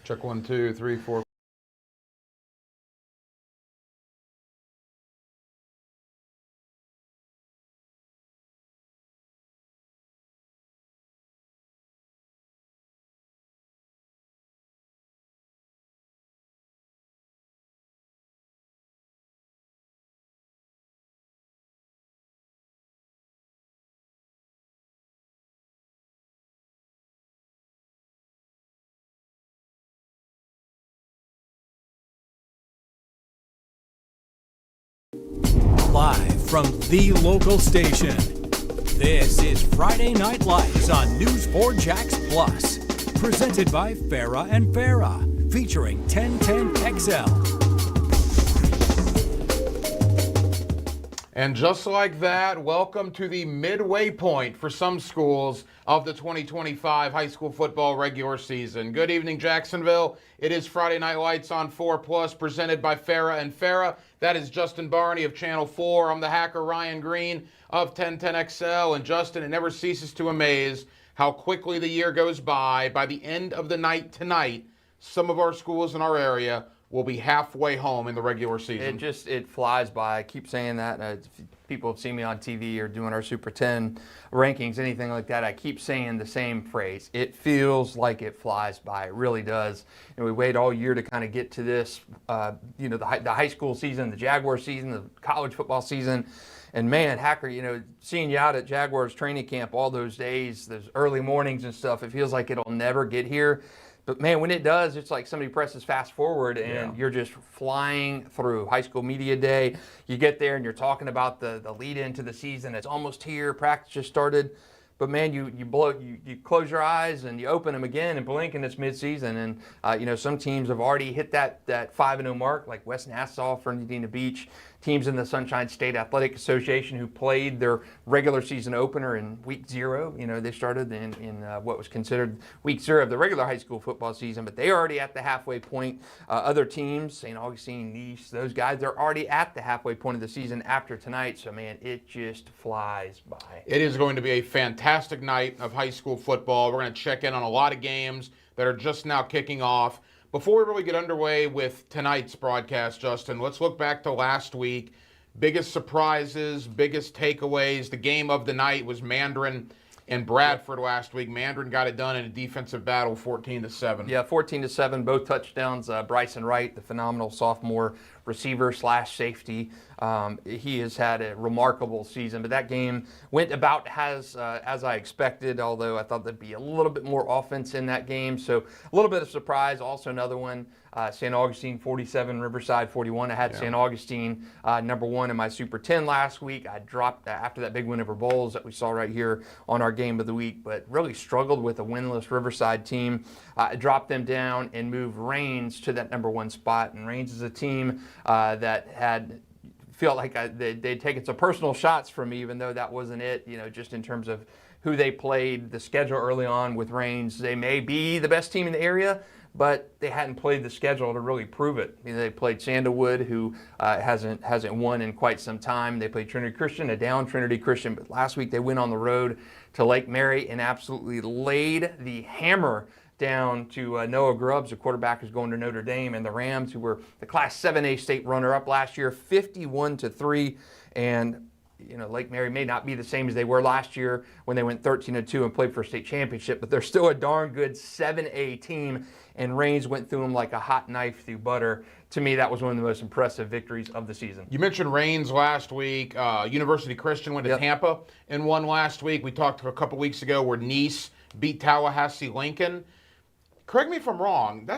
Check 1, 2, 3, 4. Live from the local station, this is Friday Night Lights on News4Jax Plus, presented by Farah and Farah, featuring 1010XL. And just like that, welcome to the midway point for some schools of the 2025 high school football regular season. Good evening, Jacksonville. It is Friday Night Lights on 4 Plus, presented by Farah and Farah. That is Justin Barney of Channel 4. I'm the hacker Ryan Green of 1010XL. And Justin, it never ceases to amaze how quickly the year goes by. By the end of the night tonight, some of our schools in our area will be halfway home in the regular season. It flies by. I keep saying that. People have seen me on TV or doing our Super 10 rankings, anything like that. I keep saying the same phrase. It feels like it flies by. It really does. And we wait all year to kind of get to this, the high school season, the Jaguar season, the college football season. And man, Hacker, seeing you out at Jaguars training camp all those days, those early mornings and stuff, it feels like it'll never get here. But man, when it does, it's like somebody presses fast forward and you're just flying through. High school media day, you get there and you're talking about the lead into the season. It's almost here. Practice just started. But man, you close your eyes and you open them again and blink and it's midseason. And some teams have already hit that 5-0 mark, like West Nassau, Fernandina Beach. Teams in the Sunshine State Athletic Association who played their regular season opener in week 0. They started in what was considered week 0 of the regular high school football season, but they're already at the halfway point. Other teams, St. Augustine, Nice, those guys, they're already at the halfway point of the season after tonight. So man, it just flies by. It is going to be a fantastic night of high school football. We're going to check in on a lot of games that are just now kicking off. Before we really get underway with tonight's broadcast, Justin, let's look back to last week. Biggest surprises, biggest takeaways. The game of the night was Mandarin and Bradford last week. Mandarin got it done in a defensive battle, 14-7. Yeah, 14-7, both touchdowns. Bryson Wright, the phenomenal sophomore receiver / safety. He has had a remarkable season, but that game went about as I expected, although I thought there'd be a little bit more offense in that game. So a little bit of surprise. Also another one, St. Augustine 47, Riverside 41. I had St. Augustine number 1 in my Super 10 last week. I dropped after that big win over Bowles that we saw right here on our game of the week, but really struggled with a winless Riverside team. I dropped them down and moved Rains to that number 1 spot. And Rains is a team that felt like they'd taken some personal shots from me, even though that wasn't it, just in terms of who they played, the schedule early on with Rains. They may be the best team in the area, but they hadn't played the schedule to really prove it. They played Sandalwood, who hasn't won in quite some time. They played Trinity Christian, a down Trinity Christian, but last week they went on the road to Lake Mary and absolutely laid the hammer down to Noah Grubbs, the quarterback who's going to Notre Dame, and the Rams, who were the Class 7A state runner-up last year, 51-3. And Lake Mary may not be the same as they were last year when they went 13-2 and played for a state championship, but they're still a darn good 7A team, and Rains went through them like a hot knife through butter. To me, that was one of the most impressive victories of the season. You mentioned Rains last week. University Christian went to Tampa and won last week. We talked a couple weeks ago where Nice beat Tallahassee Lincoln. Correct me if I'm wrong.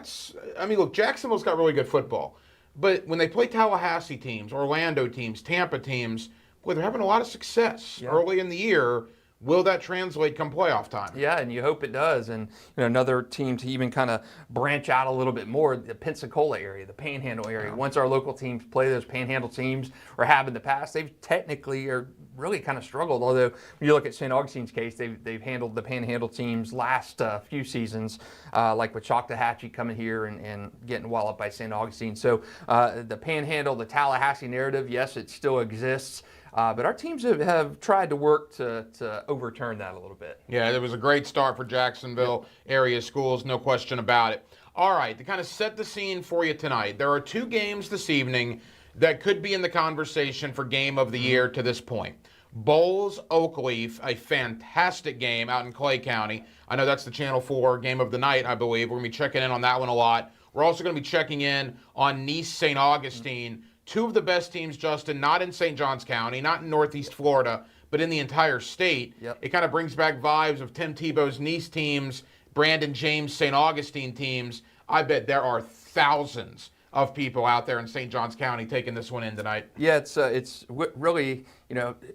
Look, Jacksonville's got really good football. But when they play Tallahassee teams, Orlando teams, Tampa teams, boy, they're having a lot of success early in the year. Will that translate come playoff time? Yeah, and you hope it does. And another team to even kind of branch out a little bit more, the Pensacola area, the Panhandle area. Yeah. Once our local teams play those Panhandle teams, or have in the past, they've technically are really kind of struggled. Although when you look at St. Augustine's case, they've handled the Panhandle teams last few seasons, like with Choctawhatchee coming here and getting walloped by St. Augustine. So the Panhandle, the Tallahassee narrative, yes, it still exists. But our teams have tried to work to overturn that a little bit. Yeah, it was a great start for Jacksonville area schools, no question about it. All right, to kind of set the scene for you tonight, there are two games this evening that could be in the conversation for game of the year to this point. Bowles Oakleaf, a fantastic game out in Clay County. I know that's the Channel 4 game of the night, I believe. We're going to be checking in on that one a lot. We're also going to be checking in on Nice St. Augustine. Two of the best teams, Justin, not in St. Johns County, not in Northeast Florida, but in the entire state. Yep. It kind of brings back vibes of Tim Tebow's Nice teams, Brandon James' St. Augustine teams. I bet there are thousands of people out there in St. Johns County taking this one in tonight. Yeah, it's really,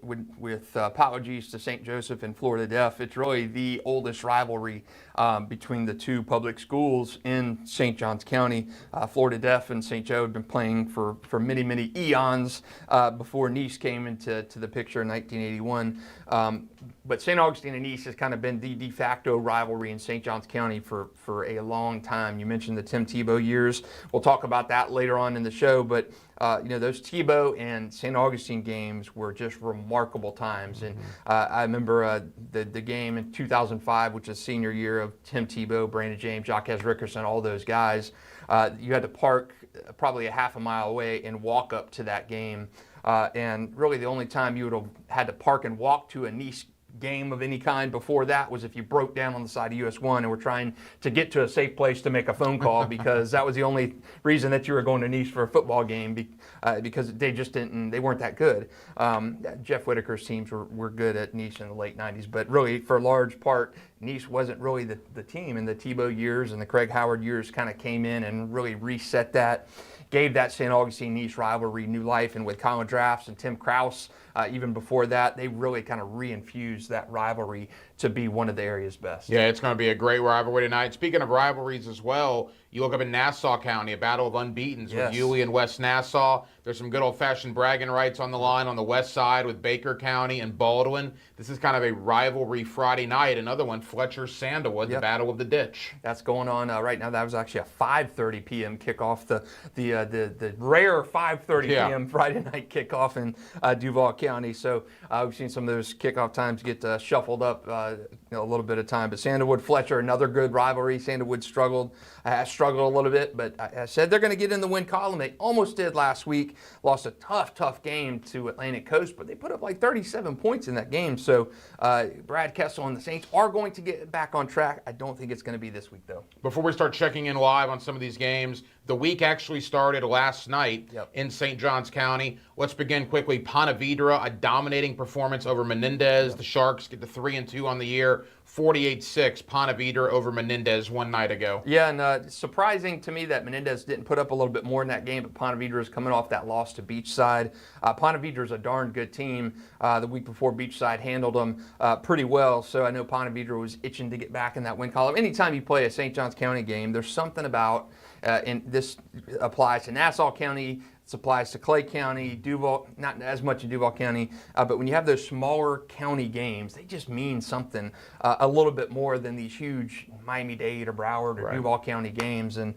with apologies to St. Joseph and Florida Def, it's really the oldest rivalry between the two public schools in St. Johns County. Florida Def and St. Joe have been playing for many, many eons before Nice came into the picture in 1981. But St. Augustine and Nice has kind of been the de facto rivalry in St. Johns County for a long time. You mentioned the Tim Tebow years. We'll talk about that later on in the show, but those Tebow and St. Augustine games were just remarkable times. And I remember the game in 2005, which is senior year of Tim Tebow, Brandon James, Jacques Rickerson, all those guys. You had to park probably a half a mile away and walk up to that game. And really the only time you would have had to park and walk to a Nice game of any kind before that was if you broke down on the side of US 1 and were trying to get to a safe place to make a phone call, because that was the only reason that you were going to Nice for a football game, because they just they weren't that good. Jeff Whitaker's teams were good at Nice in the late 90s, but really for a large part, Nice wasn't really the team. And the Tebow years and the Craig Howard years kind of came in and really reset that, gave that St. Augustine-Nice rivalry new life. And with Colin Drafts and Tim Krause, even before that, they really kind of reinfused that rivalry to be one of the area's best. Yeah, it's going to be a great rivalry tonight. Speaking of rivalries as well, you look up in Nassau County, a battle of unbeatens with Yulee and West Nassau. There's some good old-fashioned bragging rights on the line on the west side with Baker County and Baldwin. This is kind of a rivalry Friday night. Another one, Fletcher-Sandalwood, the Battle of the Ditch. That's going on right now. That was actually a 5:30 p.m. kickoff, the rare 5:30 p.m. Friday night kickoff in Duval County. So we've seen some of those kickoff times get shuffled up a little bit of time. But Sandalwood-Fletcher, another good rivalry. Sandalwood struggled a little bit, but I said they're going to get in the win column. They almost did last week. Lost a tough game to Atlantic Coast, but they put up like 37 points in that game. So Brad Kessel and the Saints are going to get back on track. I don't think it's going to be this week, though. Before we start checking in live on some of these games, the week actually started last night in St. Johns County. Let's begin quickly. Ponte Vedra, a dominating performance over Menendez. The Sharks get to 3-2 on the year. 48-6, Ponte Vedra over Menendez one night ago. Yeah, and surprising to me that Menendez didn't put up a little bit more in that game, but Ponte Vedra is coming off that loss to Beachside. Ponte Vedra is a darn good team. The week before, Beachside handled them pretty well, so I know Ponte Vedra was itching to get back in that win column. Anytime you play a St. Johns County game, there's something about, and this applies to Nassau County, it applies to Clay County, Duval, not as much in Duval County, but when you have those smaller county games, they just mean something a little bit more than these huge Miami-Dade or Broward or Duval County games. And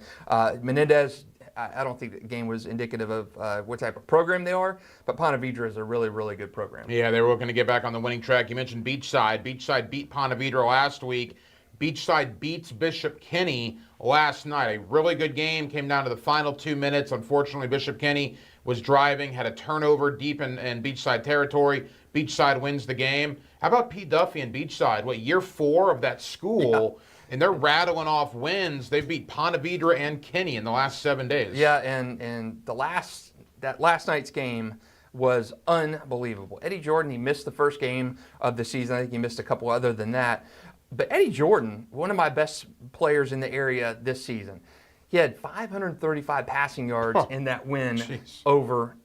Menendez, I don't think the game was indicative of what type of program they are, but Ponte Vedra is a really, really good program. Yeah, they were looking to get back on the winning track. You mentioned Beachside. Beachside beat Ponte Vedra last week. Beachside beats Bishop Kenny last night. A really good game. Came down to the final 2 minutes. Unfortunately, Bishop Kenny was driving, had a turnover deep in Beachside territory. Beachside wins the game. How about Pete Duffy and Beachside? Year 4 of that school, and they're rattling off wins. They beat Ponte Vedra and Kenny in the last 7 days. Yeah, and that last night's game was unbelievable. Eddie Jordan, he missed the first game of the season. I think he missed a couple other than that. But Eddie Jordan, one of my best players in the area this season, he had 535 passing yards in that win over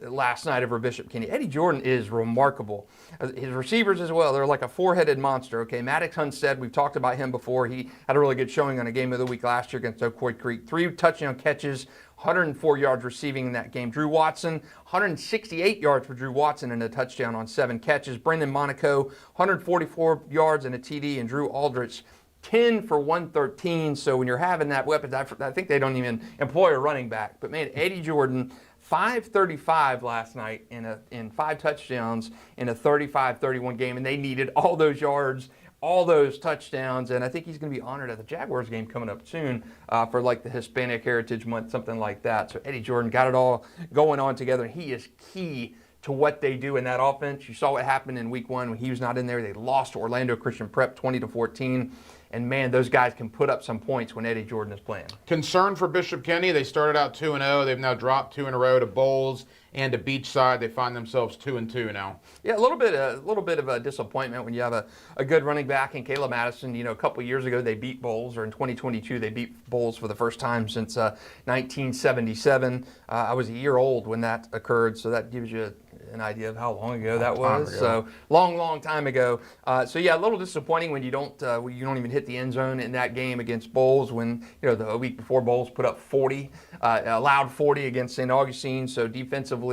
last night over Bishop Kenny. Eddie Jordan is remarkable. His receivers as well, they're like a four-headed monster. Okay, Maddox Hunstead, we've talked about him before. He had a really good showing on a game of the week last year against Ocoee Creek. 3 touchdown catches, 104 yards receiving in that game. Drew Watson, 168 yards for Drew Watson and a touchdown on 7 catches. Brendan Monaco, 144 yards and a TD. And Drew Aldrich, 10 for 113. So when you're having that weapon, I think they don't even employ a running back. But man, Eddie Jordan, 535 last night in 5 touchdowns in a 35-31 game, and they needed all those yards, all those touchdowns, and I think he's going to be honored at the Jaguars game coming up soon for like the Hispanic Heritage Month, something like that. So Eddie Jordan got it all going on together. He is key to what they do in that offense. You saw what happened in week 1 when he was not in there. They lost to Orlando Christian Prep 20-14. And man, those guys can put up some points when Eddie Jordan is playing. Concern for Bishop Kenny. They started out 2-0. They've now dropped 2 in a row to Bowles and to Beachside. They find themselves 2-2 now. Yeah, a little bit of a disappointment when you have a good running back in Caleb Madison. You know, a couple years ago they beat Bowles, or in 2022 they beat Bowles for the first time since 1977. I was a year old when that occurred, so that gives you an idea of how long ago that was. So long time ago. So yeah, a little disappointing when you don't even hit the end zone in that game against Bowles. When the week before Bowles put up 40, allowed 40 against St. Augustine. So defensively,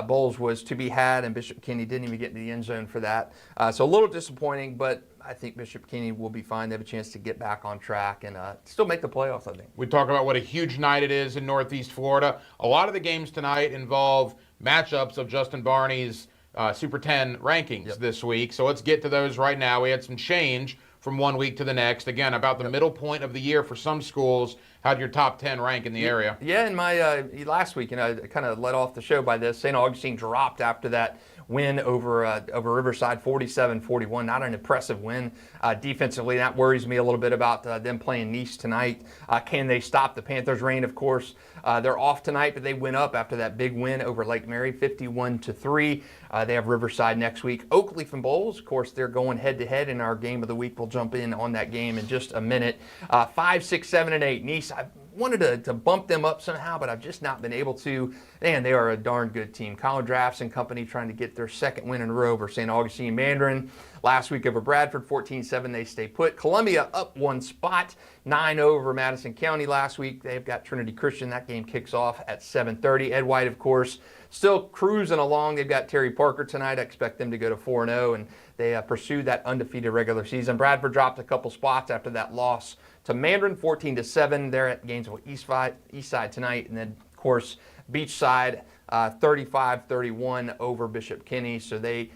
Bowles was to be had, and Bishop Kenny didn't even get into the end zone for that. So a little disappointing, but I think Bishop Kenny will be fine. They have a chance to get back on track and still make the playoffs, I think. We talk about what a huge night it is in Northeast Florida. A lot of the games tonight involve matchups of Justin Barney's Super 10 rankings this week. So let's get to those right now. We had some change from one week to the next. Again, about the middle point of the year for some schools. How'd your top 10 rank in the area? Yeah, in my last week, I kind of led off the show by this. St. Augustine dropped after that win over Riverside, 47-41. Not an impressive win defensively. That worries me a little bit about them playing Nice tonight. Can they stop the Panthers' reign? Of course, they're off tonight, but they went up after that big win over Lake Mary, 51-3. They have Riverside next week. Oakley from Bowles, of course, they're going head-to-head in our game of the week. We'll jump in on that game in just a minute. 5, 6, 7, and 8. Nice, I wanted to bump them up somehow, but I've just not been able to. Man, they are a darn good team. Colin Drafts and company trying to get their second win in a row over St. Augustine Mandarin. Last week over Bradford, 14-7, they stay put. Columbia up 1 spot, 9 over Madison County last week. They've got Trinity Christian. That game kicks off at 7:30. Ed White, of course, still cruising along. They've got Terry Parker tonight. I expect them to go to 4-0, and they pursue that undefeated regular season. Bradford dropped a couple spots after that loss to Mandarin, 14-7. They're at Gainesville Eastside tonight, and then, of course, Beachside, 35-31 over Bishop Kenny. So they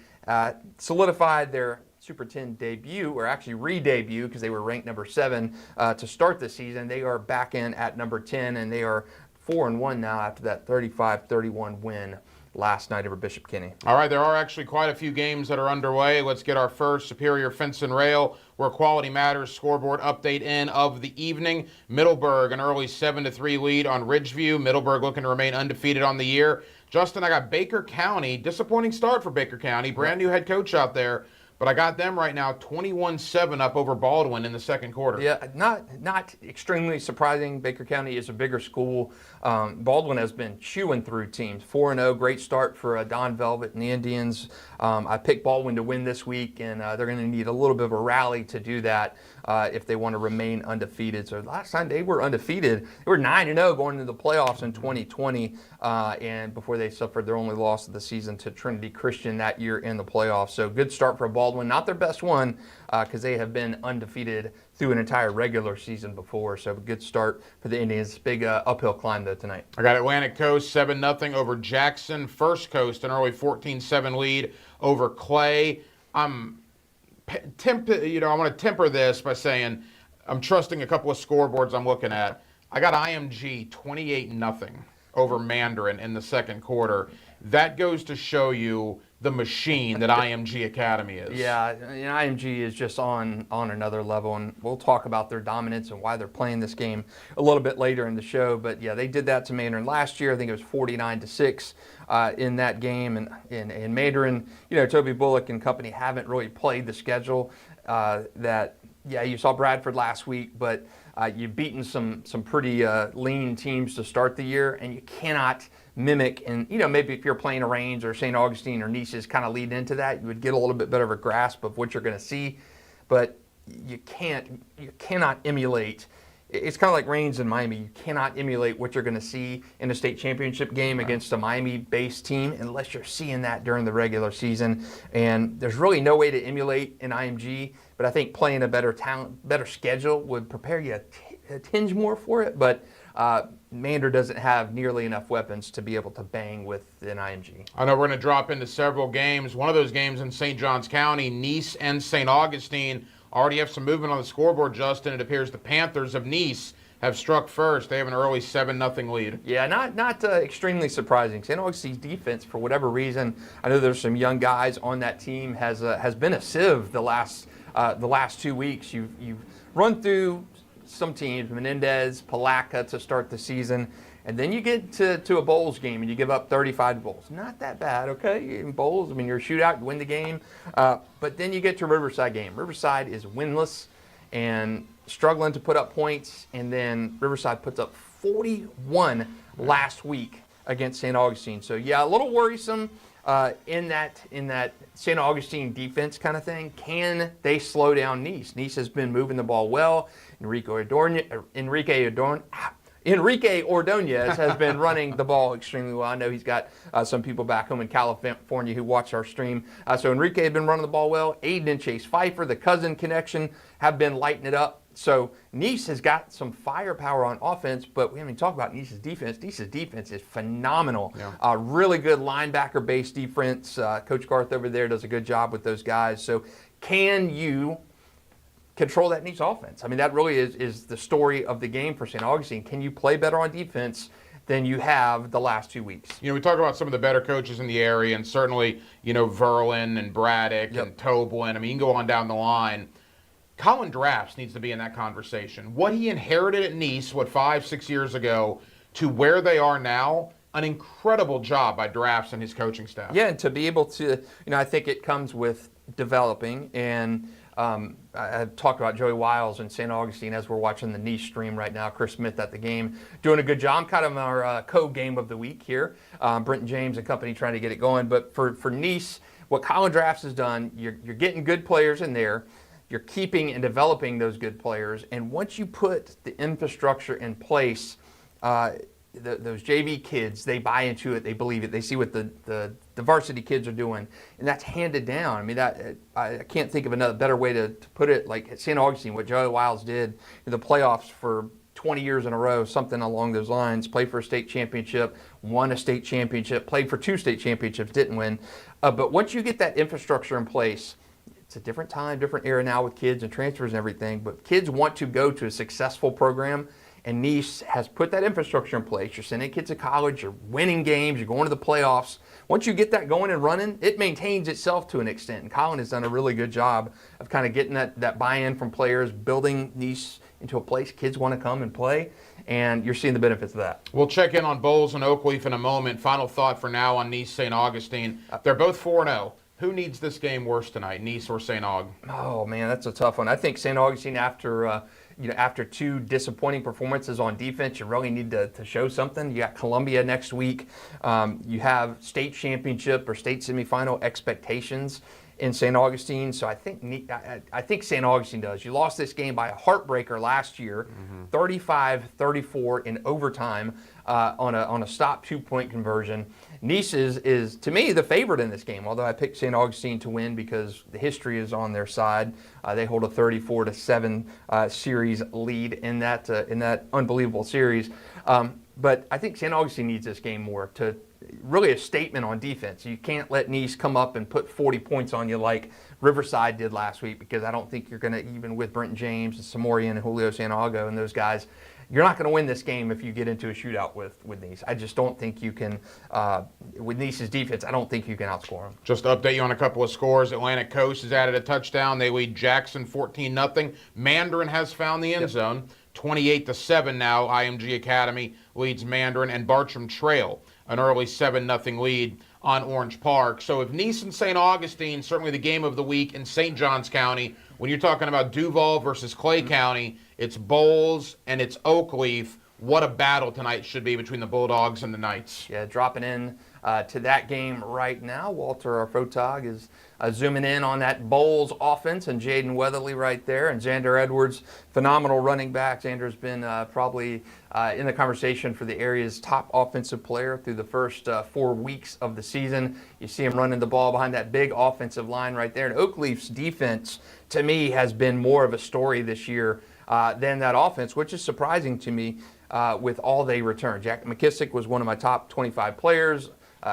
solidified their Super 10 debut, or actually re-debut, because they were ranked number 7 to start the season. They are back in at number 10, and they are 4-1 now after that 35-31 win last night over Bishop Kenny. All right, there are actually quite a few games that are underway. Let's get our first Superior Fence and Rail, where Quality Matters scoreboard update in of the evening. Middleburg, an early 7-3 lead on Ridgeview. Middleburg looking to remain undefeated on the year. Justin, I got Baker County. Disappointing start for Baker County. Brand new head coach out there. But I got them right now 21-7 up over Baldwin in the second quarter. Yeah, not extremely surprising. Baker County is a bigger school. Baldwin has been chewing through teams. 4-0, great start for Don Velvet and the Indians. I picked Baldwin to win this week, and they're going to need a little bit of a rally to do that if they want to remain undefeated. So last time they were undefeated, they were 9-0 going into the playoffs in 2020, and before they suffered their only loss of the season to Trinity Christian that year in the playoffs. So good start for Baldwin. Not their best one, because they have been undefeated through an entire regular season before. So a good start for the Indians. Big uphill climb, though, tonight. I got Atlantic Coast 7-0 over Jackson. First Coast, an early 14-7 lead over Clay. I'm going to temper this by saying I'm trusting a couple of scoreboards I'm looking at. I got IMG 28-0 over Mandarin in the second quarter. That goes to show you the machine that IMG Academy is. Yeah, IMG is just on another level, and we'll talk about their dominance and why they're playing this game a little bit later in the show. But yeah, they did that to Mandarin last year. I think it was 49-6 in that game, and in Mandarin, Toby Bullock and company haven't really played the schedule you saw Bradford last week, but you've beaten some pretty lean teams to start the year, and you cannot mimic. And maybe if you're playing a Range or St. Augustine or Nice's kind of lead into that, you would get a little bit better of a grasp of what you're going to see. But you cannot emulate. It's kind of like Range and Miami. You cannot emulate what you're going to see in a state championship game against a Miami-based team unless you're seeing that during the regular season. And there's really no way to emulate an IMG. But I think playing a better schedule would prepare you a tinge more for it. But Mander doesn't have nearly enough weapons to be able to bang with an IMG. I know we're going to drop into several games. One of those games in St. Johns County, Nice and St. Augustine Already have some movement on the scoreboard, Justin. It appears the Panthers of Nice have struck first. They have an early 7-0 lead. Yeah, not extremely surprising. St. Augustine's defense, for whatever reason, I know there's some young guys on that team, has been a sieve the last 2 weeks. You've run through some teams, Menendez, Palaca to start the season, and then you get to a Bowls game and you give up 35 to Bowls. Not that bad, okay? In Bowls, I mean, you're a shootout, you win the game, but then you get to Riverside game. Riverside is winless and struggling to put up points, and then Riverside puts up 41 last week against St. Augustine. So yeah, a little worrisome in that St. Augustine defense kind of thing. Can they slow down Nice? Nice has been moving the ball well. Enrique Ordonez has been running the ball extremely well. I know he's got some people back home in California who watch our stream. So Enrique has been running the ball well. Aiden and Chase Pfeiffer, the cousin connection, have been lighting it up. So Nice has got some firepower on offense, but we haven't even talked about Nice's defense. Nice's defense is phenomenal. Yeah. Really good linebacker-based defense. Coach Garth over there does a good job with those guys. So can you control that Nice offense? I mean, that really is the story of the game for St. Augustine. Can you play better on defense than you have the last 2 weeks? You know, we talk about some of the better coaches in the area, and certainly, you know, Verlin and Braddock and Toblin. I mean, you can go on down the line. Colin Drafts needs to be in that conversation. What he inherited at Nice, 5-6 years ago, to where they are now, an incredible job by Drafts and his coaching staff. Yeah, and to be able to, you know, I think it comes with developing. And I talked about Joey Wiles and St. Augustine as we're watching the Nice stream right now. Chris Smith at the game doing a good job. Kind of our co-game of the week here. Brenton James and company trying to get it going. But for Nice, what Colin Drafts has done, you're getting good players in there. You're keeping and developing those good players. And once you put the infrastructure in place, those JV kids, they buy into it, they believe it, they see what the varsity kids are doing, and that's handed down. I mean, I can't think of another better way to put it. Like at St. Augustine, what Joey Wiles did in the playoffs for 20 years in a row, something along those lines, played for a state championship, won a state championship, played for 2 state championships, didn't win. But once you get that infrastructure in place, it's a different time, different era now with kids and transfers and everything, but kids want to go to a successful program, and Nice has put that infrastructure in place. You're sending kids to college, you're winning games, you're going to the playoffs. Once you get that going and running, it maintains itself to an extent, and Colin has done a really good job of kind of getting that buy-in from players, building Nice into a place kids want to come and play, and you're seeing the benefits of that. We'll check in on Bowles and Oakleaf in a moment. Final thought for now on Nice St. Augustine. They're both 4-0. Who needs this game worse tonight, Nice or St. Aug? Oh man, that's a tough one. I think St. Augustine, after 2 disappointing performances on defense, you really need to show something. You got Columbia next week. You have state championship or state semifinal expectations in St. Augustine. So I think St. Augustine does. You lost this game by a heartbreaker last year, 35-34 in overtime on a stop 2-point conversion. Nice is to me the favorite in this game, although I picked St. Augustine to win because the history is on their side. They hold a 34-7 series lead in that unbelievable series. But I think St. Augustine needs this game more to really a statement on defense. You can't let Nice come up and put 40 points on you like Riverside did last week, because I don't think you're going to, even with Brenton James and Samorian and Julio Santiago and those guys, you're not going to win this game if you get into a shootout with Nice. I just don't think you can, with Nice's defense, I don't think you can outscore them. Just to update you on a couple of scores. Atlantic Coast has added a touchdown. They lead Jackson 14-0. Mandarin has found the end zone. 28-7 now. IMG Academy leads Mandarin, and Bartram Trail an early 7-0 lead on Orange Park. So if Nice and St. Augustine, certainly the game of the week in St. Johns County, when you're talking about Duval versus Clay County, it's Bowles and it's Oakleaf. What a battle tonight should be between the Bulldogs and the Knights. Yeah, dropping in to that game right now. Walter, our photog, is zooming in on that Bowles offense, and Jaden Weatherly right there, and Xander Edwards, phenomenal running back. Xander's been probably in the conversation for the area's top offensive player through the first 4 weeks of the season. You see him running the ball behind that big offensive line right there. And Oakleaf's defense, to me, has been more of a story this year than that offense, which is surprising to me with all they return. Jack McKissick was one of my top 25 players.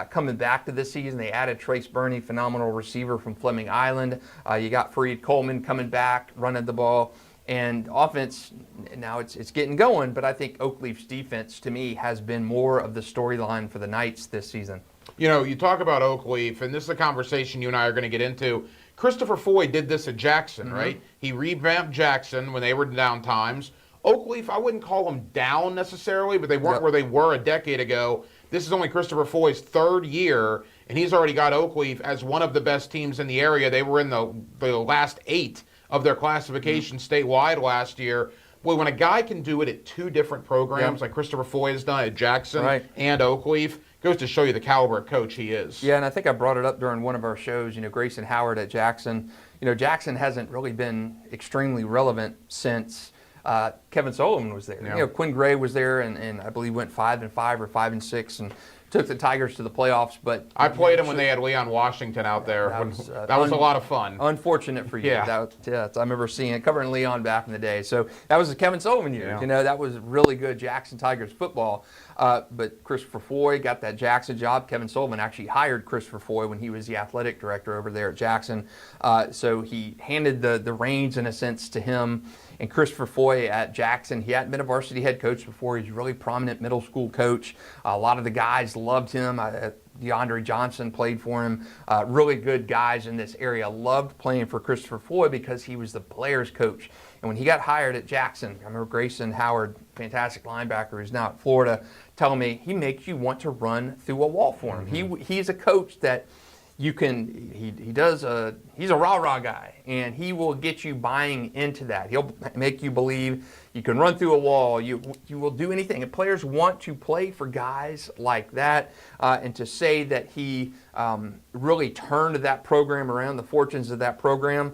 coming back to this season. They added Trace Burney, phenomenal receiver from Fleming Island. You got Fareed Coleman coming back, running the ball. And offense, now it's getting going, but I think Oakleaf's defense, to me, has been more of the storyline for the Knights this season. You know, you talk about Oakleaf, and this is a conversation you and I are going to get into. Christopher Foy did this at Jackson, right? He revamped Jackson when they were down times. Oakleaf, I wouldn't call them down necessarily, but they weren't where they were a decade ago. This is only Christopher Foy's third year, and he's already got Oakleaf as one of the best teams in the area. They were in the last 8 of their classification statewide last year. Boy, when a guy can do it at 2 different programs, like Christopher Foy has done at Jackson and Oakleaf, goes to show you the caliber of coach he is. Yeah, and I think I brought it up during one of our shows, Grayson Howard at Jackson. Jackson hasn't really been extremely relevant since Kevin Sullivan was there. Yeah. Quinn Gray was there, and I believe went 5-5 or 5-6, and took the Tigers to the playoffs. But I played him when they had Leon Washington out there. That was a lot of fun. Unfortunate for you. Yeah. I remember seeing it, covering Leon back in the day. So that was the Kevin Sullivan year. Yeah. That was really good Jackson Tigers football. But Christopher Foy got that Jackson job. Kevin Sullivan actually hired Christopher Foy when he was the athletic director over there at Jackson. So he handed the reins, in a sense, to him. And Christopher Foy at Jackson, he hadn't been a varsity head coach before. He's a really prominent middle school coach. A lot of the guys loved him. DeAndre Johnson played for him. Really good guys in this area loved playing for Christopher Foy because he was the players' coach. And when he got hired at Jackson, I remember Grayson Howard, fantastic linebacker who's now at Florida, telling me he makes you want to run through a wall for him. He's a coach that he's a rah-rah guy, and he will get you buying into that. He'll make you believe you can run through a wall. You will do anything. And players want to play for guys like that. And to say that he really turned that program around, the fortunes of that program,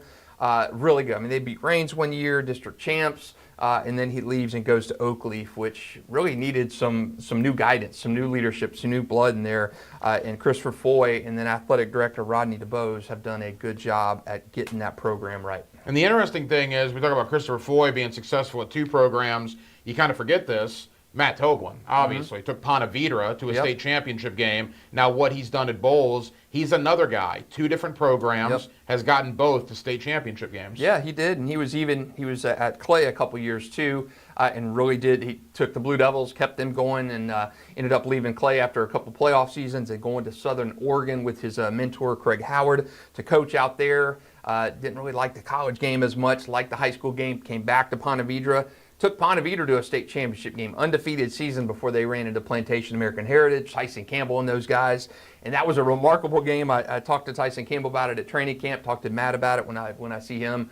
really good. I mean, they beat Reigns one year, district champs. And then he leaves and goes to Oakleaf, which really needed some new guidance, some new leadership, some new blood in there. And Christopher Foy and then athletic director Rodney DeBose have done a good job at getting that program right. And the interesting thing is, we talk about Christopher Foy being successful at 2 programs. You kind of forget this. Matt Toblin, obviously, took Ponte Vedra to a state championship game. Now what he's done at Bowles, he's another guy. 2 different programs, has gotten both to state championship games. Yeah, he did, and he was at Clay a couple years too, and really did. He took the Blue Devils, kept them going, and ended up leaving Clay after a couple playoff seasons and going to Southern Oregon with his mentor Craig Howard to coach out there. Didn't really like the college game as much, liked the high school game. Came back to Ponte Vedra. Took Ponte Vedra to a state championship game, undefeated season before they ran into Plantation American Heritage, Tyson Campbell and those guys. And that was a remarkable game. I talked to Tyson Campbell about it at training camp, talked to Matt about it when I see him.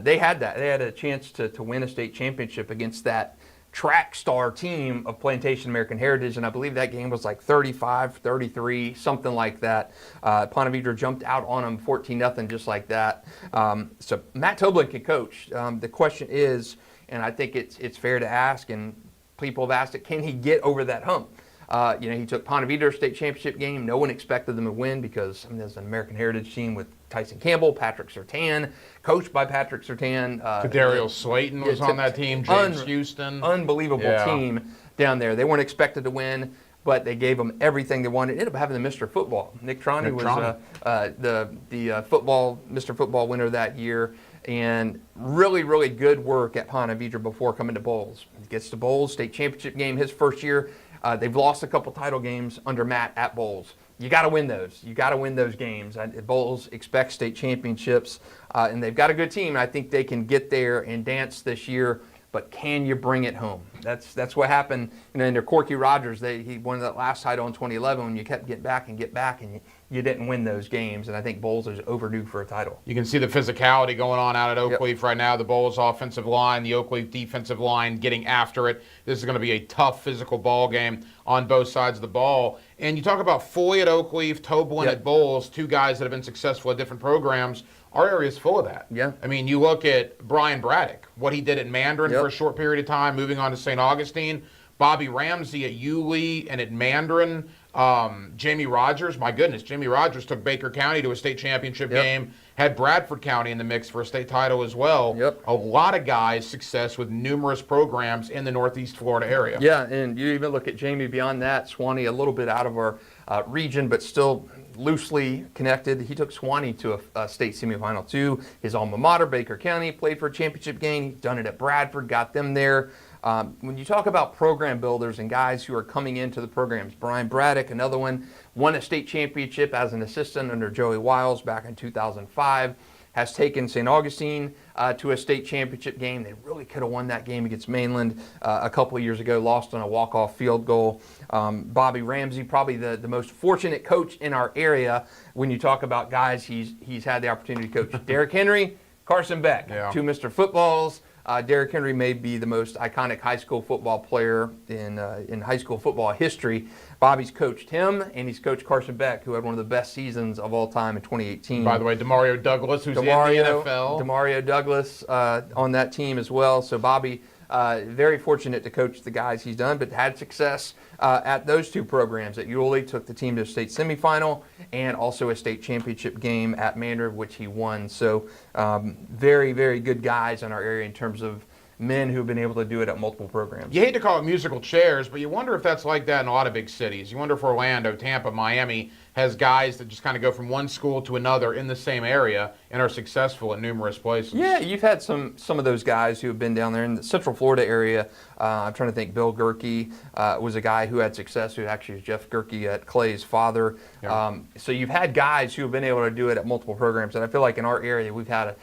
They had that. They had a chance to win a state championship against that track star team of Plantation American Heritage, and I believe that game was like 35-33, something like that. Ponte Vedra jumped out on them 14-0, just like that. So Matt Toblin can coach. The question is, and I think it's fair to ask, and people have asked it, can he get over that hump? He took Ponte Vedra state championship game. No one expected them to win because there's an American Heritage team with Tyson Campbell, Patrick Surtan, coached by Patrick Surtan. Daryl Slayton was on that team, James Houston. Unbelievable team down there. They weren't expected to win, but they gave them everything they wanted. Ended up having the Mr. Football. Nick Troney was the football Mr. Football winner that year. And really, really good work at Ponte Vedra before coming to Bowles. He gets to Bowles, state championship game his first year. They've lost a couple title games under Matt at Bowles. You got to win those. You got to win those games. Bowles expects state championships, and they've got a good team. I think they can get there and dance this year. But can you bring it home? That's what happened. Under Corky Rogers, he won that last title in 2011 when you kept getting back, and you didn't win those games. And I think Bowles is overdue for a title. You can see the physicality going on out at Oakleaf right now. The Bowles offensive line, the Oakleaf defensive line getting after it. This is going to be a tough physical ball game on both sides of the ball. And you talk about Foy at Oakleaf, Toblin at Bowles, 2 guys that have been successful at different programs. Our area is full of that. Yeah. I mean, you look at Brian Braddock, what he did at Mandarin for a short period of time, moving on to St. Augustine. Bobby Ramsey at Yulee and at Mandarin. Jamie Rogers, my goodness, Jamie Rogers took Baker County to a state championship game, had Bradford County in the mix for a state title as well. Yep. A lot of guys' success with numerous programs in the Northeast Florida area. Yeah, and you even look at Jamie beyond that, Swanee a little bit out of our region, but still loosely connected. He took Swanee to a state semifinal too. His alma mater, Baker County, played for a championship game. He's done it at Bradford, got them there. When you talk about program builders and guys who are coming into the programs, Brian Braddock, another one, won a state championship as an assistant under Joey Wiles back in 2005, has taken St. Augustine to a state championship game. They really could have won that game against Mainland a couple of years ago, lost on a walk-off field goal. Bobby Ramsey, probably the most fortunate coach in our area when you talk about guys he's had the opportunity to coach. Derrick Henry, Carson Beck, two Mr. Footballs. Derrick Henry may be the most iconic high school football player in high school football history. Bobby's coached him, and he's coached Carson Beck, who had one of the best seasons of all time in 2018. By the way, Demario Douglas, who's in the NFL. Demario Douglas on that team as well. So Bobby, very fortunate to coach the guys he's done, but had success at those two programs. At Yulee, took the team to a state semifinal and also a state championship game at Mandarin, which he won. So very, very good guys in our area in terms of men who've been able to do it at multiple programs. You hate to call it musical chairs, but you wonder if that's like that in a lot of big cities. You wonder if Orlando, Tampa, Miami has guys that just kind of go from one school to another in the same area and are successful in numerous places. Yeah, you've had some of those guys who have been down there in the Central Florida area. I'm trying to think. Bill Gerke was a guy who had success, who actually is Jeff Gerke at Clay's father. Yeah. So you've had guys who have been able to do it at multiple programs, and I feel like in our area we've had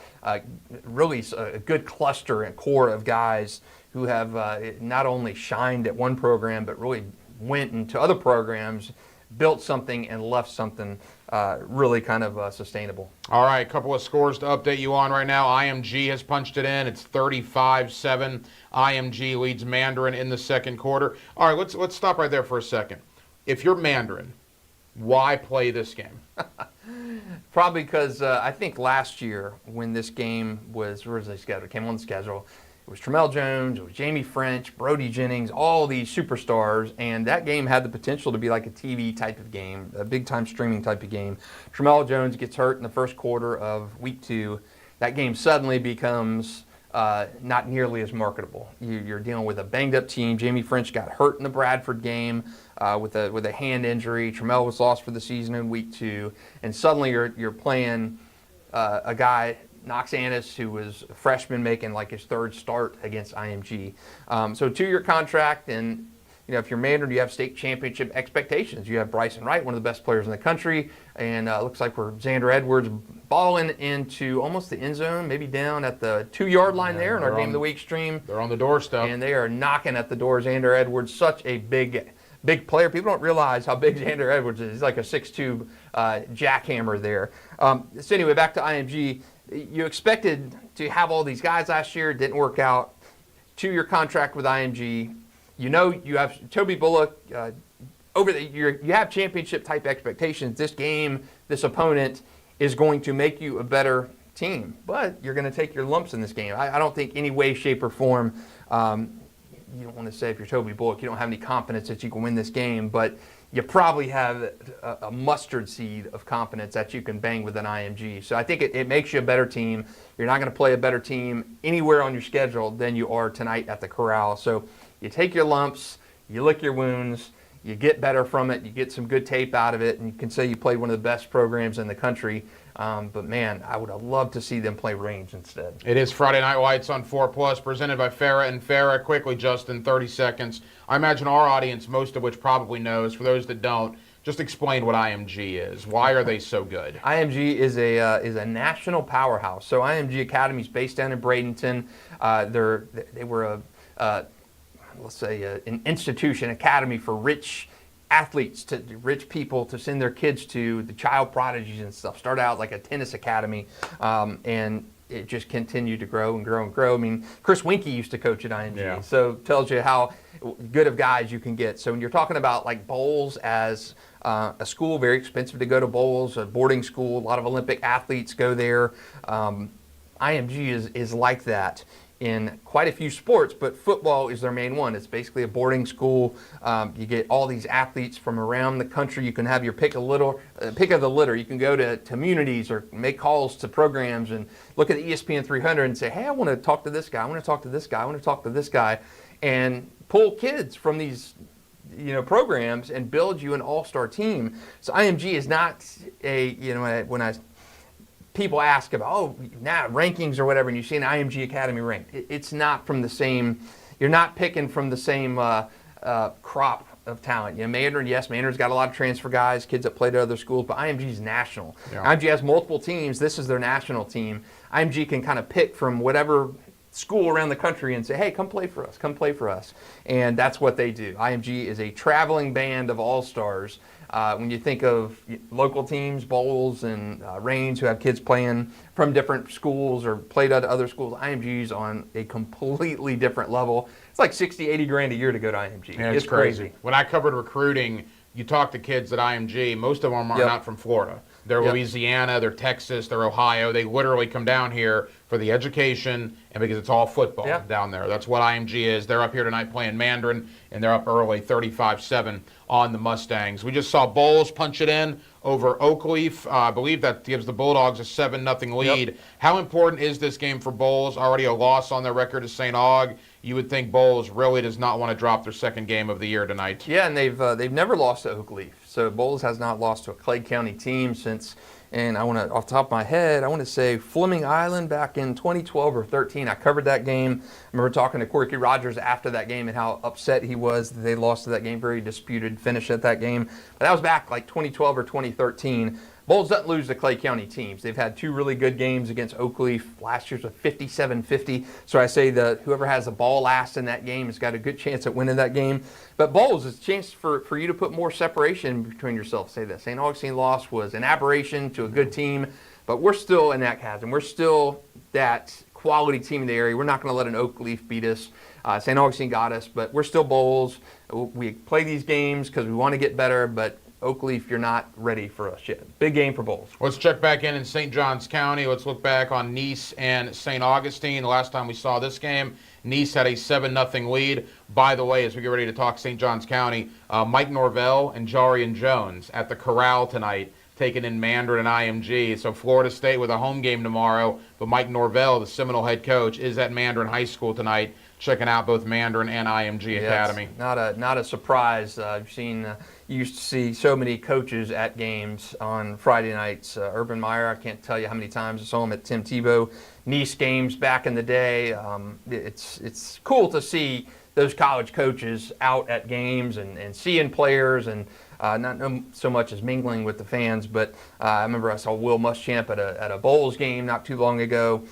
really a good cluster and core of guys who have not only shined at one program but really went into other programs, built something, and left something really kind of sustainable. All right, a couple of scores to update you on right now. IMG has punched it in. It's 35-7. IMG leads Mandarin in the second quarter. All right, let's stop right there for a second. If you're Mandarin, why play this game? Probably because I think last year when this game was originally scheduled, came on the schedule, it was Tramel Jones, it was Jamie French, Brody Jennings, all these superstars, and that game had the potential to be like a TV type of game, a big-time streaming type of game. Tramel Jones gets hurt in the first quarter of week 2. That game suddenly becomes not nearly as marketable. You're dealing with a banged-up team. Jamie French got hurt in the Bradford game with a hand injury. Tramel was lost for the season in week 2, and suddenly you're playing a guy, Knox Annis, who was a freshman making like his third start against IMG. So 2-year contract, and if you're Mandarin, you have state championship expectations. You have Bryson Wright, one of the best players in the country, and looks like we're Xander Edwards balling into almost the end zone, maybe down at the 2-yard line there in our Game of the Week stream. They're on the doorstep. And they are knocking at the door. Xander Edwards, such a big player. People don't realize how big Xander Edwards is. He's like a 6'2" jackhammer there. So anyway, back to IMG. You expected to have all these guys last year. It didn't work out. 2-year contract with IMG. You have Toby Bullock. You have championship type expectations. This game, this opponent is going to make you a better team, but you're going to take your lumps in this game. I don't think any way, shape, or form. You don't want to say if you're Toby Bullock, you don't have any confidence that you can win this game, but you probably have a mustard seed of confidence that you can bang with an IMG. So I think it makes you a better team. You're not going to play a better team anywhere on your schedule than you are tonight at the Corral. So you take your lumps, you lick your wounds, you get better from it, you get some good tape out of it, and you can say you played one of the best programs in the country. But man, I would have loved to see them play range instead. It is Friday Night Lights on 4+, presented by Farah and Farah. Quickly, Justin, 30 seconds. I imagine our audience, most of which probably knows. For those that don't, just explain what IMG is. Why are they so good? IMG is a national powerhouse. So IMG Academy is based down in Bradenton. They were an institution, academy for rich athletes, to rich people to send their kids to, the child prodigies and stuff. Started out like a tennis academy, and it just continued to grow and grow and grow. I mean, Chris Winkie used to coach at IMG, so tells you how good of guys you can get. So when you're talking about like bowls as a school, very expensive to go to bowls, a boarding school, a lot of Olympic athletes go there. IMG is like that in quite a few sports, but football is their main one. It's basically a boarding school. You get all these athletes from around the country. You can have your pick of the litter. You can go to communities or make calls to programs and look at the ESPN 300 and say, hey, I want to talk to this guy. I want to talk to this guy. I want to talk to this guy, and pull kids from these programs and build you an all-star team. So IMG is not when people ask about rankings or whatever, and you see an IMG Academy ranked, it's not from the same. You're not picking from the same crop of talent. Mandarin's got a lot of transfer guys, kids that played at other schools, but IMG is national. Yeah. IMG has multiple teams. This is their national team. IMG can kind of pick from whatever school around the country and say, hey, come play for us. And that's what they do. IMG is a traveling band of all-stars. When you think of local teams, Bowles and Reigns, who have kids playing from different schools or played at other schools, IMG's on a completely different level. It's like 60, 80 grand a year to go to IMG. Yeah, it's crazy. When I covered recruiting, you talk to kids at IMG, most of them are not from Florida. They're Louisiana, they're Texas, they're Ohio. They literally come down here for the education and because it's all football down there. That's what IMG is. They're up here tonight playing Mandarin, and they're up early, 35-7 on the Mustangs. We just saw Bowles punch it in over Oakleaf. I believe that gives the Bulldogs a 7-0 lead. Yep. How important is this game for Bowles? Already a loss on their record to St. Aug. You would think Bowles really does not want to drop their second game of the year tonight. Yeah, and they've never lost to Oakleaf. So Bowles has not lost to a Clay County team since, and I want to, off the top of my head, I want to say Fleming Island back in 2012 or 13. I covered that game. I remember talking to Corky Rogers after that game and how upset he was that they lost to that game. Very disputed finish at that game. But that was back like 2012 or 2013. Bowles doesn't lose to Clay County teams. They've had two really good games against Oakleaf. Last year's a 57-50. So I say that whoever has the ball last in that game has got a good chance at winning that game. But Bowles is a chance for you to put more separation between yourself. Say that St. Augustine loss was an aberration to a good team, but we're still in that chasm. We're still that quality team in the area. We're not going to let an Oakleaf beat us. St. Augustine got us, but we're still Bowles. We play these games because we want to get better, but Oakleaf, you're not ready for us yet. Big game for Bowles. Let's check back in St. Johns County. Let's look back on Nice and St. Augustine. The last time we saw this game, Nice had a 7-0 lead. By the way, as we get ready to talk St. Johns County, Mike Norvell and Jarian Jones at the Corral tonight, taking in Mandarin and IMG. So Florida State with a home game tomorrow, but Mike Norvell, the Seminole head coach, is at Mandarin High School tonight, checking out both Mandarin and IMG Academy. Not a surprise. I've seen you used to see so many coaches at games on Friday nights. Urban Meyer, I can't tell you how many times I saw him at Tim Tebow Nice games back in the day. It's cool to see those college coaches out at games and seeing players and not so much as mingling with the fans, but I remember I saw Will Muschamp at a Bowles game not too long ago.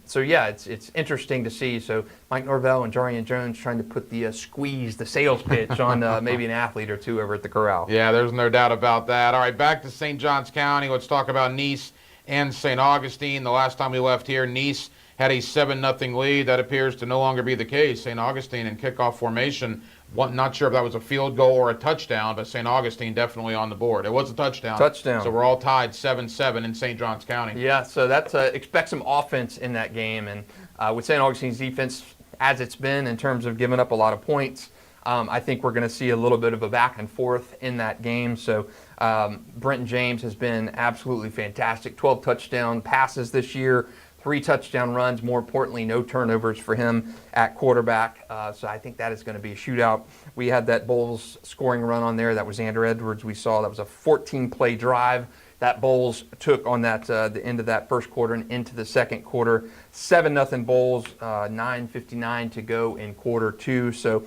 So yeah, it's interesting to see. So Mike Norvell and Jarian Jones trying to put the squeeze, the sales pitch on maybe an athlete or two over at the Corral. Yeah, there's no doubt about that. All right, back to St. Johns County. Let's talk about Nice and St. Augustine. The last time we left here, Nice had a 7-0 lead. That appears to no longer be the case. St. Augustine in kickoff formation. Not sure if that was a field goal or a touchdown, but St. Augustine definitely on the board. It was a touchdown. So we're all tied 7-7 in St. Johns County. Yeah, so that's expect some offense in that game. And with St. Augustine's defense, as it's been in terms of giving up a lot of points, I think we're going to see a little bit of a back and forth in that game. So Brenton James has been absolutely fantastic. 12 touchdown passes this year. 3 touchdown runs, more importantly, no turnovers for him at quarterback. So I think that is going to be a shootout. We had that Bowles scoring run on there. That was Andrew Edwards. We saw that was a 14-play drive that Bowles took on that the end of that first quarter and into the second quarter. 7-0 Bowles, 9:59 to go in quarter 2. So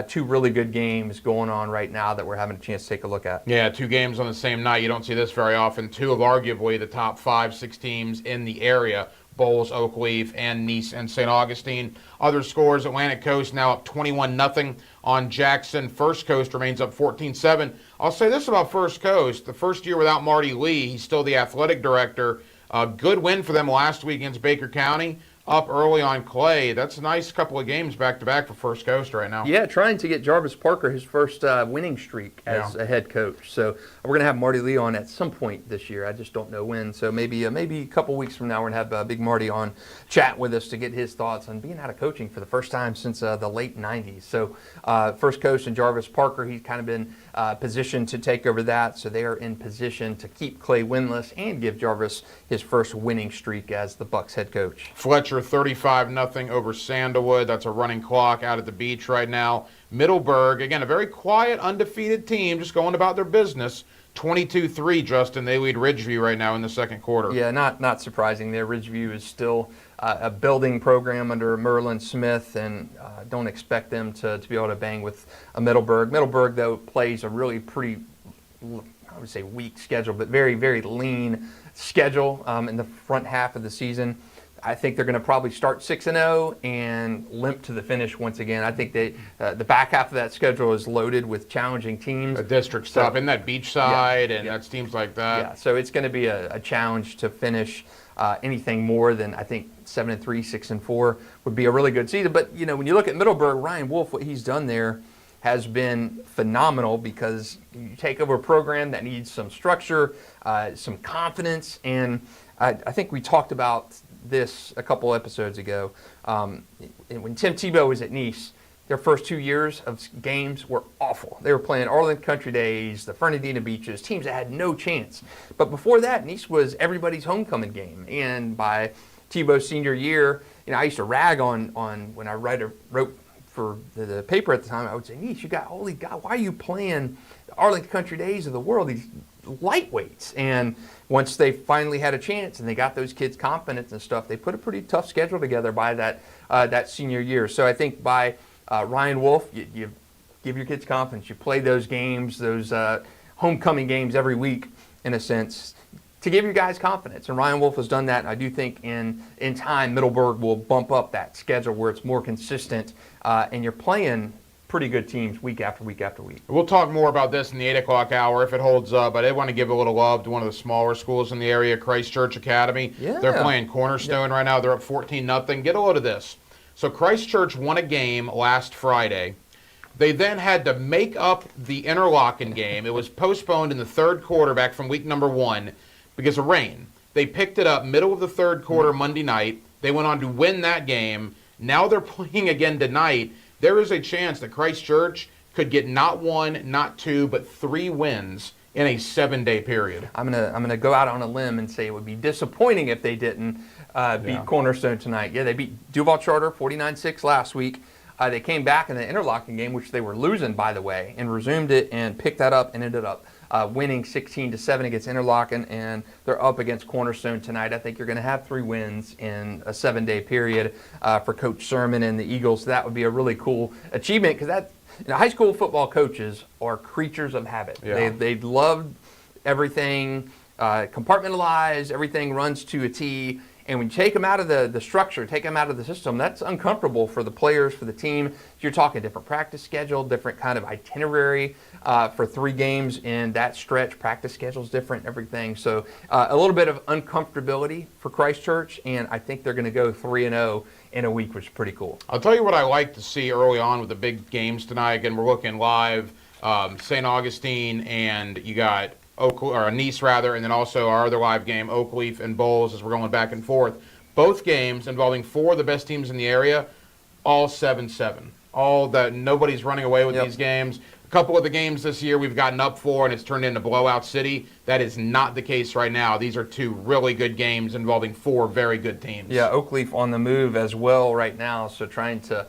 2 really good games going on right now that we're having a chance to take a look at. Yeah, 2 games on the same night. You don't see this very often. 2 of arguably the top 5-6 teams in the area. Bowles, Oakleaf, and Nice and St. Augustine. Other scores, Atlantic Coast now up 21-0 on Jackson. First Coast remains up 14-7. I'll say this about First Coast. The first year without Marty Lee, he's still the athletic director. A good win for them last week against Baker County. up early on Clay. That's a nice couple of games back-to-back for First Coast right now. Yeah, trying to get Jarvis Parker his first winning streak as a head coach. So we're going to have Marty Lee on at some point this year. I just don't know when. So maybe a couple weeks from now we're going to have Big Marty on chat with us to get his thoughts on being out of coaching for the first time since the late 90s. So First Coast and Jarvis Parker, he's kind of been positioned to take over that. So they are in position to keep Clay winless and give Jarvis his first winning streak as the Bucks head coach. Fletcher 35-0 over Sandalwood. That's a running clock out at the beach right now. Middleburg, again, a very quiet, undefeated team, just going about their business. 22-3, Justin. They lead Ridgeview right now in the second quarter. Yeah, not surprising there. Ridgeview is still a building program under Merlin Smith, and don't expect them to be able to bang with a Middleburg. Middleburg, though, plays a really pretty, I would say weak schedule, but very, very lean schedule in the front half of the season. I think they're going to probably start 6-0 and limp to the finish once again. I think the back half of that schedule is loaded with challenging teams. The district stuff, in that Beachside, and that's teams like that. Yeah, so it's going to be a challenge to finish anything more than, I think, 7-3, 6-4 would be a really good season. But, you know, when you look at Middleburg, Ryan Wolf, what he's done there has been phenomenal, because you take over a program that needs some structure, some confidence, and I think we talked about this a couple episodes ago. When Tim Tebow was at Nice, their first 2 years of games were awful. They were playing Arlington Country Days, the Fernandina Beaches, teams that had no chance. But before that, Nice was everybody's homecoming game. And by Tebow's senior year, you know, I used to rag on when I wrote for the paper at the time. I would say, Nice, holy God, why are you playing the Arlington Country Days of the world, these lightweights? And once they finally had a chance and they got those kids' confidence and stuff, they put a pretty tough schedule together by that senior year. So I think by Ryan Wolf, you give your kids confidence. You play those games, those homecoming games every week, in a sense, to give your guys confidence. And Ryan Wolf has done that. And I do think in time, Middleburg will bump up that schedule where it's more consistent, and you're playing pretty good teams week after week after week. We'll talk more about this in the 8 o'clock hour if it holds up. But I want to give a little love to one of the smaller schools in the area, Christchurch Academy. Yeah. They're playing Cornerstone right now. They're up 14-0. Get a load of this. So Christchurch won a game last Friday. They then had to make up the Interlochen game. It was postponed in the third quarter back from week number 1 because of rain. They picked it up middle of the third quarter Monday night. They went on to win that game. Now they're playing again tonight. There is a chance that Christchurch could get not 1, not 2, but 3 wins in a 7-day period. I'm gonna go out on a limb and say it would be disappointing if they didn't beat Cornerstone tonight. Yeah, they beat Duval Charter 49-6 last week. They came back in the Interlochen game, which they were losing, by the way, and resumed it and picked that up and ended up winning 16-7 against Interlochen, and they're up against Cornerstone tonight. I think you're going to have 3 wins in a 7-day period for Coach Sermon and the Eagles. So that would be a really cool achievement, because high school football coaches are creatures of habit. Yeah. They love everything compartmentalized. Everything runs to a T. And when you take them out of the structure, take them out of the system, that's uncomfortable for the players, for the team. You're talking different practice schedule, different kind of itinerary for 3 games in that stretch. Practice schedule's different, everything. So a little bit of uncomfortability for Christchurch, and I think they're going to go 3-0 in a week, which is pretty cool. I'll tell you what I like to see early on with the big games tonight. Again, we're looking live, St. Augustine, and you got Nice, and then also our other live game, Oakleaf and Bowles, as we're going back and forth. Both games involving 4 of the best teams in the area, all 7-7. All that, nobody's running away with these games. A couple of the games this year we've gotten up for, and it's turned into blowout city. That is not the case right now. These are 2 really good games involving 4 very good teams. Yeah, Oakleaf on the move as well right now, so trying to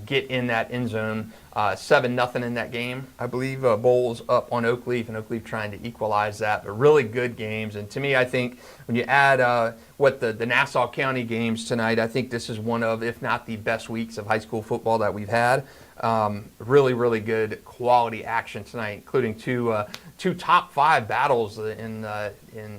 get in that end zone. 7-0 in that game. I believe Bowles up on Oakleaf, and Oakleaf trying to equalize that. But really good games. And to me, I think when you add the Nassau County games tonight, I think this is one of, if not the best weeks of high school football that we've had. Really, really good quality action tonight, including two top 5 battles in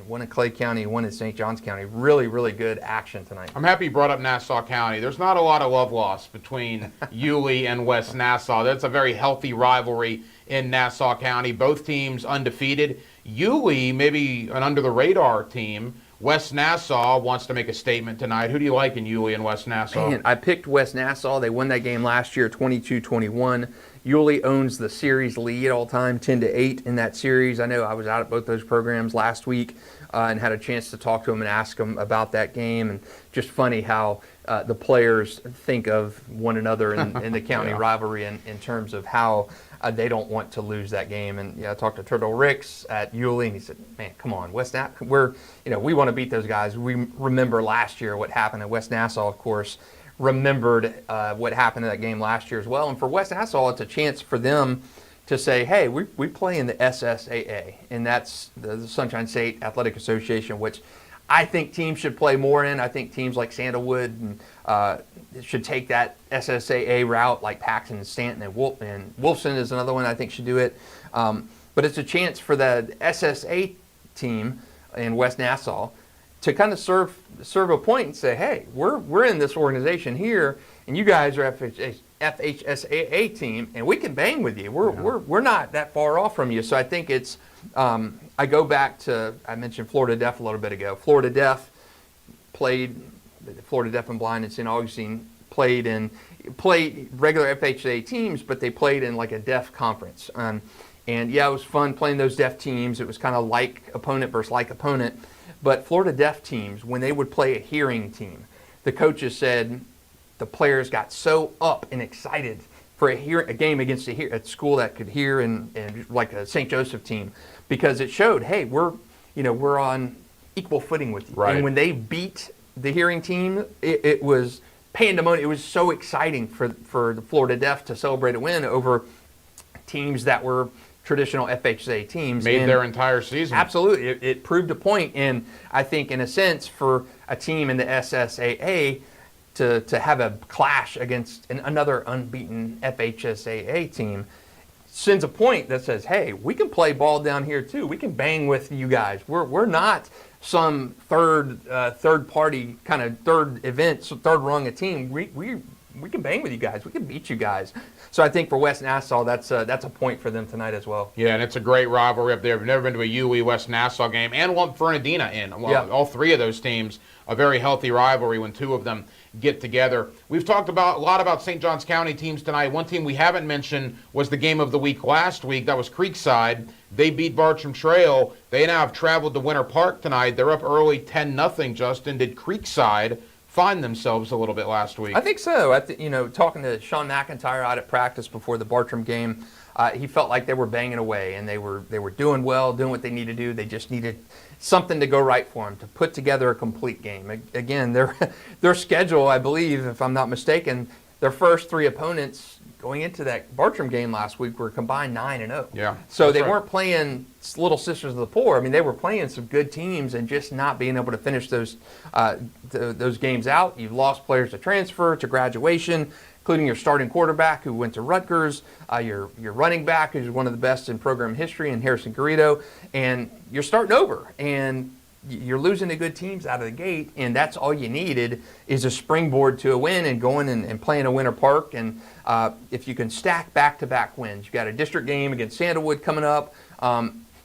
one in Clay County, one in St. Johns County. Really, really good action tonight. I'm happy you brought up Nassau County. There's not a lot of love lost between Yulee and West Nassau. That's a very healthy rivalry in Nassau County. Both teams undefeated. Yulee, maybe an under-the-radar team, West Nassau wants to make a statement tonight. Who do you like in Yulee and West Nassau? Man, I picked West Nassau. They won that game last year, 22-21. Yulee owns the series lead all time, 10-8 in that series. I know I was out at both those programs last week and had a chance to talk to them and ask them about that game. And just funny how the players think of one another in the county rivalry in terms of how they don't want to lose that game. And I talked to Turtle Ricks at Yulee, and he said, "Man, come on, West Nassau, we want to beat those guys." We remember last year what happened at West Nassau, of course. Remembered what happened in that game last year as well. And for West Nassau, it's a chance for them to say, hey, we play in the SSAA, and that's the Sunshine State Athletic Association, which I think teams should play more in. I think teams like Sandalwood should take that SSAA route, like Paxton and Stanton and Wolfson is another one I think should do it. But it's a chance for the SSA team in West Nassau to kind of serve a point and say, hey, we're in this organization here, and you guys are FHSAA team, and we can bang with you. We're not that far off from you. So I think it's I go back to, I mentioned Florida Deaf a little bit ago. Florida Deaf played, Florida Deaf and Blind in St. Augustine played regular FHSAA teams, but they played in like a deaf conference. And yeah, it was fun playing those deaf teams. It was kind of like opponent versus like opponent. But Florida Deaf teams, when they would play a hearing team, the coaches said the players got so up and excited for a game against a school that could hear and like a St. Joseph team, because it showed, hey, we're on equal footing with you. Right. And when they beat the hearing team, it was pandemonium. It was so exciting for the Florida Deaf to celebrate a win over teams that were traditional FHSA teams. Made their entire season. Absolutely. It proved a point. And I think, in a sense, for a team in the SSAA to have a clash against another unbeaten FHSAA team sends a point that says, hey, we can play ball down here too. We can bang with you guys. We're not some third party kind of third rung a team. We can bang with you guys. We can beat you guys. So I think for West Nassau, that's a point for them tonight as well. Yeah, and it's a great rivalry up there. I've never been to a Yulee West Nassau game, and one Fernandina in. Well, all three of those teams, a very healthy rivalry when two of them get together. We've talked a lot about St. Johns County teams tonight. One team we haven't mentioned was the game of the week last week. That was Creekside. They beat Bartram Trail. They now have traveled to Winter Park tonight. They're up early 10-0, Justin. Did Creekside find themselves a little bit last week? I think so. Talking to Sean McIntyre out at practice before the Bartram game, he felt like they were banging away and they were doing well, doing what they needed to do. They just needed something to go right for them to put together a complete game. Again, their schedule, I believe, if I'm not mistaken, their first three opponents going into that Bartram game last week were combined 9-0. Yeah. So they weren't playing Little Sisters of the Poor. I mean, they were playing some good teams and just not being able to finish those games out. You've lost players to transfer, to graduation, including your starting quarterback who went to Rutgers, your running back who's one of the best in program history, in Harrison Garrido, and you're starting over. And you're losing to good teams out of the gate, and that's all you needed is a springboard to a win and going and playing a Winter Park. And if you can stack back-to-back wins, you've got a district game against Sandalwood coming up.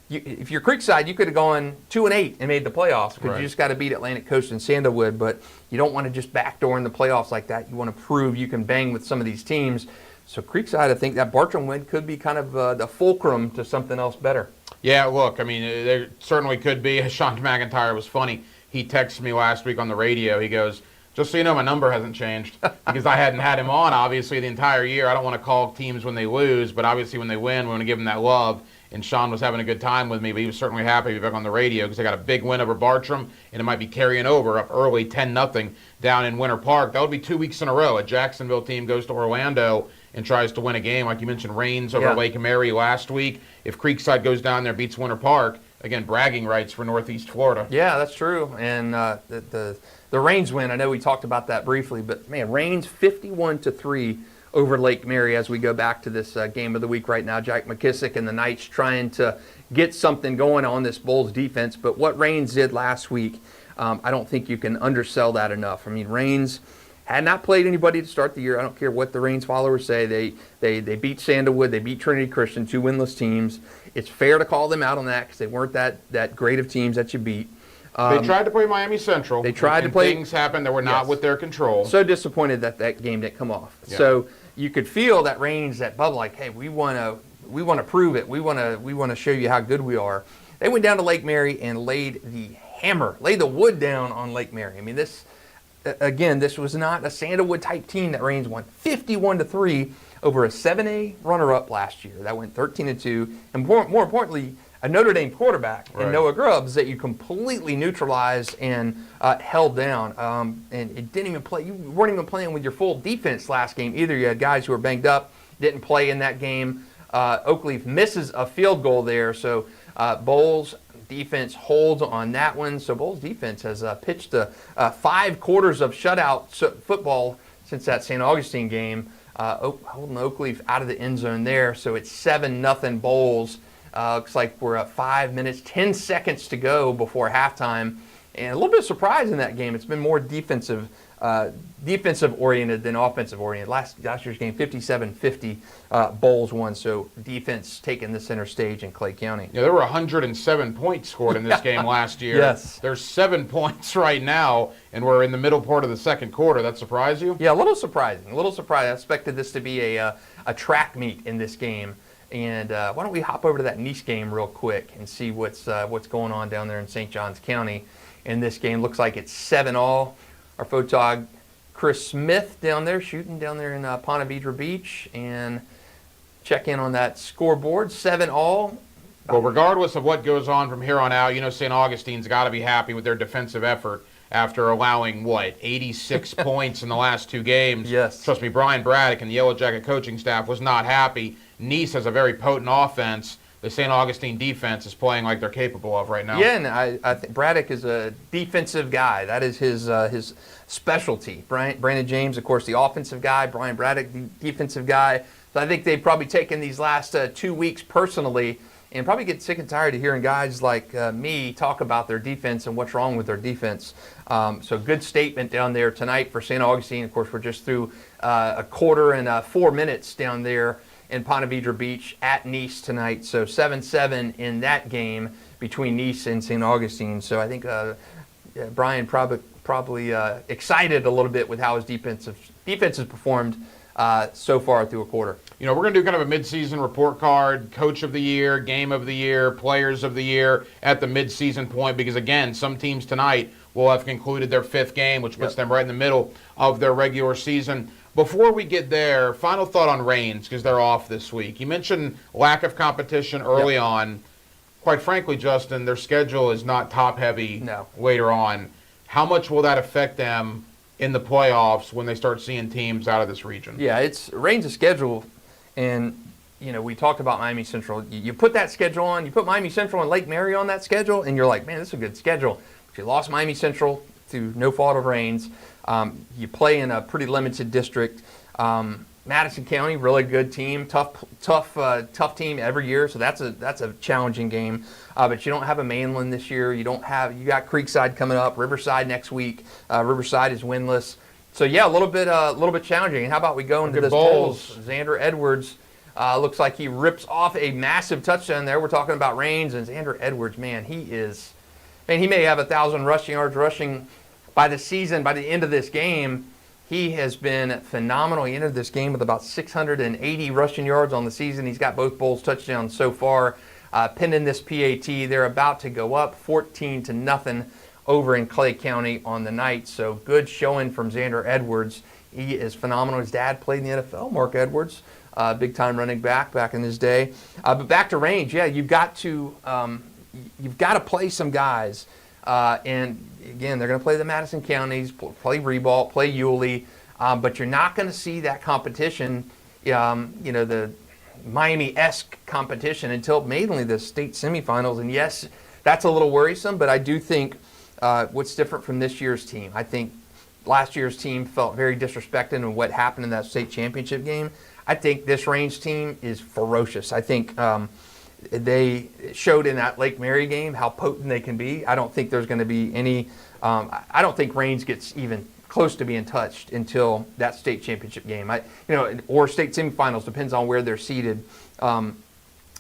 If you're Creekside, you could have gone 2-8 and made the playoffs because you just got to beat Atlantic Coast and Sandalwood. But you don't want to just backdoor in the playoffs like that. You want to prove you can bang with some of these teams. So Creekside, I think that Bartram win could be kind of the fulcrum to something else better. Yeah, look, I mean, there certainly could be. Sean McIntyre was funny. He texted me last week on the radio. He goes, just so you know, my number hasn't changed because I hadn't had him on, obviously, the entire year. I don't want to call teams when they lose, but obviously when they win, we want to give them that love. And Sean was having a good time with me, but he was certainly happy to be back on the radio because they got a big win over Bartram, and it might be carrying over up early 10-0 down in Winter Park. That would be 2 weeks in a row. A Jacksonville team goes to Orlando and tries to win a game. Like you mentioned, Rains over Lake Mary last week. If Creekside goes down there, beats Winter Park, again, bragging rights for Northeast Florida. Yeah, that's true. And the Rains win, I know we talked about that briefly, but man, Rains 51-3 over Lake Mary as we go back to this game of the week right now. Jack McKissick and the Knights trying to get something going on this Bulls defense. But what Rains did last week, I don't think you can undersell that enough. I mean, Rains had not played anybody to start the year. I don't care what the Rains followers say. They beat Sandalwood. They beat Trinity Christian, two winless teams. It's fair to call them out on that because they weren't that great of teams that you beat. They tried to play Miami Central. They tried to play. Things happened that were not with their control. So disappointed that that game didn't come off. Yeah. So you could feel that range, that bubble, like, hey, we want to prove it. We want to show you how good we are. They went down to Lake Mary and laid the wood down on Lake Mary. I mean, this was not a Sandalwood type team that Raines won 51-3 over a 7A runner-up last year. That went 13-2, and more importantly, a Notre Dame quarterback in Noah Grubbs that you completely neutralized and held down. And it didn't even play. You weren't even playing with your full defense last game either. You had guys who were banged up, didn't play in that game. Oakleaf misses a field goal there, so Bowles defense holds on that one. So Bowles defense has pitched 5 quarters of shutout football since that St. Augustine game, holding Oakleaf out of the end zone there. So it's 7-0 Bowles. Looks like we're at 5 minutes, 10 seconds to go before halftime. And a little bit of surprise in that game. It's been more defensive oriented than offensive oriented. Last year's game, 57-50, Bowles won. So defense taking the center stage in Clay County. Yeah, there were 107 points scored in this game last year. Yes. There's 7 points right now, and we're in the middle part of the second quarter. That surprise you? Yeah, a little surprising. I expected this to be a track meet in this game. And why don't we hop over to that Nice game real quick and see what's going on down there in St. Johns County. In this game, looks like it's 7-all. Our photog Chris Smith down there shooting down there in Ponte Vedra Beach, and check in on that scoreboard. 7-all. Well, regardless of what goes on from here on out, St. Augustine's got to be happy with their defensive effort after allowing, 86 points in the last 2 games. Yes. Trust me, Brian Braddock and the Yellow Jacket coaching staff was not happy. Nice has a very potent offense. The St. Augustine defense is playing like they're capable of right now. Yeah, and I think Braddock is a defensive guy. That is his specialty. Brandon James, of course, the offensive guy. Brian Braddock, the defensive guy. So I think they've probably taken these last 2 weeks personally and probably get sick and tired of hearing guys like me talk about their defense and what's wrong with their defense. So good statement down there tonight for St. Augustine. Of course, we're just through a quarter and 4 minutes down there in Ponte Vedra Beach at Nice tonight. So 7-7 in that game between Nice and St. Augustine. So I think Brian probably excited a little bit with how his defense has performed so far through a quarter. We're going to do kind of a midseason report card, coach of the year, game of the year, players of the year at the midseason point, because again, some teams tonight will have concluded their 5th game, which puts them right in the middle of their regular season. Before we get there, final thought on Raines, because they're off this week. You mentioned lack of competition early on. Quite frankly, Justin, their schedule is not top-heavy later on. How much will that affect them in the playoffs when they start seeing teams out of this region? Yeah, it's Raines' schedule, and we talked about Miami Central. You put that schedule on, you put Miami Central and Lake Mary on that schedule, and you're like, man, this is a good schedule. But you lost Miami Central through no fault of Raines. You play in a pretty limited district. Madison County, really good team, tough team every year. So that's a challenging game. But you don't have a mainland this year. You got Creekside coming up, Riverside next week. Riverside is winless. So yeah, a little bit challenging. And how about we go into this polls? Xander Edwards looks like he rips off a massive touchdown there. We're talking about Raines, and Xander Edwards, man, he may have 1,000 rushing yards rushing by the end of this game. He has been phenomenal. He entered this game with about 680 rushing yards on the season. He's got both Bowles touchdowns so far. Pending this PAT, they're about to go up 14-0 over in Clay County on the night. So good showing from Xander Edwards. He is phenomenal. His dad played in the NFL, Mark Edwards, big-time running back in his day. But back to Range, yeah, you've got to play some guys. And again, they're going to play the Madison Counties, play Ribault, play Yulee, but you're not going to see that competition, the Miami-esque competition until mainly the state semifinals. And yes, that's a little worrisome, but I do think what's different from this year's team. I think last year's team felt very disrespected in what happened in that state championship game. I think this Range team is ferocious. I think they showed in that Lake Mary game how potent they can be. I don't think there's going to be any I don't think Raines gets even close to being touched until that state championship game. Or state semifinals, depends on where they're seated. I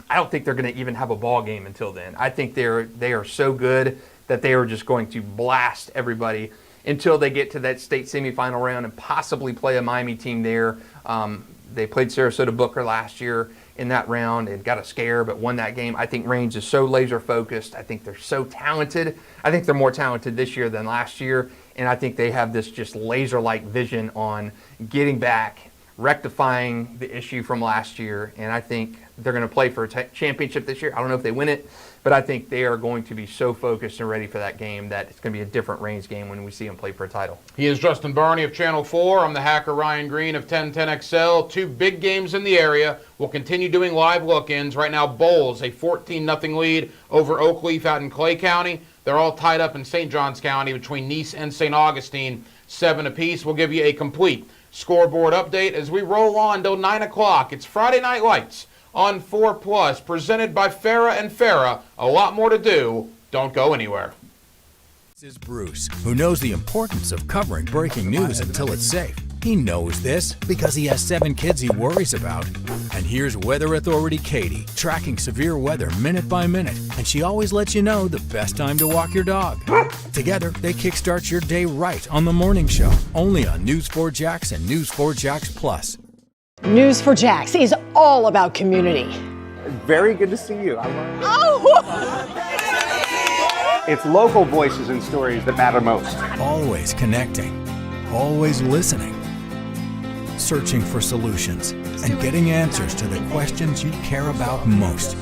don't think they're going to even have a ball game until then. I think they are so good. that they were just going to blast everybody until they get to that state semifinal round and possibly play a Miami team there. They played Sarasota Booker last year in that round and got a scare, but won that game. I think Range is so laser focused. I think they're so talented. I think they're more talented this year than last year, and I think they have this just laser-like vision on getting back, rectifying the issue from last year, and I think they're going to play for a championship this year. I don't know if they win it, but I think they are going to be so focused and ready for that game that it's going to be a different Range game when we see them play for a title. He is Justin Barney of Channel 4. I'm the hacker Ryan Green of 1010XL. Two big games in the area. We'll continue doing live look-ins. Right now, Bowles, a 14-0 lead over Oakleaf out in Clay County. They're all tied up in St. Johns County between Nice and St. Augustine, 7 apiece. We'll give you a complete scoreboard update as we roll on till 9 o'clock. It's Friday Night Lights on 4 Plus, presented by Farrah and Farrah. A lot more to do. Don't go anywhere. This is Bruce, who knows the importance of covering breaking news until it's safe. He knows this because he has 7 kids he worries about. And here's Weather Authority Katie, tracking severe weather minute by minute, and she always lets you know the best time to walk your dog. Together, they kickstart your day right on the morning show, only on News4Jax and News4Jax Plus. News4Jax is all about community. Very good to see you. It's local voices and stories that matter most. Always connecting, always listening, searching for solutions, and getting answers to the questions you care about most.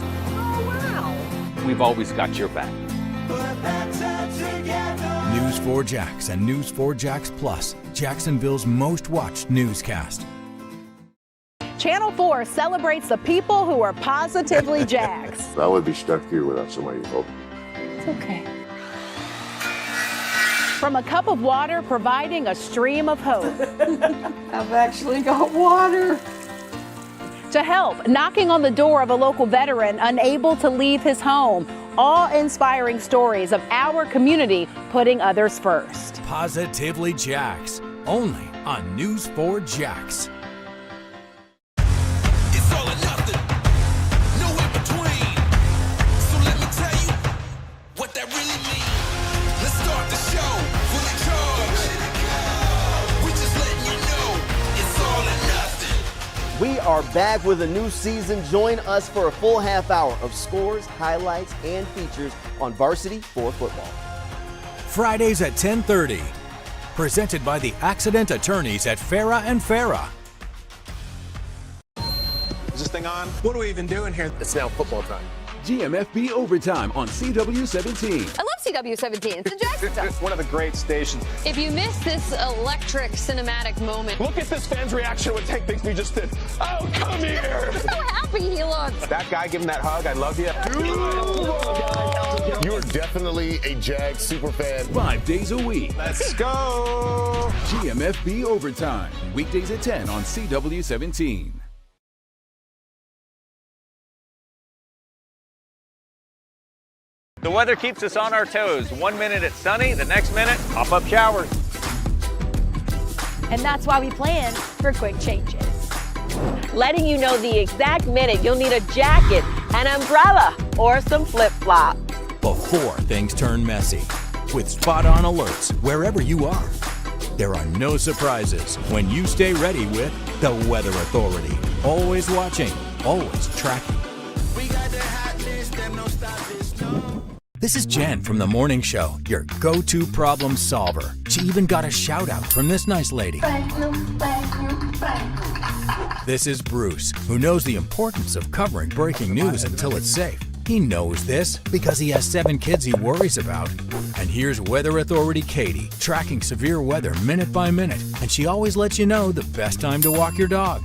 We've always got your back. News4Jax and News4Jax Plus, Jacksonville's most watched newscast. Channel 4 celebrates the people who are positively Jags. I would be stuck here without somebody to help. It's okay. From a cup of water providing a stream of hope. I've actually got water. To help, knocking on the door of a local veteran unable to leave his home. Awe-inspiring stories of our community putting others first. Positively Jax, only on News4Jax. It's all or nothing, no in between. So let me tell you what that really means. Let's start the show, fully charged. We just letting you know it's all or nothing. We are back with a new season. Join us for a full half hour of scores, highlights, and features on Varsity 4 football. Fridays at 10:30. Presented by the accident attorneys at Farrah and Farrah. Is this thing on? What are we even doing here? It's now football time. GMFB Overtime on CW17. I love CW17. It's in Jacksonville. It's one of the great stations. If you miss this electric cinematic moment, Look at this fan's reaction when Tank thinks we just did. Oh, come here! look how happy he looks. That guy, give him that hug. I love you. You are definitely a Jag super fan. 5 days a week. Let's go! GMFB Overtime. Weekdays at 10 on CW17. The weather keeps us on our toes. 1 minute it's sunny, the next minute, pop-up showers. And that's why we plan for quick changes. Letting you know the exact minute you'll need a jacket, an umbrella, or some flip-flops. Before things turn messy. With spot-on alerts wherever you are. There are no surprises when you stay ready with the Weather Authority. Always watching, always tracking. We got the hotness, them no stop this, no. This is Jen from The Morning Show, your go-to problem solver. She even got a shout-out from this nice lady. This is Bruce, who knows the importance of covering breaking news until it's safe. He knows this because he has 7 kids he worries about. And here's Weather Authority Katie, tracking severe weather minute by minute, and she always lets you know the best time to walk your dog.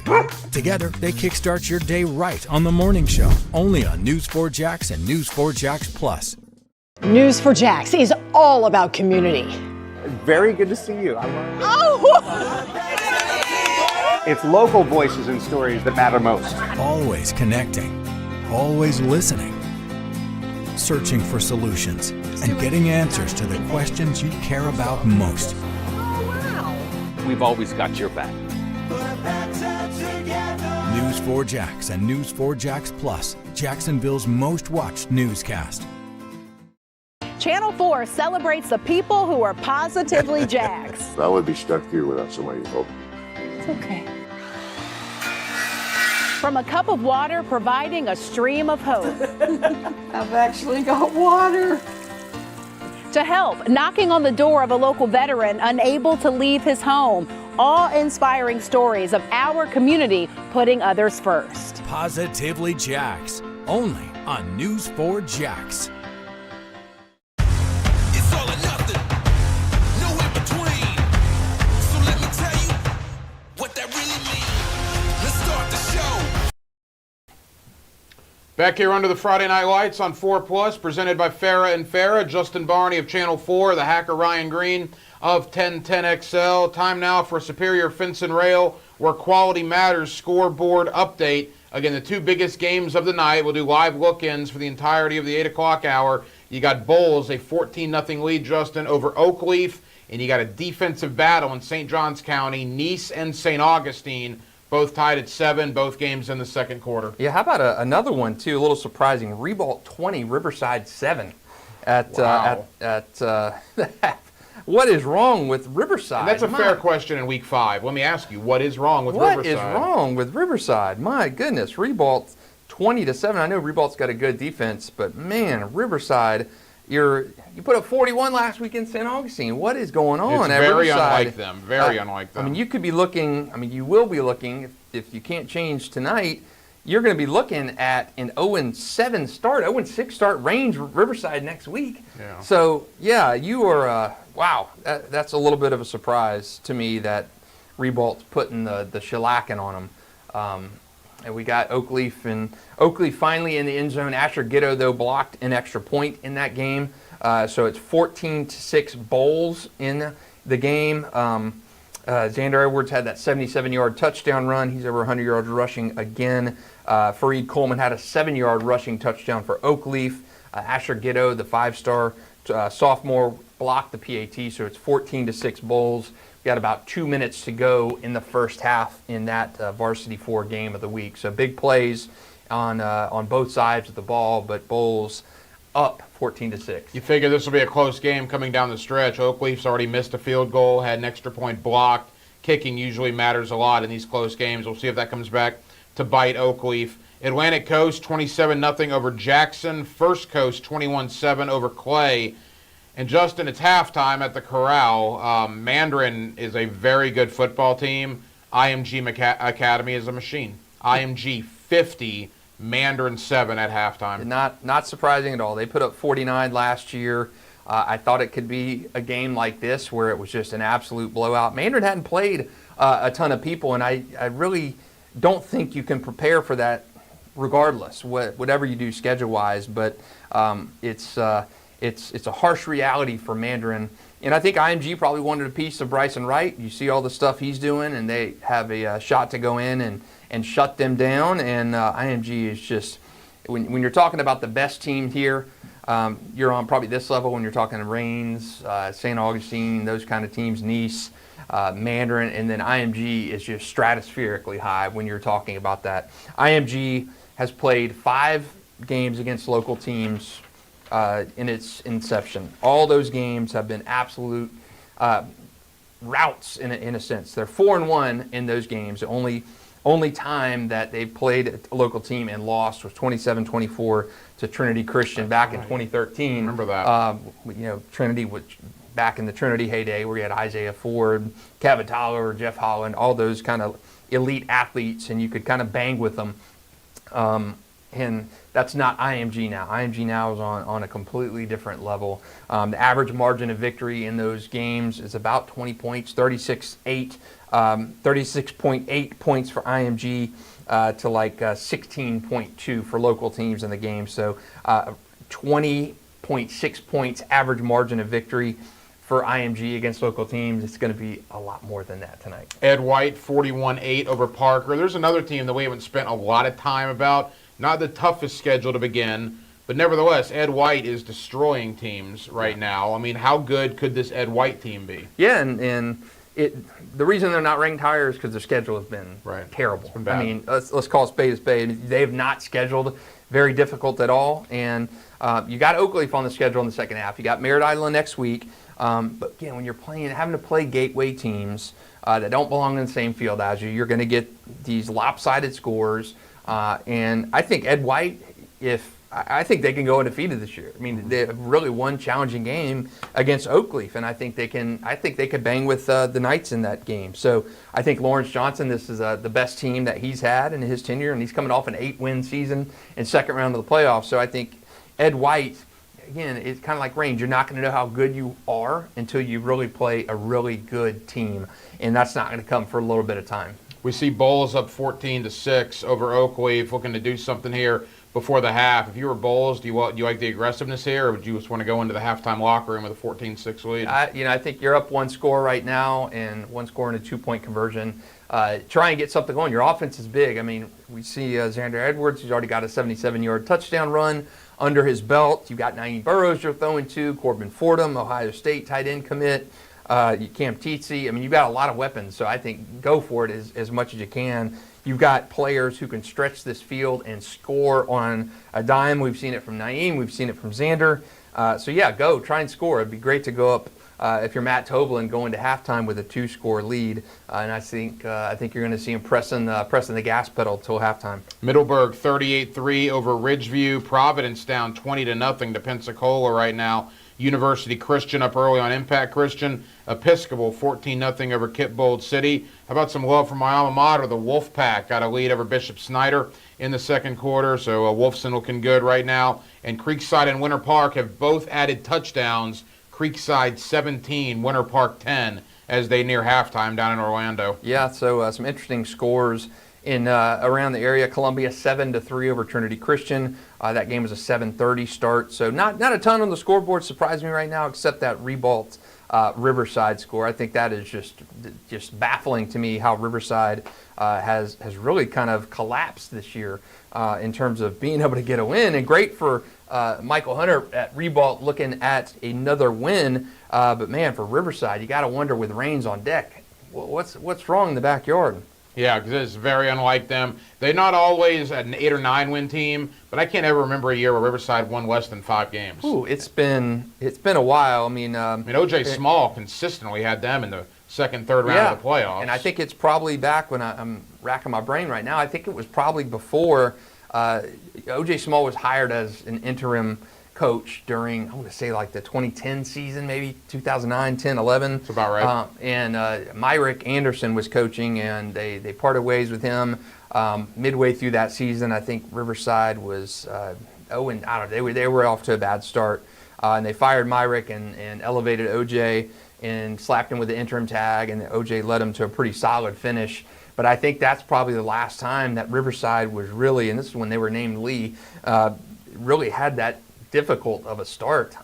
Together, they kickstart your day right on the morning show, only on News4Jax and News4Jax Plus. News4Jax is all about community. Very good to see you. It's local voices and stories that matter most. Always connecting, always listening, searching for solutions, and getting answers to the questions you care about most. We've always got your back. News4Jax and News4Jax Plus, Jacksonville's most watched newscast. Channel 4 celebrates the people who are positively Jags. I would be stuck here without somebody to help. It's okay. From a cup of water providing a stream of hope. I've actually got water. To help, knocking on the door of a local veteran unable to leave his home. Awe-inspiring stories of our community putting others first. Positively Jax, only on News4Jax. It's all or nothing, no in between. So let me tell you what that really means. Let's start the show. Back here under the Friday Night Lights on 4 Plus, presented by Farah and Farah. Justin Barney of Channel 4, the hacker Ryan Green of 1010XL. Time now for Superior Fence and Rail, where quality matters. Scoreboard update. Again, the two biggest games of the night. We'll do live look-ins for the entirety of the 8 o'clock hour. You got Bulls, a 14-0 lead, Justin, over Oakleaf. And you got a defensive battle in St. Johns County, Nice and St. Augustine. Both tied at 7, both games in the second quarter. Yeah, how about another one, too, a little surprising. Ribault 20, Riverside 7 at what is wrong with Riverside? And that's a fair question in Week 5. Let me ask you, what is wrong with Riverside? What is wrong with Riverside? My goodness, Ribault 20-7. I know Ribault's got a good defense, but man, Riverside, you put up 41 last week in St. Augustine. What is going on at Riverside? Very unlike them. Very unlike them. I mean, you could be looking. I mean, you will be looking if you can't change tonight. You're going to be looking at an 0-7 start, 0-6 start range Riverside next week. Yeah. So, yeah, you are, wow, that's a little bit of a surprise to me that Ribault's putting the shellacking on them. And we got Oakleaf, and Oakleaf finally in the end zone. Asher Gitto, though, blocked an extra point in that game. So it's 14-6 Bowls in the game. Xander Edwards had that 77-yard touchdown run. He's over 100 yards rushing again. Fareed Coleman had a 7-yard rushing touchdown for Oakleaf. Asher Gitto, the 5-star sophomore, blocked the PAT, so it's 14-6 Bulls. We got about 2 minutes to go in the first half in that Varsity 4 game of the week. So big plays on both sides of the ball, but Bulls up 14-6. You figure this will be a close game coming down the stretch. Oakleaf's already missed a field goal, had an extra point blocked. Kicking usually matters a lot in these close games. We'll see if that comes back to bite Oakleaf. Atlantic Coast 27-0 over Jackson. First Coast 21-7 over Clay. And Justin, it's halftime at the Corral. Mandarin is a very good football team. IMG Academy is a machine. IMG 50, Mandarin 7 at halftime. Not surprising at all. They put up 49 last year. I thought it could be a game like this where it was just an absolute blowout. Mandarin hadn't played a ton of people, and I really don't think you can prepare for that regardless, whatever you do schedule-wise. But it's a harsh reality for Mandarin. And I think IMG probably wanted a piece of Bryson Wright. You see all the stuff he's doing, and they have a shot to go in and shut them down. And IMG is just, when you're talking about the best team here, you're on probably this level when you're talking Rains, St. Augustine, those kind of teams, Nice, Mandarin, and then IMG is just stratospherically high when you're talking about that. IMG has played 5 games against local teams in its inception. All those games have been absolute routes in a sense. They're 4-1 in those games. The only time that they played a local team and lost was 27-24 to Trinity Christian back in 2013. Remember that? Trinity, which back in the Trinity heyday, where you had Isaiah Ford, Kevin Tyler, Jeff Holland, all those kind of elite athletes, and you could kind of bang with them. And that's not IMG now. IMG now is on a completely different level. The average margin of victory in those games is about 20 points, 36.8 points for IMG to like 16.2 for local teams in the game. So 20.6 points average margin of victory for IMG against local teams. It's going to be a lot more than that tonight. Ed White 41-8 over Parker. There's another team that we haven't spent a lot of time about. Not the toughest schedule to begin, but nevertheless, Ed White is destroying teams right now. I mean, how good could this Ed White team be? Yeah, and the reason they're not ranked higher is because their schedule has been terrible. It's been bad. I mean, let's call a spade a spade. They have not scheduled very difficult at all. And you got Oakleaf on the schedule in the second half. You got Merritt Island next week. But again, when you're having to play gateway teams that don't belong in the same field as you, you're going to get these lopsided scores. And I think Ed White, I think they can go undefeated this year. I mean, they have really one challenging game against Oakleaf, and I think they could bang with the Knights in that game. So I think Lawrence Johnson, this is the best team that he's had in his tenure, and he's coming off an 8-win season and second round of the playoffs. So I think Ed White, again, it's kind of like range. You're not going to know how good you are until you really play a really good team, and that's not going to come for a little bit of time. We see Bowles up 14-6 over Oakleaf, looking to do something here before the half. If you were Bowles, do you like the aggressiveness here, or would you just want to go into the halftime locker room with a 14-6 lead? I think you're up one score right now, and one score and a 2-point conversion. Try and get something going. Your offense is big. I mean, we see Xander Edwards, who's already got a 77-yard touchdown run under his belt. You've got Naeem Burrows you're throwing to, Corbin Fordham, Ohio State tight end commit, Cam Teetsy. I mean, you've got a lot of weapons, so I think go for it as much as you can. You've got players who can stretch this field and score on a dime. We've seen it from Naeem. We've seen it from Xander. So, yeah, go. Try and score. It'd be great to go up, if you're Matt Toblin, going to halftime with a 2-score lead. And I think you're going to see him pressing the gas pedal till halftime. Middleburg 38-3 over Ridgeview. Providence down 20-0 to Pensacola right now. University Christian up early on Impact Christian. Episcopal 14-0 over Kitbold City. How about some love from my alma mater? The Wolfpack got a lead over Bishop Snyder in the second quarter, so Wolfson looking good right now. And Creekside and Winter Park have both added touchdowns. Creekside 17, Winter Park 10 as they near halftime down in Orlando. Yeah, so some interesting scores in around the area. Columbia 7-3 over Trinity Christian. That game was a 7:30 start, so not a ton on the scoreboard surprised me right now, except that Ribault Riverside score. I think that is just baffling to me how Riverside has really kind of collapsed this year in terms of being able to get a win. And great for Michael Hunter at Ribault looking at another win. But man, for Riverside, you got to wonder with Rains on deck, what's wrong in the backyard? Yeah, because it's very unlike them. They're not always an 8 or 9 win team, but I can't ever remember a year where Riverside won less than 5 games. Ooh, it's been a while. I mean, O.J. Small consistently had them in the second, third round of the playoffs. And I think it's probably back when I'm racking my brain right now. I think it was probably before O.J. Small was hired as an interim coach during, I'm going to say like the 2010 season, maybe 2009, 10, 11. That's about right. And Myrick Anderson was coaching, and they parted ways with him midway through that season. I think Riverside was they were off to a bad start, and they fired Myrick and elevated OJ and slapped him with the interim tag, and OJ led him to a pretty solid finish. But I think that's probably the last time that Riverside was really, and this is when they were named Lee, really had that difficult of a start.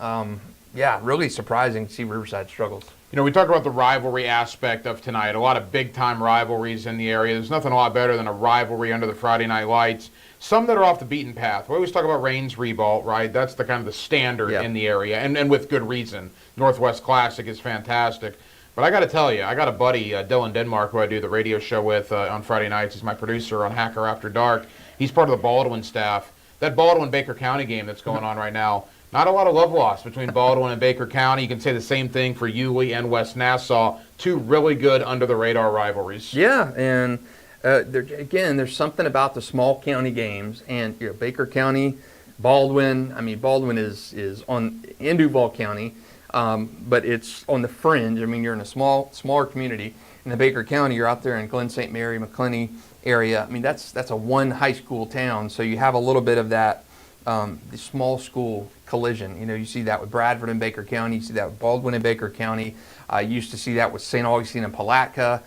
Really surprising to see Riverside struggles. You know, we talk about the rivalry aspect of tonight. A lot of big-time rivalries in the area. There's nothing a lot better than a rivalry under the Friday night lights. Some that are off the beaten path. We always talk about Rains Ribault, right? That's the kind of the standard in the area, and with good reason. Northwest Classic is fantastic. But I got to tell you, I got a buddy, Dylan Denmark, who I do the radio show with on Friday nights. He's my producer on Hacker After Dark. He's part of the Baldwin staff. That Baldwin-Baker County game that's going on right now, not a lot of love lost between Baldwin and Baker County. You can say the same thing for Yulee and West Nassau, two really good under-the-radar rivalries. Yeah, and there's something about the small county games, and Baker County, Baldwin. I mean, Baldwin is in Duval County, but it's on the fringe. I mean, you're in a smaller community. In the Baker County, you're out there in Glen St. Mary, McClenny area. I mean, that's a one high school town, so you have a little bit of that the small school collision. You know, you see that with Bradford and Baker County. You see that with Baldwin and Baker County. You used to see that with St. Augustine and Palatka.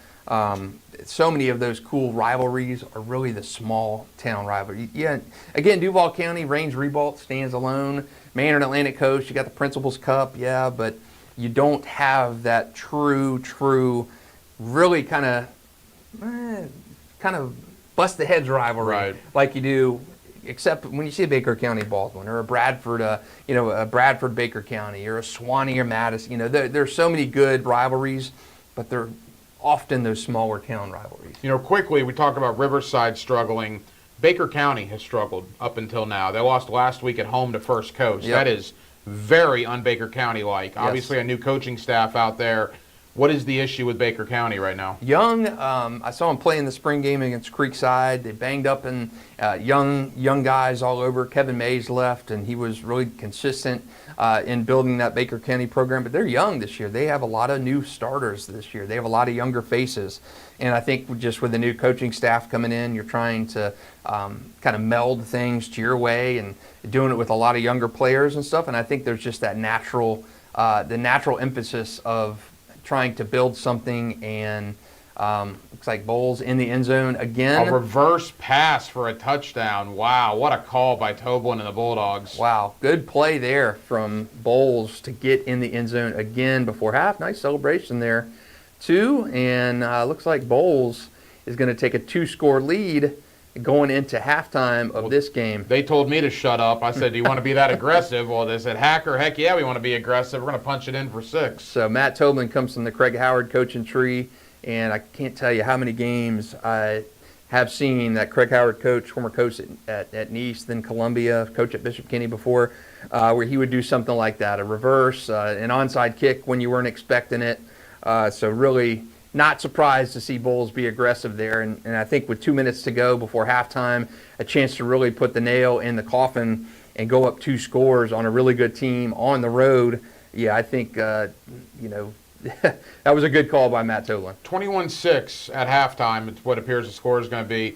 So many of those cool rivalries are really the small town rivalry. Yeah, again, Duval County, Rains Ribault stands alone. Manor and Atlantic Coast, you got the Principal's Cup, but you don't have that true, really kind of bust the heads rivalry like you do, except when you see a Baker County Baldwin or a Bradford, a Bradford Baker County or a Swanee or Madison. You know, there's so many good rivalries, but they're often those smaller town rivalries. You know, quickly we talk about Riverside struggling. Baker County has struggled up until now. They lost last week at home to First Coast. Yep. That is very un-Baker County-like. Yes. Obviously, a new coaching staff out there. What is the issue with Baker County right now? Young, I saw him play in the spring game against Creekside. They banged up and young guys all over. Kevin Mays left, and he was really consistent in building that Baker County program. But they're young this year. They have a lot of new starters this year. They have a lot of younger faces. And I think just with the new coaching staff coming in, you're trying to kind of meld things to your way and doing it with a lot of younger players and stuff. And I think there's just that natural emphasis of trying to build something, and looks like Bowles in the end zone again. A reverse pass for a touchdown. Wow, what a call by Toblin and the Bulldogs. Wow, good play there from Bowles to get in the end zone again before half. Nice celebration there, too. And looks like Bowles is going to take a 2-score lead going into halftime of this game. They told me to shut up. I said, do you want to be that aggressive? Well, they said, Hacker, heck yeah, we want to be aggressive. We're going to punch it in for 6. So Matt Toblin comes from the Craig Howard coaching tree, and I can't tell you how many games I have seen that Craig Howard coach, former coach at Nice, then Columbia, coach at Bishop Kenny before, where he would do something like that, a reverse, an onside kick when you weren't expecting it. So really not surprised to see Bowles be aggressive there. And I think with 2 minutes to go before halftime, a chance to really put the nail in the coffin and go up 2 scores on a really good team on the road. Yeah, I think, that was a good call by Matt Toblin. 21-6 at halftime. It's what appears the score is going to be.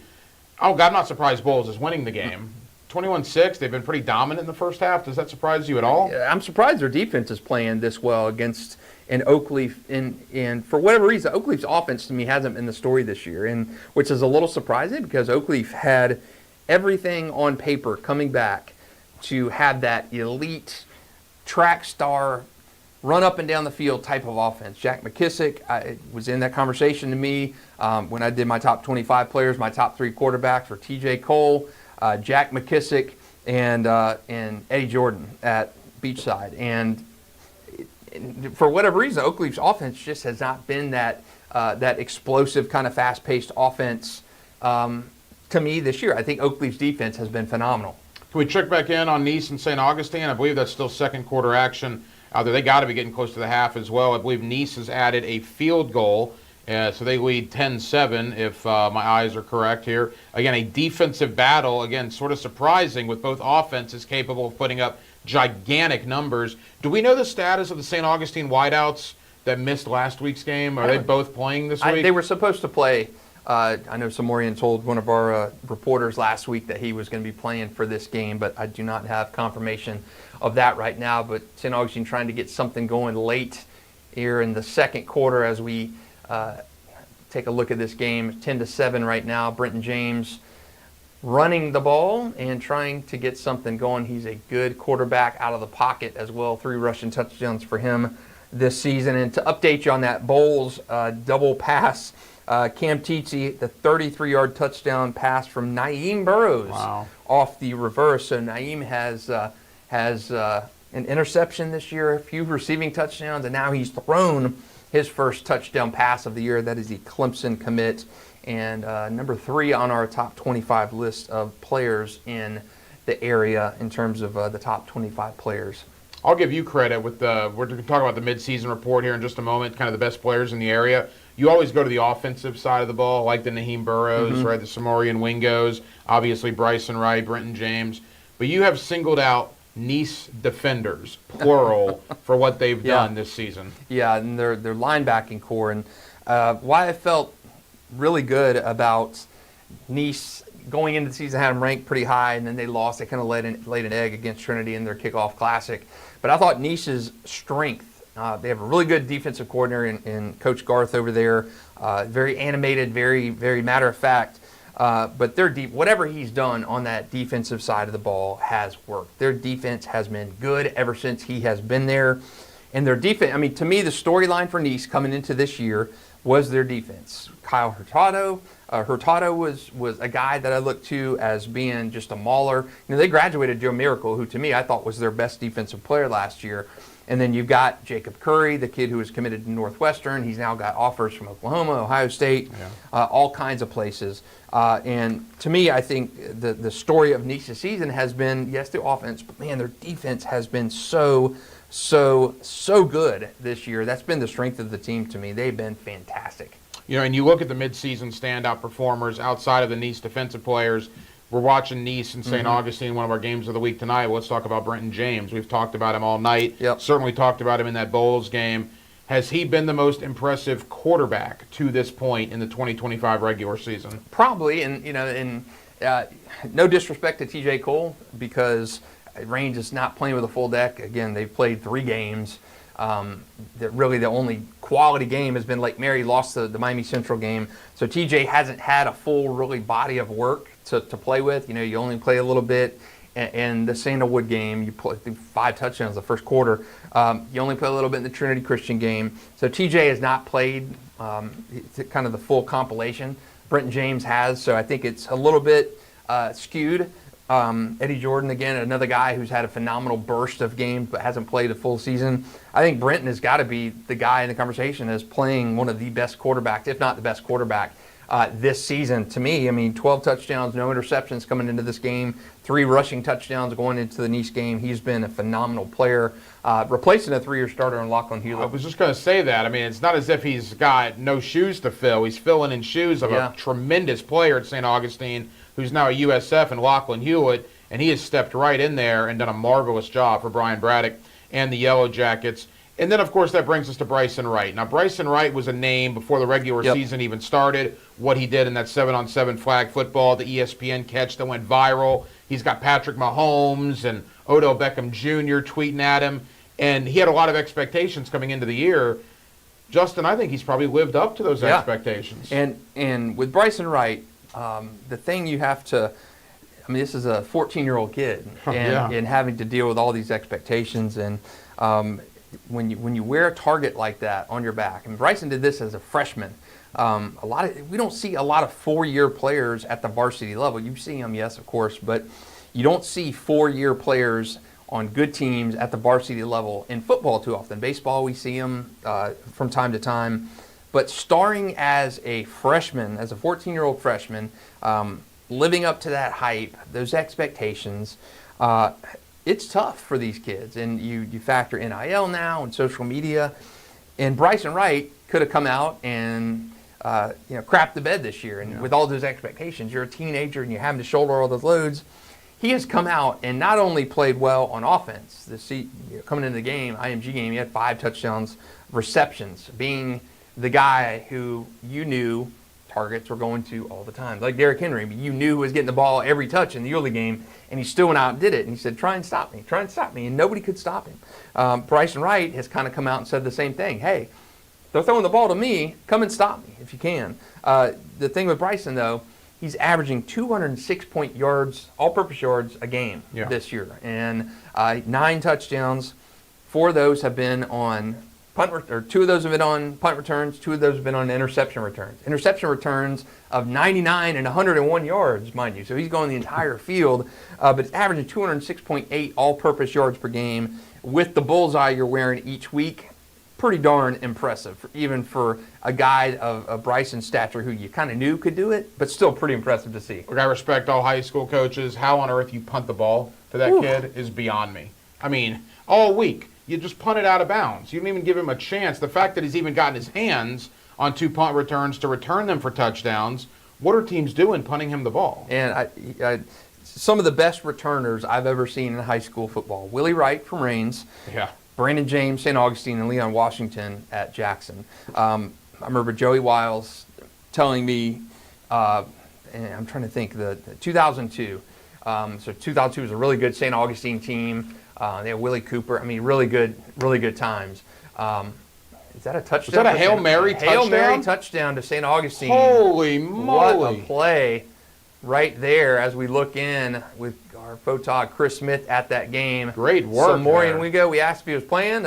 Oh, God, I'm not surprised Bowles is winning the game. 21-6, they've been pretty dominant in the first half. Does that surprise you at all? I'm surprised their defense is playing this well against an Oakleaf. And for whatever reason, Oakleaf's offense to me hasn't been the story this year, and which is a little surprising because Oakleaf had everything on paper coming back to have that elite track star run up and down the field type of offense. Jack McKissick was in that conversation to me when I did my top 25 players. My top 3 quarterbacks were T.J. Cole, Jack McKissick, and Eddie Jordan at Beachside. And for whatever reason, Oakleaf's offense just has not been that explosive kind of fast-paced offense to me this year. I think Oakleaf's defense has been phenomenal. Can we check back in on Nice and St. Augustine? I believe that's still second quarter action out there. They got to be getting close to the half as well. I believe Nice has added a field goal, so they lead 10-7 if my eyes are correct here. Again, a defensive battle, again, sort of surprising with both offenses capable of putting up gigantic numbers. Do we know the status of the St. Augustine wideouts that missed last week's game? Are they both playing this week? They were supposed to play. I know Samorian told one of our reporters last week that he was going to be playing for this game, but I do not have confirmation of that right now. But St. Augustine trying to get something going late here in the second quarter as we take a look at this game. 10-7 right now. Brenton James running the ball and trying to get something going. He's a good quarterback out of the pocket as well. 3 rushing touchdowns for him this season. And to update you on that Bowles double pass, Cam Teetsy, the 33-yard touchdown pass from Naeem Burrows off the reverse. So Naeem has an interception this year, a few receiving touchdowns, and now he's thrown his first touchdown pass of the year. That is the Clemson commit, and number 3 on our top 25 list of players in the area in terms of the top 25 players. I'll give you credit with we're going to talk about the midseason report here in just a moment, kind of the best players in the area. You always go to the offensive side of the ball, like the Naheem Burrows, right? The Samorian Wingos, obviously Bryson Wright, Brenton James. But you have singled out Nice defenders, plural, for what they've done this season. Yeah, and their linebacking core. And why I felt really good about Nice going into the season, had them ranked pretty high, and then they lost. They kind of laid an egg against Trinity in their kickoff classic. But I thought Nice's strength, they have a really good defensive coordinator in Coach Garth over there, very animated, very, very matter-of-fact. But their whatever he's done on that defensive side of the ball has worked. Their defense has been good ever since he has been there. And their defense, I mean, to me, the storyline for Nice coming into this year was their defense. Kyle Hurtado. Hurtado was a guy that I looked to as being just a mauler. You know, they graduated Joe Miracle, who to me I thought was their best defensive player last year. And then you've got Jacob Curry, the kid who was committed to Northwestern. He's now got offers from Oklahoma, Ohio State, all kinds of places. And to me, I think the story of Nice's season has been, yes, the offense, but man, their defense has been so good this year. That's been the strength of the team to me. They've been fantastic. And you look at the midseason standout performers outside of the Nice defensive players. We're watching Nice and St. Augustine, one of our games of the week tonight. Let's talk about Brenton James. We've talked about him all night. Certainly talked about him in that Bowls game. Has he been the most impressive quarterback to this point in the 2025 regular season? Probably, and no disrespect to TJ Cole, because Range is not playing with a full deck. Again, they've played 3 games. Really the only quality game has been Lake Mary, lost the Miami Central game. So TJ hasn't had a full really body of work to play with. You only play a little bit. And the Sandalwood game, you play 5 touchdowns the first quarter. You only play a little bit in the Trinity Christian game. So TJ has not played kind of the full compilation. Brenton James has, so I think it's a little bit skewed. Eddie Jordan, again, another guy who's had a phenomenal burst of games but hasn't played a full season. I think Brenton has got to be the guy in the conversation as playing one of the best quarterbacks, if not the best quarterback, this season. To me, 12 touchdowns, no interceptions coming into this game, 3 rushing touchdowns going into the Nice game. He's been a phenomenal player, replacing a 3-year starter in Lachlan Hewlett. I was just going to say that. It's not as if he's got no shoes to fill. He's filling in shoes of a tremendous player at St. Augustine, who's now a USF, and Lachlan Hewlett, and he has stepped right in there and done a marvelous job for Brian Braddock and the Yellow Jackets. And then, of course, that brings us to Bryson Wright. Now, Bryson Wright was a name before the regular season even started. What he did in that 7-on-7 flag football, the ESPN catch that went viral. He's got Patrick Mahomes and Odell Beckham Jr. tweeting at him. And he had a lot of expectations coming into the year. Justin, I think he's probably lived up to those expectations. And with Bryson Wright, the thing you have to, this is a 14-year-old kid, and having to deal with all these expectations. And when you wear a target like that on your back, and Bryson did this as a freshman. We don't see a lot of 4-year players at the varsity level. You see them, yes, of course, but you don't see 4-year players on good teams at the varsity level in football too often. Baseball, we see them from time to time. But starting as a freshman, as a 14-year-old freshman, living up to that hype, those expectations, it's tough for these kids. And you factor NIL now and social media. And Bryson Wright could have come out and crapped the bed this year. And with all those expectations, you're a teenager and you're having to shoulder all those loads. He has come out and not only played well on offense. Coming into the game, IMG game, he had 5 touchdowns, receptions, being the guy who you knew targets were going to all the time. Like Derrick Henry, you knew who was getting the ball every touch in the Yulee game, and he still went out and did it. And he said, try and stop me, and nobody could stop him. Bryson Wright has kind of come out and said the same thing. Hey, they're throwing the ball to me. Come and stop me if you can. The thing with Bryson, though, he's averaging 206 yards, all-purpose yards a game this year, and 9 touchdowns. 4 of those have been on 2 of those have been on punt returns, 2 of those have been on interception returns. Interception returns of 99 and 101 yards, mind you. So he's going the entire field, but it's averaging 206.8 all-purpose yards per game with the bullseye you're wearing each week. Pretty darn impressive, even for a guy of Bryson's stature who you kind of knew could do it, but still pretty impressive to see. Look, I respect all high school coaches. How on earth you punt the ball to that kid is beyond me. All week, you just punt it out of bounds. You didn't even give him a chance. The fact that he's even gotten his hands on 2 punt returns to return them for touchdowns, what are teams doing punting him the ball? And some of the best returners I've ever seen in high school football. Willie Wright from Rains. Yeah. Brandon James, St. Augustine, and Leon Washington at Jackson. I remember Joey Wiles telling me, and I'm trying to think, the 2002. So 2002 was a really good St. Augustine team. They had Willie Cooper. Really good times. Is that a touchdown? Was that a Hail Mary touchdown? Hail Mary touchdown to St. Augustine. Holy moly. What a play right there as we look in with our photog Chris Smith at that game. Great work. So Maureen we asked if he was playing.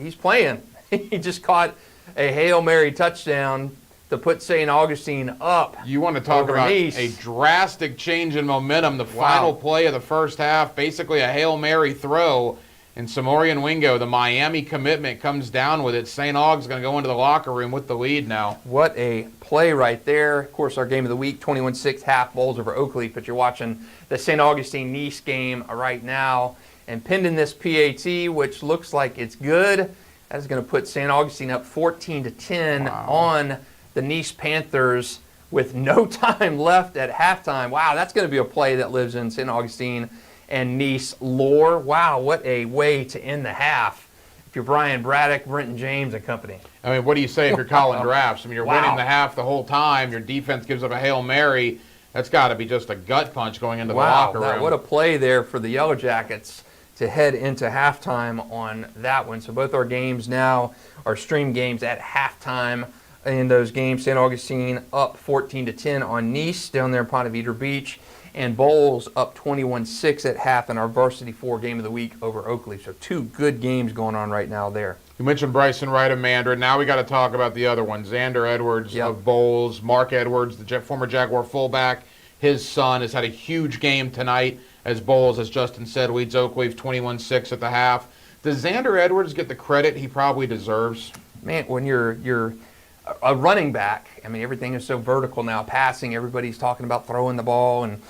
He's playing. He just caught a Hail Mary touchdown to put St. Augustine up. You want to talk about Nice. a drastic change in momentum. The final play of the first half, basically a Hail Mary throw. And Samorian Wingo, the Miami commitment, comes down with it. St. Aug's going to go into the locker room with the lead now. What a play right there. Of course, our game of the week, 21-6 half bowls over Oakleaf, but you're watching the St. Augustine-Nice game right now. And pinned in this PAT, which looks like it's good, that is going to put St. Augustine up 14-10 on the Nice Panthers with no time left at halftime. Wow, that's going to be a play that lives in St. Augustine and Nice lore. Wow, what a way to end the half if you're Brian Braddock, Brenton James, and company. I mean, what do you say if you're Colin Drafts? I mean, you're Wow. winning the half the whole time. Your defense gives up a Hail Mary. That's got to be just a gut punch going into the locker room. What a play there for the Yellow Jackets to head into halftime on that one. So both our games now are stream games at halftime in those games. St. Augustine up 14-10 on Nice down there in Ponte Vedra Beach. And Bowles up 21-6 at half in our Varsity 4 game of the week over Oakleaf. So two good games going on right now there. You mentioned Bryson Wright of Mandarin. Now we got to talk about the other one. Xander Edwards of Bowles. Mark Edwards, the former Jaguar fullback. His son has had a huge game tonight as Bowles, as Justin said, leads Oakleaf 21-6 at the half. Does Xander Edwards get the credit he probably deserves? Man, when you're a running back, I mean, everything is so vertical now. Passing, everybody's talking about throwing the ball, and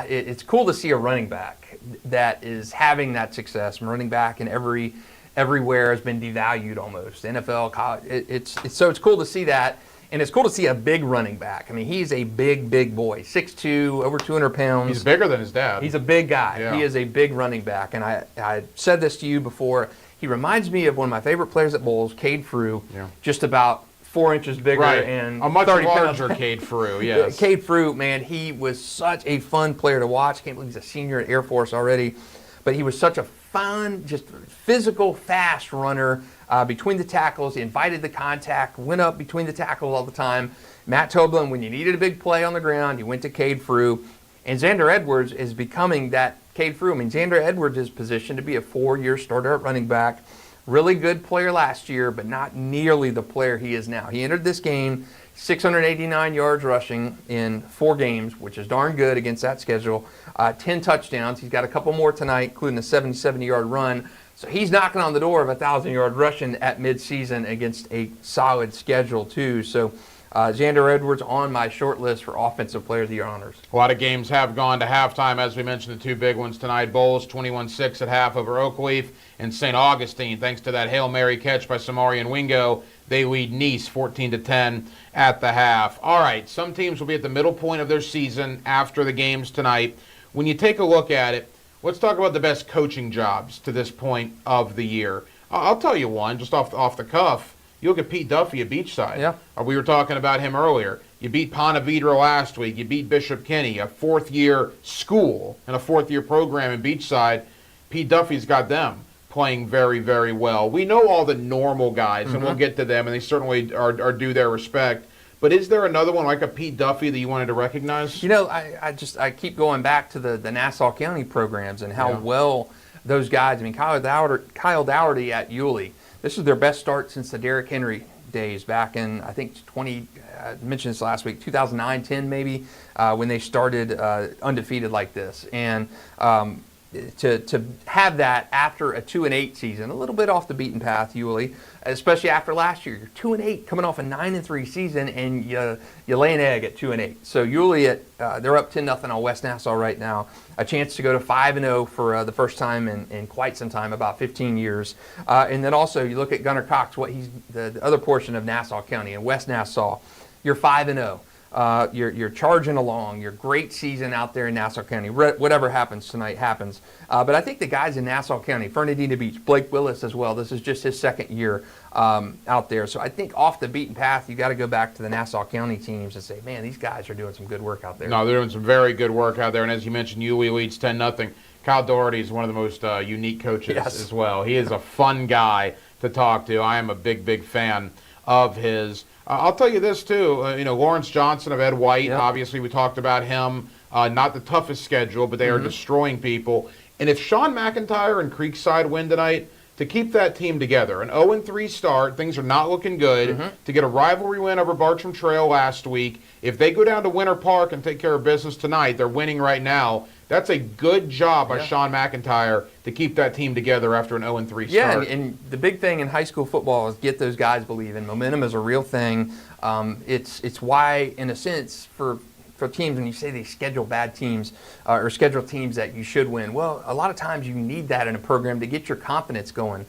it's cool to see a running back that is having that success. And running back in everywhere has been devalued almost. NFL, college, it's cool to see that, and it's cool to see a big running back. I mean, he's a big boy, 6'2", over 200 pounds. He's bigger than his dad. He's a big guy. Yeah. He is a big running back, and I said this to you before. He reminds me of one of my favorite players at Bowles, Cade Frew, just about 4 inches bigger and a much 30 larger pounds. Cade Frew, yes. Cade Frew, man, he was such a fun player to watch. Can't believe he's a senior at Air Force already, but he was such a fun, just physical, fast runner between the tackles. He invited the contact, went up between the tackles all the time. Matt Toblin, when you needed a big play on the ground, you went to Cade Frew. And Xander Edwards is becoming that Cade Frew. I mean, Xander Edwards is positioned to be a 4-year starter at running back. Really good player last year, but not nearly the player he is now. He entered this game 689 yards rushing in 4 games, which is darn good against that schedule. 10 touchdowns. He's got a couple more tonight, including a 70-yard run. So he's knocking on the door of 1,000-yard rushing at midseason against a solid schedule, too. So Xander Edwards on my short list for Offensive Player of the Year honors. A lot of games have gone to halftime. As we mentioned, the two big ones tonight. Bowles 21-6 at half over Oakleaf, and St. Augustine, thanks to that Hail Mary catch by Samorian Wingo, they lead Nice 14-10 at the half. All right, some teams will be at the middle point of their season after the games tonight. When you take a look at it, let's talk about the best coaching jobs to this point of the year. I'll tell you one, just off the cuff. You look at Pete Duffy at Beachside. Yeah. We were talking about him earlier. You beat Ponte Vedra last week. You beat Bishop Kenny, a 4th-year school and a 4th-year program in Beachside. Pete Duffy's got them playing very, very well. We know all the normal guys, and we'll get to them, and they certainly are due their respect. But is there another one like a Pete Duffy that you wanted to recognize? You know, I keep going back to the Nassau County programs and how well those guys. I mean, Kyle Dougherty at Yulee. This is their best start since the Derrick Henry days back in, I think, I mentioned this last week, 2009-10 maybe, when they started undefeated like this. And to have that after a 2-8 season, a little bit off the beaten path, Yulee, especially after last year. You're 2-8, coming off a 9-3 season, and you lay an egg at 2-8. So Yulee, they're up 10-0 on West Nassau right now. A chance to go to 5-0 for the first time in quite some time, about 15 years. And then also you look at Gunnar Cox, what he's the other portion of Nassau County in West Nassau. You're 5-0. You're charging along. You're great season out there in Nassau County. Whatever happens tonight happens. But I think the guys in Nassau County, Fernandina Beach, Blake Willis as well. This is just his 2nd year out there. So I think off the beaten path, you got to go back to the Nassau County teams and say, man, these guys are doing some good work out there. No, they're doing some very good work out there. And as you mentioned, Yulee leads 10-0. Kyle Dougherty is one of the most unique coaches as well. He is a fun guy to talk to. I am a big fan of his. I'll tell you this, too. Lawrence Johnson of Ed White, obviously we talked about him. Not the toughest schedule, but they are destroying people. And if Sean McIntyre and Creekside win tonight, to keep that team together, an 0-3 start, things are not looking good. To get a rivalry win over Bartram Trail last week, if they go down to Winter Park and take care of business tonight, they're winning right now. That's a good job by Yeah. Sean McIntyre to keep that team together after an 0-3 start. Yeah, and the big thing in high school football is get those guys believing. Momentum is a real thing. It's why, in a sense, for teams, when you say they schedule bad teams or schedule teams that you should win, well, a lot of times you need that in a program to get your confidence going.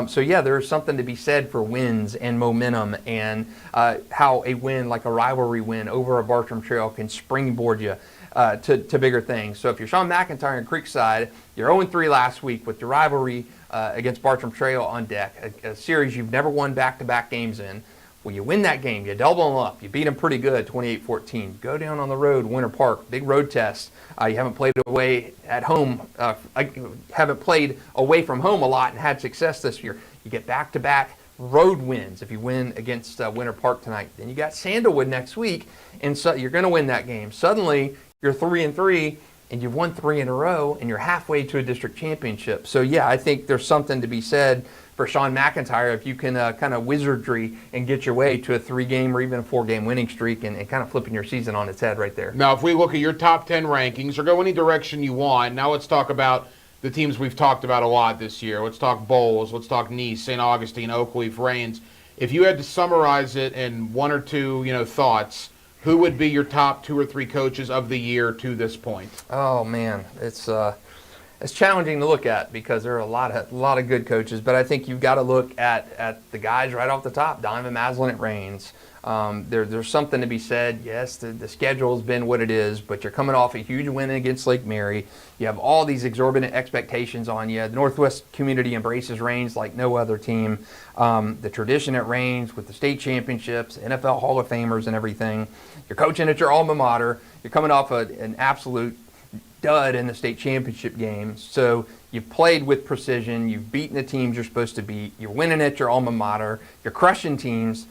So yeah, there's something to be said for wins and momentum, and how a win, like a rivalry win over a Bartram Trail, can springboard you to bigger things. So if you're Sean McIntyre in Creekside, you're 0-3 last week with your rivalry against Bartram Trail on deck, a series you've never won back-to-back games in. Well, you win that game, you double them up, you beat them pretty good, 28-14. Go down on the road, Winter Park, big road test. You haven't played away at home, haven't played away from home a lot and had success this year. You get back-to-back road wins if you win against Winter Park tonight. Then you got Sandalwood next week, and so you're going to win that game. Suddenly, you're 3-3, and you've won 3 in a row, and you're halfway to a district championship. So yeah, I think there's something to be said for Sean McIntyre if you can kind of wizardry and get your way to a 3-game or even a 4-game winning streak and kind of flipping your season on its head right there. Now, if we look at your top 10 rankings, or go any direction you want, now let's talk about the teams we've talked about a lot this year. Let's talk Bowles, let's talk Nice, St. Augustine, Oakleaf, Rains. If you had to summarize it in one or two, thoughts, who would be your top 2 or 3 coaches of the year to this point? Oh man, it's challenging to look at because there are a lot of good coaches, but I think you've got to look at the guys right off the top. Donovan Maslin at Rains. There's something to be said. Yes, the schedule has been what it is, but you're coming off a huge win against Lake Mary. You have all these exorbitant expectations on you. The Northwest community embraces Rains like no other team. The tradition at Rains with the state championships, NFL Hall of Famers and everything. You're coaching at your alma mater. You're coming off an absolute dud in the state championship game. So you've played with precision. You've beaten the teams you're supposed to beat. You're winning at your alma mater. You're crushing teams.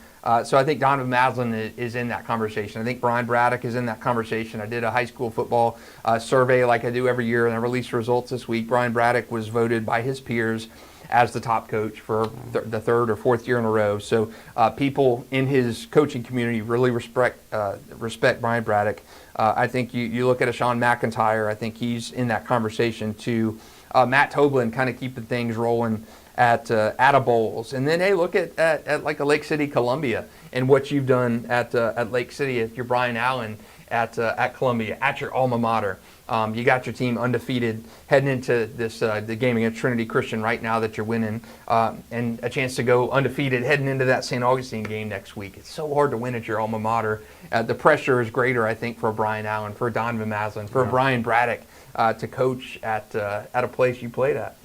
So I think Donovan Maslin is in that conversation. I think Brian Braddock is in that conversation. I did a high school football survey like I do every year, and I released results this week. Brian Braddock was voted by his peers as the top coach for the 3rd or 4th year in a row. So people in his coaching community really respect Brian Braddock. I think you look at a Sean McIntyre, I think he's in that conversation too. Matt Toblin kind of keeping things rolling at a Bowles. And then, hey, look at like a Lake City, Columbia, and what you've done at Lake City, at your Brian Allen at Columbia, at your alma mater. You got your team undefeated heading into this the game against Trinity Christian right now that you're winning, and a chance to go undefeated heading into that St. Augustine game next week. It's so hard to win at your alma mater. The pressure is greater, I think, for Brian Allen, for Donovan Maslin, for Brian Braddock to coach at a place you played at.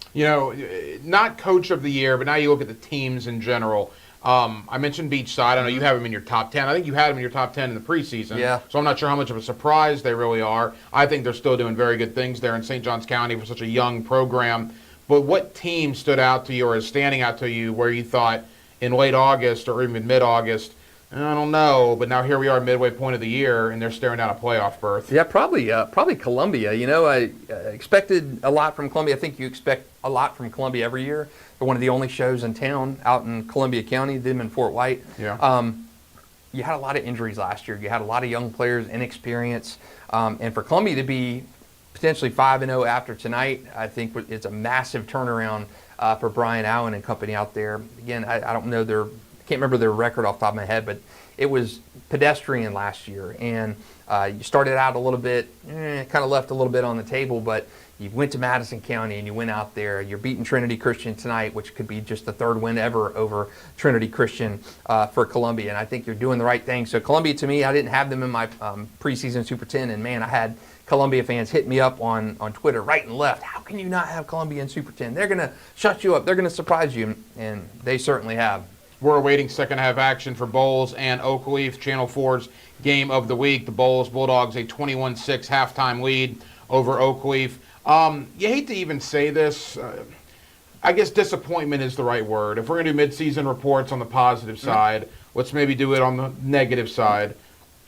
Not coach of the year, but now you look at the teams in general. I mentioned Beachside. I know you have them in your top 10. I think you had them in your top 10 in the preseason. Yeah. So I'm not sure how much of a surprise they really are. I think they're still doing very good things there in St. Johns County for such a young program. But what team stood out to you or is standing out to you where you thought in late August or even mid-August, I don't know, but now here we are midway point of the year, and they're staring down a playoff berth? Yeah, probably Columbia. I expected a lot from Columbia. I think you expect a lot from Columbia every year. They're one of the only shows in town out in Columbia County, them in Fort White. Yeah. You had a lot of injuries last year. You had a lot of young players, inexperience. And for Columbia to be potentially 5-0 after tonight, I think it's a massive turnaround for Brian Allen and company out there. Again, I don't know can't remember their record off the top of my head, but it was pedestrian last year. And you started out a little bit, kind of left a little bit on the table, but you went to Madison County and you went out there. You're beating Trinity Christian tonight, which could be just the 3rd win ever over Trinity Christian for Columbia. And I think you're doing the right thing. So Columbia, to me, I didn't have them in my preseason Super 10. And, man, I had Columbia fans hit me up on Twitter right and left. How can you not have Columbia in Super 10? They're going to shut you up. They're going to surprise you. And they certainly have. We're awaiting second half action for Bowles and Oakleaf, Channel 4's game of the week. The Bowles Bulldogs a 21-6 halftime lead over Oakleaf. You hate to even say this. I guess disappointment is the right word. If we're going to do midseason reports on the positive side, let's maybe do it on the negative side.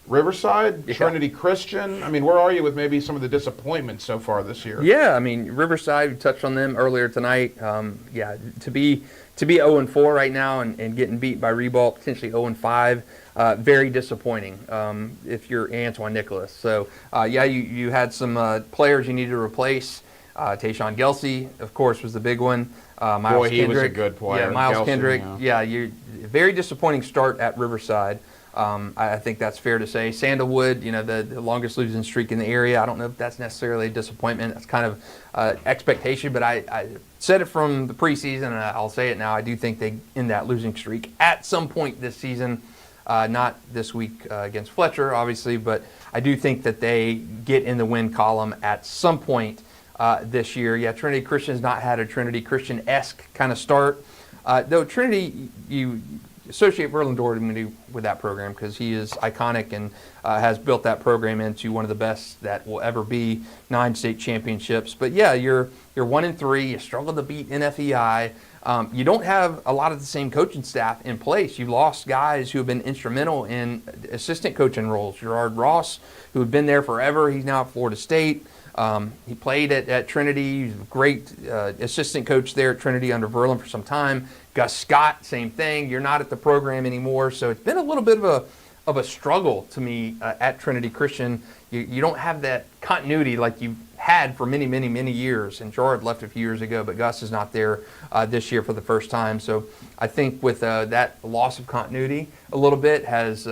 Riverside, Trinity Christian. I mean, where are you with maybe some of the disappointments so far this year? Yeah, I mean, Riverside, we touched on them earlier tonight. To to be 0-4 right now and getting beat by Ribault, potentially 0-5, very disappointing if you're Antoine Nicholas. So, yeah, you had some players you needed to replace. Tayshawn Gelsey, of course, was the big one. Miles he Kendrick, was a good player. Yeah, Miles Gelsey, Kendrick. yeah. You very disappointing start at Riverside. I think that's fair to say. Sandalwood, the longest losing streak in the area. I don't know if that's necessarily a disappointment. That's kind of expectation, but I said it from the preseason, and I'll say it now. I do think they end that losing streak at some point this season. Not this week against Fletcher, obviously, but I do think that they get in the win column at some point this year. Yeah, Trinity Christian's not had a Trinity Christian-esque kind of start. Though Trinity, you associate Verlin Doherty with that program because he is iconic and has built that program into one of the best that will ever be. 9 state championships. But yeah, you're 1-3. You struggle to beat NFEI. You don't have a lot of the same coaching staff in place. You lost guys who have been instrumental in assistant coaching roles. Gerard Ross, who had been there forever, he's now at Florida State. He played at Trinity. He's a great assistant coach there at Trinity under Verlin for some time. Gus Scott, same thing. You're not at the program anymore. So it's been a little bit of a struggle to me at Trinity Christian. You don't have that continuity like you had for many, many, many years. And Gerard left a few years ago, but Gus is not there this year for the first time. So I think with that loss of continuity a little bit has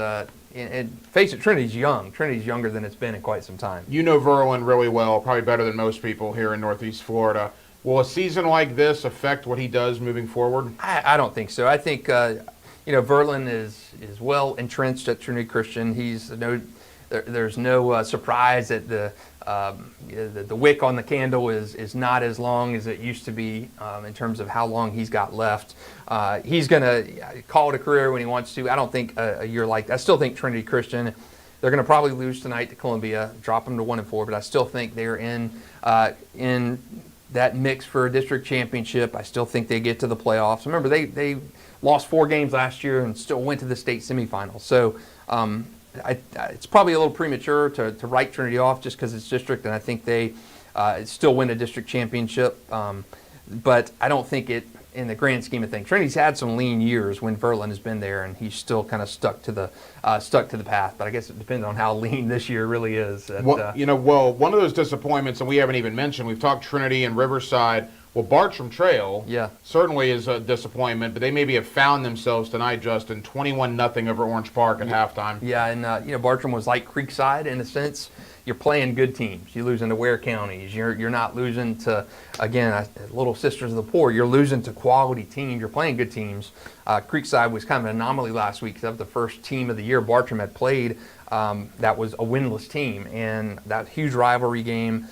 and face it, Trinity's young. Trinity's younger than it's been in quite some time. You know Verlin really well, probably better than most people here in Northeast Florida. Will a season like this affect what he does moving forward? I don't think so. I think Verlin is well entrenched at Trinity Christian. There's no surprise that the wick on the candle is not as long as it used to be in terms of how long he's got left. He's going to call it a career when he wants to. I don't think a year like that. I still think Trinity Christian, they're going to probably lose tonight to Columbia, drop them to 1-4, but I still think they're in that mix for a district championship. I still think they get to the playoffs. Remember, they lost 4 games last year and still went to the state semifinals. So it's probably a little premature to write Trinity off just because it's district, and I think they still win a district championship. But I don't think it, in the grand scheme of things, Trinity's had some lean years when Verlin has been there, and he's still kind of stuck to the path. But I guess it depends on how lean this year really is. One of those disappointments, and we haven't even mentioned, we've talked Trinity and Riverside. Well, Bartram Trail certainly is a disappointment, but they maybe have found themselves tonight, Justin, 21-0 over Orange Park at halftime. Yeah, and Bartram was like Creekside in a sense. You're playing good teams. You're losing to Ware counties. You're not losing to, again, Little Sisters of the Poor. You're losing to quality teams. You're playing good teams. Creekside was kind of an anomaly last week because that was the first team of the year Bartram had played that was a winless team, and that huge rivalry game.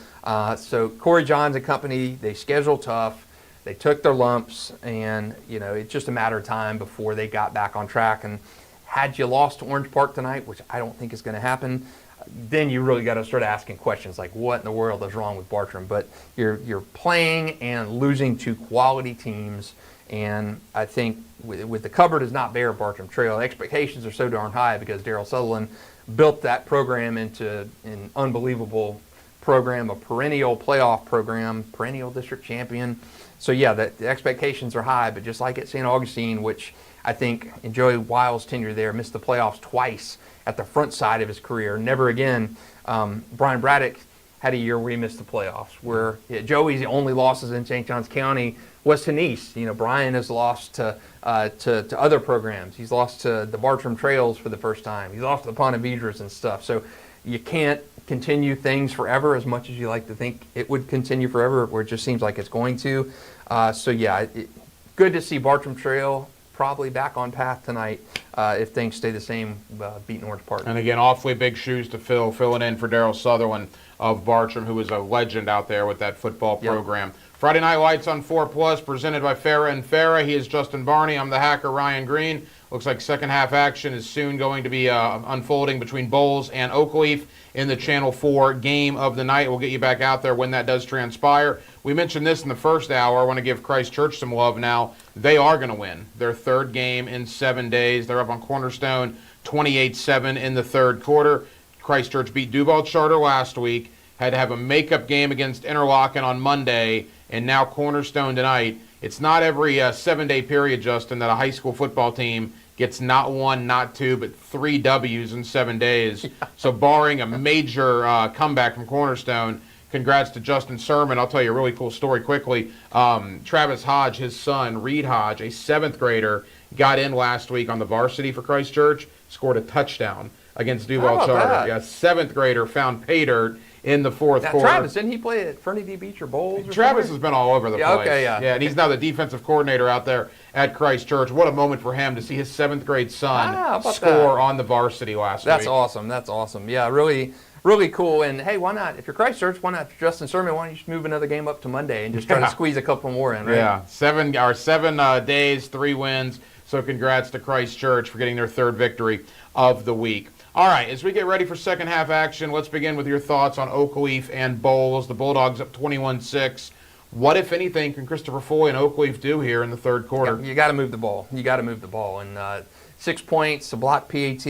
So Corey Johns and company, they scheduled tough. They took their lumps, and it's just a matter of time before they got back on track. And had you lost to Orange Park tonight, which I don't think is going to happen, then you really got to start asking questions like, what in the world is wrong with Bartram? But you're playing and losing to quality teams, and I think with the cupboard is not bare at Bartram Trail. Expectations are so darn high because Darryl Sutherland built that program into an unbelievable program, a perennial playoff program, perennial district champion. So yeah, the expectations are high, but just like at St. Augustine, which I think in Joey Wiles' tenure there, missed the playoffs twice at the front side of his career. Never again. Brian Braddock had a year where he missed the playoffs, where Joey's only losses in St. Johns County was to Nice. Brian has lost to other programs. He's lost to the Bartram Trails for the first time. He's lost to the Ponte Vedras and stuff. So you can't continue things forever as much as you like to think it would continue forever, where it just seems like it's going to. So yeah, good to see Bartram Trail probably back on path tonight if things stay the same, beating Orange Park. And again, awfully big shoes to fill, filling in for Darryl Sutherland of Bartram, who is a legend out there with that football program. Friday Night Lights on 4+, presented by Farah and Farah. He is Justin Barney. I'm the hacker, Ryan Green. Looks like second half action is soon going to be unfolding between Bowles and Oakleaf in the Channel 4 game of the night. We'll get you back out there when that does transpire. We mentioned this in the first hour. I want to give Christ Church some love now. They are going to win their third game in 7 days. They're up on Cornerstone 28-7 in the third quarter. Christ Church beat Duval Charter last week, had to have a makeup game against Interlochen on Monday, and now Cornerstone tonight. It's not every 7-day period, Justin, that a high school football team gets not 1, not 2, but 3 W's in 7 days. So barring a major comeback from Cornerstone, congrats to Justin Sermon. I'll tell you a really cool story quickly. Travis Hodge, his son, Reed Hodge, a 7th grader, got in last week on the varsity for Christ Church, scored a touchdown against Duval Charter. That? Yeah, 7th grader found pay dirt in the 4th quarter. Travis, didn't he play at Fernandina Beach or Bowles? Travis has been all over the place. Okay, yeah. Yeah, and he's now the defensive coordinator out there at Christ Church. What a moment for him to see his 7th grade son score on the varsity last week. That's awesome. That's awesome. Yeah, really, really cool. And hey, why not? If you're Christ Church, why not Justin Sermon? Why don't you just move another game up to Monday and just try to squeeze a couple more in, right? Yeah, 7 days, 3 wins. So congrats to Christ Church for getting their 3rd victory of the week. All right, as we get ready for second half action, let's begin with your thoughts on Oakleaf and Bowles. The Bulldogs up 21-6. What, if anything, can Christopher Foy and Oakleaf do here in the 3rd quarter? You got to move the ball. You got to move the ball. And 6 points, a block PAT,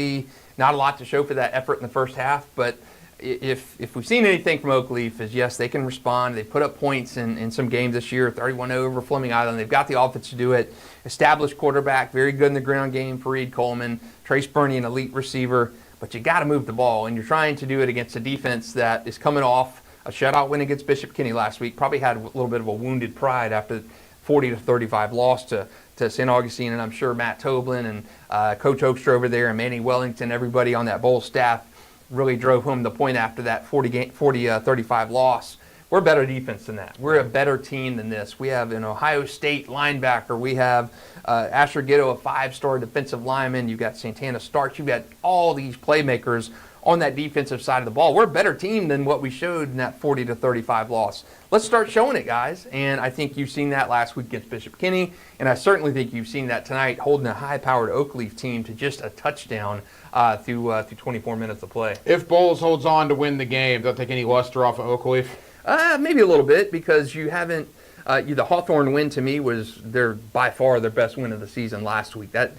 not a lot to show for that effort in the first half. But if we've seen anything from Oakleaf is, yes, they can respond. They put up points in some games this year, 31-0 over Fleming Island. They've got the offense to do it. Established quarterback, very good in the ground game for Reed Coleman. Trace Burney, an elite receiver. But you got to move the ball, and you're trying to do it against a defense that is coming off a shutout win against Bishop Kenny last week. Probably had a little bit of a wounded pride after 40-35 loss to St. Augustine, and I'm sure Matt Toblin and Coach Oakstra over there and Manny Wellington, everybody on that bowl staff really drove home the point after that 40-35 loss. We're a better defense than that. We're a better team than this. We have an Ohio State linebacker. We have Asher Gitto, a 5-star defensive lineman. You've got Santana Starks. You've got all these playmakers on that defensive side of the ball. We're a better team than what we showed in that 40-35 loss. Let's start showing it, guys. And I think you've seen that last week against Bishop Kenny, and I certainly think you've seen that tonight, holding a high-powered Oakleaf team to just a touchdown through 24 minutes of play. If Bowles holds on to win the game, don't take any luster off of Oakleaf? Maybe a little bit, because you haven't. The Hawthorne win to me was by far their best win of the season last week. That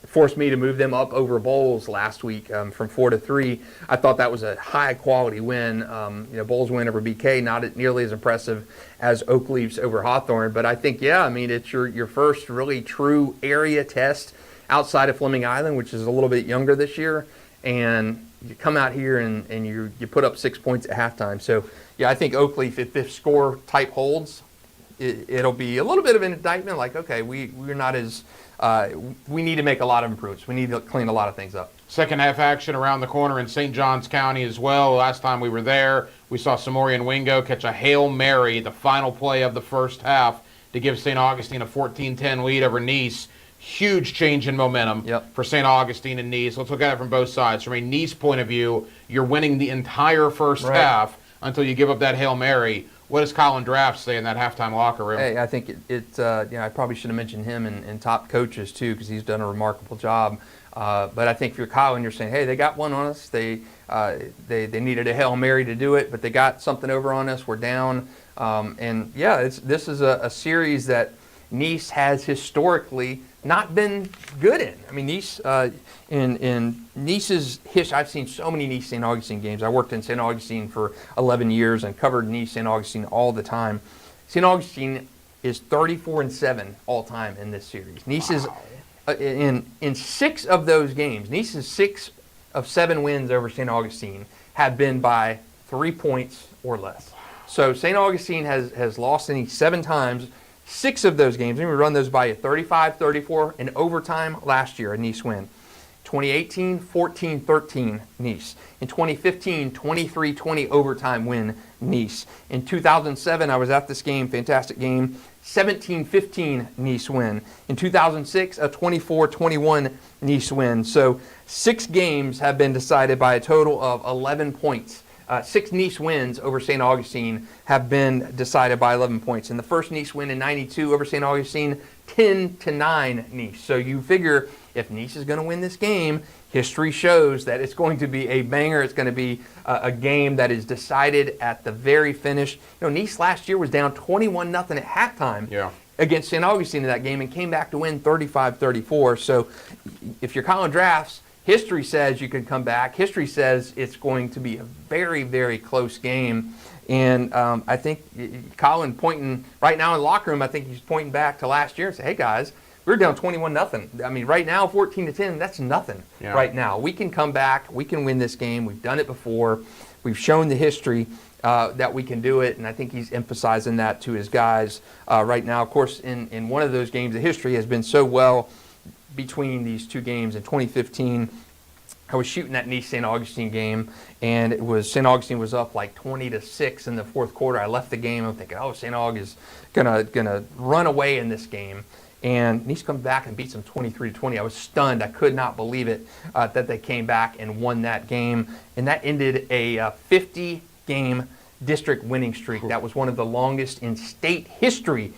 forced me to move them up over Bowles last week from 4-3. I thought that was a high quality win. Bowles win over BK, not nearly as impressive as Oakleaf's over Hawthorne, but I think it's your first really true area test outside of Fleming Island, which is a little bit younger this year, and you come out here and you put up 6 points at halftime. So. Yeah, I think Oakleaf, if this score type holds, it'll be a little bit of an indictment. Like, okay, we're not as we need to make a lot of improvements. We need to clean a lot of things up. Second half action around the corner in St. Johns County as well. Last time we were there, we saw Samorian Wingo catch a Hail Mary, the final play of the first half, to give St. Augustine a 14-10 lead over Nice. Huge change in momentum for St. Augustine and Nice. Let's look at it from both sides. From a Nice point of view, you're winning the entire first half until you give up that Hail Mary. What does Colin Draft say in that halftime locker room? Hey, I think I probably should have mentioned him and top coaches too, because he's done a remarkable job. But I think if you're Colin, you're saying, hey, they got one on us. They needed a Hail Mary to do it, but they got something over on us. We're down. This is a series that Nice has historically not been good in. I mean, Nice, in Nice's history, I've seen so many Nice St. Augustine games. I worked in St. Augustine for 11 years and covered Nice St. Augustine all the time. St. Augustine is 34-7 all time in this series. Nice is in 6 of those games. Nice's 6 of 7 wins over St. Augustine have been by 3 points or less. So St. Augustine has lost to Nice 7 times. 6 of those games, let me run those by you, 35-34 in overtime last year, a Nice win. 2018, 14-13 Nice. In 2015, 23-20 overtime win Nice. In 2007, I was at this game, fantastic game, 17-15 Nice win. In 2006, a 24-21 Nice win. So 6 games have been decided by a total of 11 points. 6 Nice wins over St. Augustine have been decided by 11 points. And the first Nice win in '92 over St. Augustine, 10-9 Nice. So you figure if Nice is going to win this game, history shows that it's going to be a banger. It's going to be a game that is decided at the very finish. Nice last year was down 21-0 at halftime against St. Augustine in that game and came back to win 35-34. So if you're Colin Drafts, history says you can come back. History says it's going to be a very, very close game. And I think Colin pointing right now in the locker room, I think he's pointing back to last year and say, hey, guys, we're down 21-0. I mean, right now, 14-10, that's nothing right now. We can come back. We can win this game. We've done it before. We've shown the history that we can do it, and I think he's emphasizing that to his guys right now. Of course, in one of those games, the history has been so well between these two games. In 2015, I was shooting that Nice St. Augustine game, and it was St. Augustine was up like 20-6 in the fourth quarter. I left the game. I'm thinking, oh, St. Aug is gonna run away in this game. And Nice comes back and beats them 23-20. I was stunned. I could not believe it that they came back and won that game. And that ended a 50-game district winning streak. That was one of the longest in state history.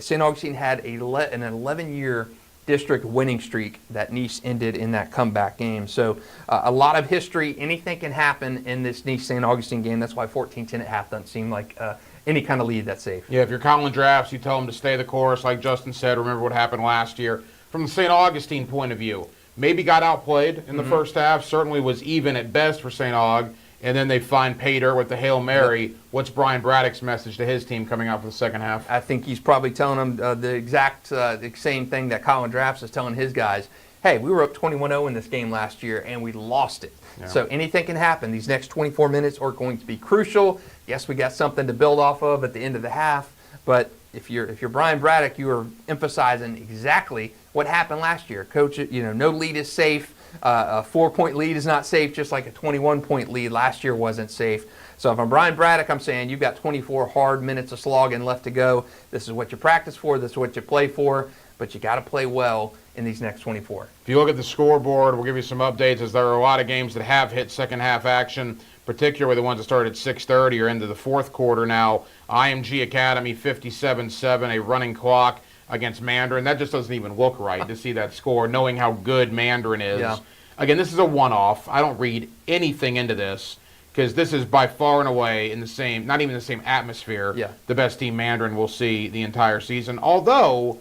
St. Augustine had an 11-year district winning streak that Nice ended in that comeback game. So a lot of history. Anything can happen in this Nice-St. Augustine game. That's why 14-10 at half doesn't seem like any kind of lead that's safe. Yeah, if you're Colin Drafts, you tell him to stay the course. Like Justin said, remember what happened last year. From the St. Augustine point of view, maybe got outplayed in the first half, certainly was even at best for St. Aug, and then they find pay dirt with the Hail Mary. What's Brian Braddock's message to his team coming out for the second half? I think he's probably telling them the exact the same thing that Colin Drafts is telling his guys. Hey, we were up 21-0 in this game last year, and we lost it. Yeah. So anything can happen. These next 24 minutes are going to be crucial. Yes, we got something to build off of at the end of the half, but if you're Brian Braddock, you are emphasizing exactly what happened last year. Coach, no lead is safe. A 4-point lead is not safe, just like a 21-point lead last year wasn't safe. So if I'm Brian Braddock, I'm saying you've got 24 hard minutes of slogging left to go. This is what you practice for. This is what you play for. But you got to play well in these next 24. If you look at the scoreboard, we'll give you some updates as there are a lot of games that have hit second half action, particularly the ones that started at 6:30 or into the fourth quarter now. IMG Academy 57-7, a running clock against Mandarin. That just doesn't even look right to see that score, knowing how good Mandarin is. Yeah. Again, this is a one-off. I don't read anything into this because this is by far and away in the same, not even the same atmosphere, the best team Mandarin will see the entire season. Although,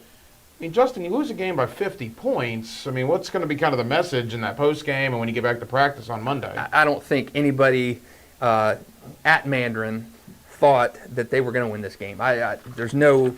I mean, Justin, you lose a game by 50 points. I mean, what's going to be kind of the message in that post game and when you get back to practice on Monday? I don't think anybody at Mandarin thought that they were going to win this game. There's no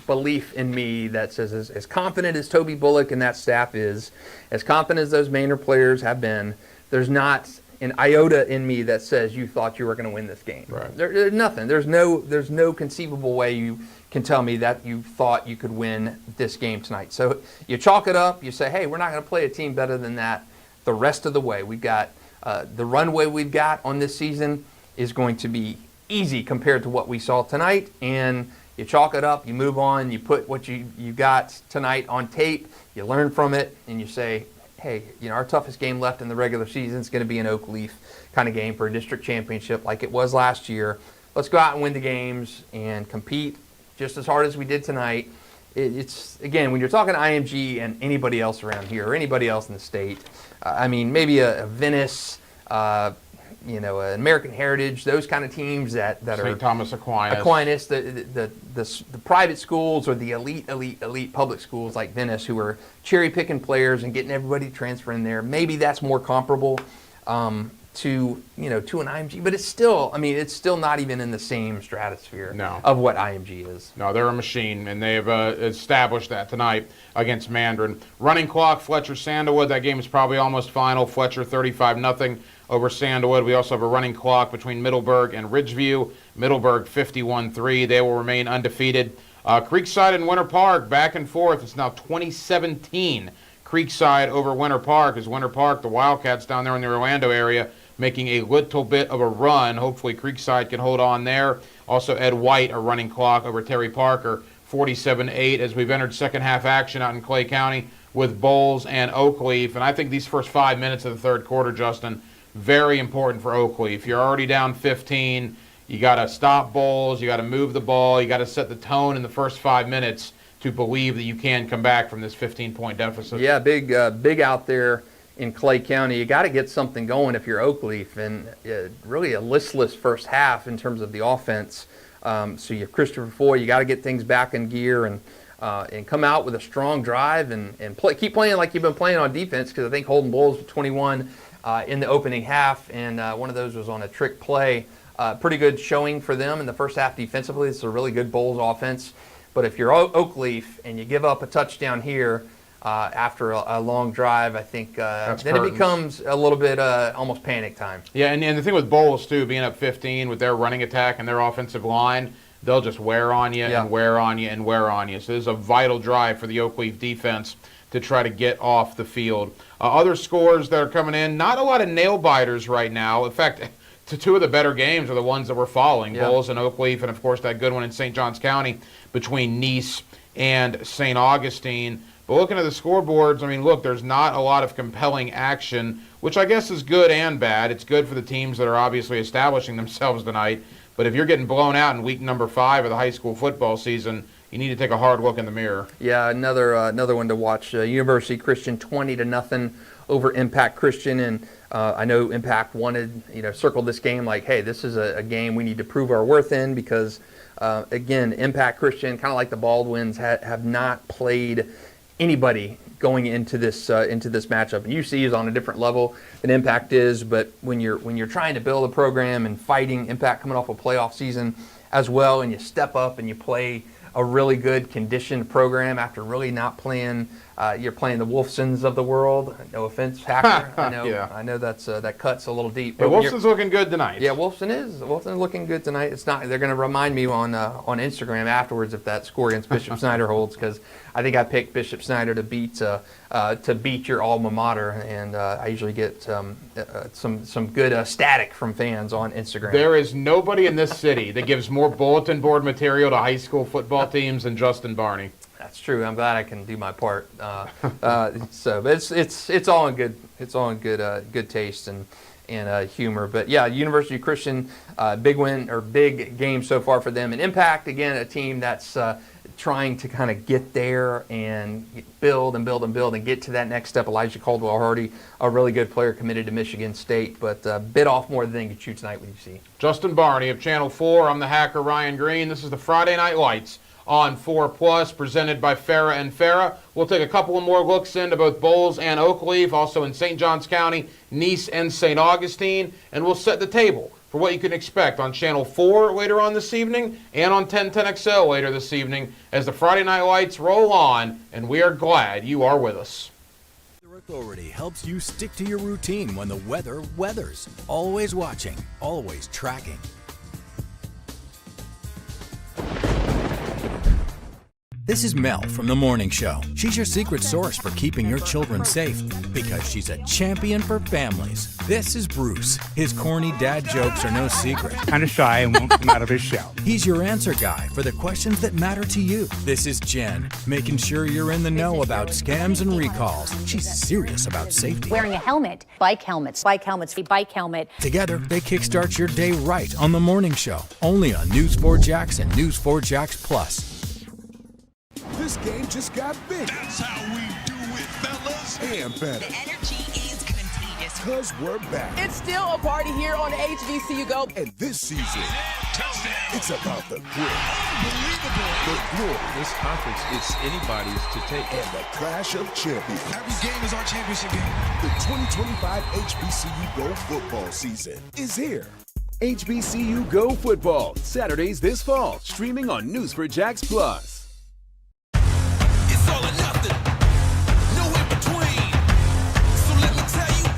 belief in me that says as confident as Toby Bullock and that staff is, as confident as those Mandarin players have been, there's not an iota in me that says you thought you were going to win this game. Right. There's nothing. There's no conceivable way you can tell me that you thought you could win this game tonight. So you chalk it up. You say, hey, we're not going to play a team better than that the rest of the way. We've got the runway we've got on this season is going to be easy compared to what we saw tonight. And you chalk it up, you move on, you put what you got tonight on tape, you learn from it, and you say, hey, our toughest game left in the regular season is going to be an Oak Leaf kind of game for a district championship like it was last year. Let's go out and win the games and compete just as hard as we did tonight. It's, again, when you're talking IMG and anybody else around here or anybody else in the state, I mean, maybe a Venice, an American Heritage, those kind of teams that are St. Thomas Aquinas, the private schools or the elite public schools like Venice who are cherry picking players and getting everybody to transfer in there. Maybe that's more comparable to an IMG, but it's still not even in the same stratosphere of what IMG is. No, they're a machine, and they've established that tonight against Mandarin. Running clock, Fletcher Sandalwood. That game is probably almost final. Fletcher 35-0 over Sandalwood. We also have a running clock between Middleburg and Ridgeview. Middleburg 51-3. They will remain undefeated. Creekside and Winter Park back and forth. It's now 2017. Creekside over Winter Park as Winter Park, the Wildcats down there in the Orlando area, making a little bit of a run. Hopefully Creekside can hold on there. Also Ed White, a running clock over Terry Parker, 47-8 as we've entered second half action out in Clay County with Bowles and Oakleaf. And I think these first 5 minutes of the third quarter, Justin, very important for Oakleaf. You're already down 15. You got to stop Bowles. You got to move the ball. You got to set the tone in the first 5 minutes to believe that you can come back from this 15-point deficit. Yeah, big out there in Clay County. You got to get something going if you're Oakleaf, and really a listless first half in terms of the offense. So you have Christopher Foy. You got to get things back in gear, and and come out with a strong drive and keep playing like you've been playing on defense, because I think Holden Bowles with 21 in the opening half, and one of those was on a trick play. Pretty good showing for them in the first half defensively. It's a really good Bowles offense. But if you're Oakleaf and you give up a touchdown here after a long drive, I think then curtains. it becomes a little bit almost panic time. Yeah, and the thing with Bowles, too, being up 15 with their running attack and their offensive line, they'll just wear on you and wear on you and wear on you. So this is a vital drive for the Oakleaf defense to try to get off the field. Other scores that are coming in, not a lot of nail-biters right now. In fact, two of the better games are the ones that we're following, Bowles and Oakleaf, and, of course, that good one in St. Johns County between Nice and St. Augustine. But looking at the scoreboards, I mean, look, there's not a lot of compelling action, which I guess is good and bad. It's good for the teams that are obviously establishing themselves tonight. But if you're getting blown out in week number 5 of the high school football season, you need to take a hard look in the mirror. Yeah, another one to watch. University Christian 20-0 over Impact Christian, and I know Impact wanted, circled this game like, hey, this is a game we need to prove our worth in, because again, Impact Christian, kind of like the Baldwins, have not played anybody going into this matchup. And UC is on a different level than Impact is, but when you're trying to build a program and fighting Impact coming off a playoff season as well, and you step up and you play a really good conditioned program after really not playing. You're playing the Wolfsons of the world. No offense, Hacker. I know. I know that cuts a little deep. But Wolfson's looking good tonight. Yeah, Wolfson's looking good tonight. It's not. They're going to remind me on Instagram afterwards if that score against Bishop Snyder holds, because I think I picked Bishop Snyder to beat your alma mater, and I usually get some good static from fans on Instagram. There is nobody in this city that gives more bulletin board material to high school football teams than Justin Barney. That's true. I'm glad I can do my part. But it's all in good taste and humor. But yeah, University Christian, big win or big game so far for them. And Impact, again, a team that's trying to kind of get there and build and get to that next step. Elijah Caldwell Hardy, a really good player, committed to Michigan State, but bit off more than they could chew tonight with UC. Justin Barney of Channel 4. I'm the hacker Ryan Green. This is the Friday Night Lights on 4+, presented by Farah and Farah. We'll take a couple of more looks into both Bowles and Oakleaf, also in St. Johns County, Nice, and St. Augustine, and we'll set the table for what you can expect on Channel 4 later on this evening and on 1010XL later this evening as the Friday Night Lights roll on, and we are glad you are with us. Weather Authority helps you stick to your routine when the weather weathers. Always watching, always tracking. This is Mel from The Morning Show. She's your secret source for keeping your children safe because she's a champion for families. This is Bruce. His corny dad jokes are no secret. Kind of shy and won't come out of his shell. He's your answer guy for the questions that matter to you. This is Jen, making sure you're in the know about scams and recalls. She's serious about safety. Wearing a helmet. Bike helmet. Together, they kickstart your day right on The Morning Show. Only on News4Jax and News4Jax Plus. This game just got bigger. That's how we do it, fellas. And better. The energy is contagious. Because we're back. It's still a party here on HBCU Go. And this season, it's about the grit. Unbelievable. The glory. This conference is anybody's to take. And the clash of champions. Every game is our championship game. The 2025 HBCU Go football season is here. HBCU Go Football, Saturdays this fall, streaming on News4Jax Plus. It's all or nothing, no in between. So let me tell you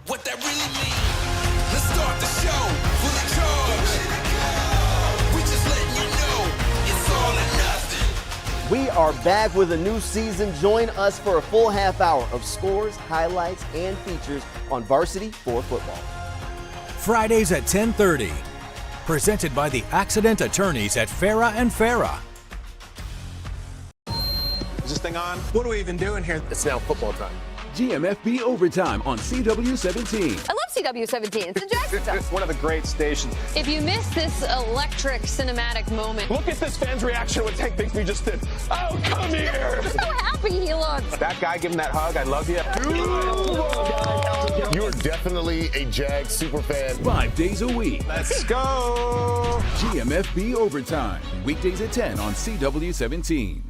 what that really means. Let's start the show, fully charged. We just letting you know it's all or nothing. We are back with a new season. Join us for a full half hour of scores, highlights, and features on Varsity 4 football. Fridays at 10:30. Presented by the accident attorneys at Farah and Farah. Is this thing on? What are we even doing here? It's now football time. GMFB Overtime on CW17. I love CW17. It's the Jackson stuff. It's one of the great stations. If you miss this electric cinematic moment. Look at this fan's reaction to what Tank Bigsby just did. Oh, come here. So happy he looks. That guy, give him that hug. I love you. You're definitely a Jag super fan. 5 days a week. Let's go. GMFB Overtime. Weekdays at 10 on CW17.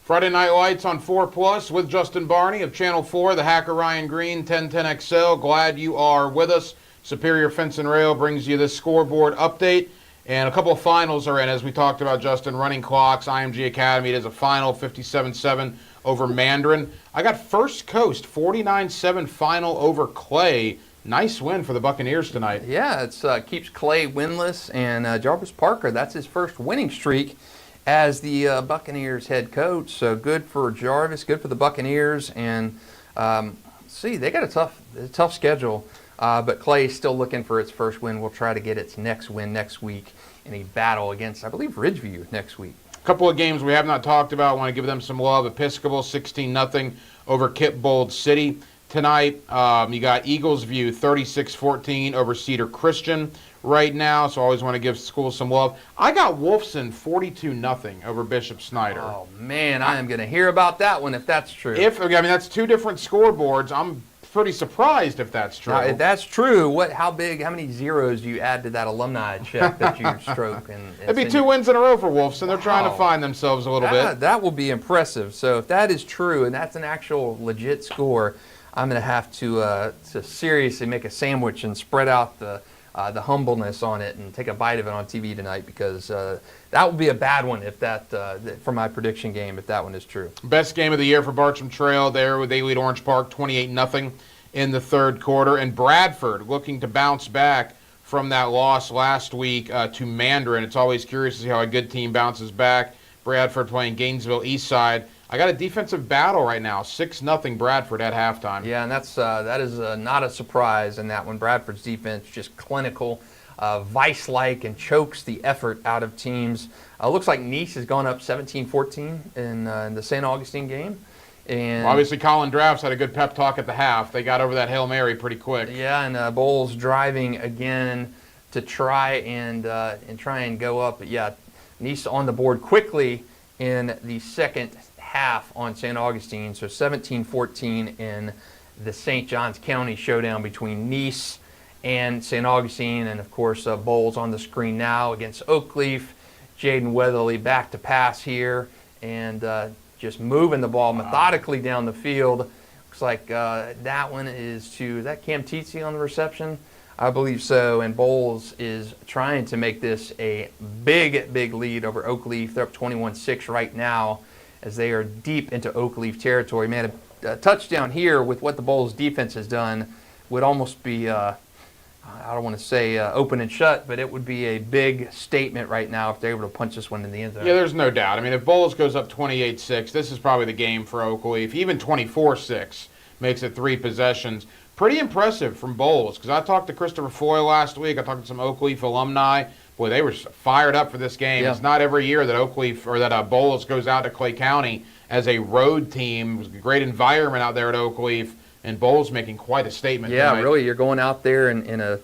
Friday Night Lights on 4 Plus with Justin Barney of Channel 4, the hacker Ryan Green, 1010XL. Glad you are with us. Superior Fence and Rail brings you this scoreboard update. And a couple of finals are in, as we talked about, Justin. Running clocks, IMG Academy. It is a final, 57-7 over Mandarin. I got First Coast, 49-7 final over Clay. Nice win for the Buccaneers tonight. Yeah, it keeps Clay winless, and Jarvis Parker, that's his first winning streak as the Buccaneers head coach. So good for Jarvis, good for the Buccaneers. And they got a tough schedule, but Clay's still looking for its first win. We'll try to get its next win next week in a battle against, I believe, Ridgeview next week. A couple of games we have not talked about. I want to give them some love. Episcopal 16-0 over Kipbold City. Tonight, you got Eagles View 36-14 over Cedar Christian right now, so I always want to give schools some love. I got Wolfson 42-0 over Bishop Snyder. Oh, man, I am going to hear about that one if that's true. That's two different scoreboards. I'm pretty surprised if that's true. Now, if that's true, how many zeros do you add to that alumni check that you stroke? It'd be 2 wins in a row for Wolfson. They're trying to find themselves a little bit. That will be impressive. So if that is true and that's an actual legit score, I'm going to have to seriously make a sandwich and spread out the humbleness on it and take a bite of it on TV tonight, because that would be a bad one if for my prediction game, if that one is true. Best game of the year for Bartram Trail there with they lead Orange Park 28-0 in the third quarter. And Bradford looking to bounce back from that loss last week to Mandarin. It's always curious to see how a good team bounces back. Bradford playing Gainesville Eastside. I got a defensive battle right now, 6-0 Bradford at halftime. Yeah, and that is not a surprise in that one. Bradford's defense just clinical, vice-like, and chokes the effort out of teams. Looks like Nice has gone up 17-14 in the St. Augustine game. And obviously, Colin Drafts had a good pep talk at the half. They got over that Hail Mary pretty quick. Yeah, and Bowles driving again to try and go up. But yeah, Nice on the board quickly in the second half on St. Augustine. So 17-14 in the St. Johns County showdown between Nice and St. Augustine. And of course, Bowles on the screen now against Oakleaf. Jaden Weatherly back to pass here and just moving the ball methodically down the field. Looks like that one is that Cam Teetsy on the reception? I believe so. And Bowles is trying to make this a big lead over Oakleaf. They're up 21-6 right now, as they are deep into Oakleaf territory. Man, a touchdown here with what the Bowles defense has done would almost be, I don't want to say open and shut, but it would be a big statement right now if they're able to punch this one in the end zone. Yeah, there's no doubt. I mean, if Bowles goes up 28-6, this is probably the game for Oakleaf. Even 24-6 makes it 3 possessions. Pretty impressive from Bowles, because I talked to Christopher Foy last week. I talked to some Oakleaf alumni. Boy, they were fired up for this game. Yeah. It's not every year that Oakleaf or that Bowles goes out to Clay County as a road team. It was a great environment out there at Oakleaf, and Bowles making quite a statement. Yeah, tonight. Really, you're going out there in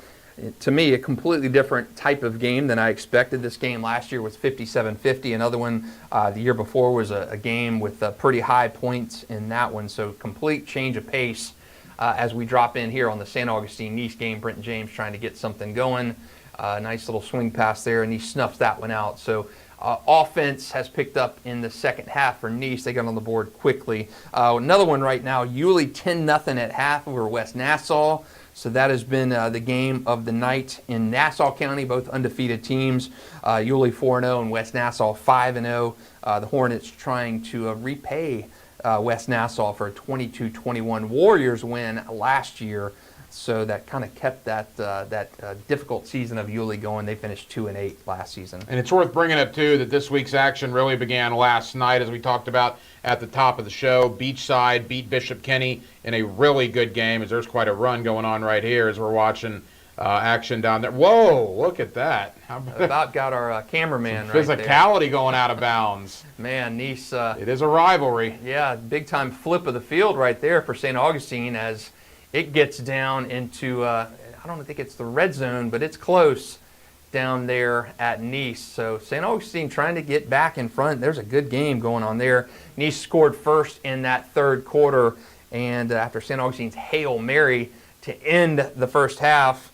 to me, a completely different type of game than I expected. This game last year was 57-50. Another one the year before was a game with pretty high points in that one. So complete change of pace as we drop in here on the St. Augustine Nice game. Brenton James trying to get something going. Nice little swing pass there, and he snuffs that one out. So offense has picked up in the second half for Nice. They got on the board quickly. Another one right now, Yulee 10-0 at half over West Nassau. So that has been the game of the night in Nassau County, both undefeated teams. Yulee 4-0 and West Nassau 5-0. The Hornets trying to repay West Nassau for a 22-21 Warriors win last year. So that kind of kept that difficult season of Yulee going. They finished 2-8 last season. And it's worth bringing up, too, that this week's action really began last night, as we talked about at the top of the show. Beachside beat Bishop Kenny in a really good game, as there's quite a run going on right here as we're watching action down there. Whoa, look at that. About got our cameraman right there. Physicality going out of bounds. Man, Nice. It is a rivalry. Yeah, big-time flip of the field right there for St. Augustine as it gets down into, I don't think it's the red zone, but it's close down there at Nice. So St. Augustine trying to get back in front. There's a good game going on there. Nice scored first in that third quarter, and after St. Augustine's Hail Mary to end the first half,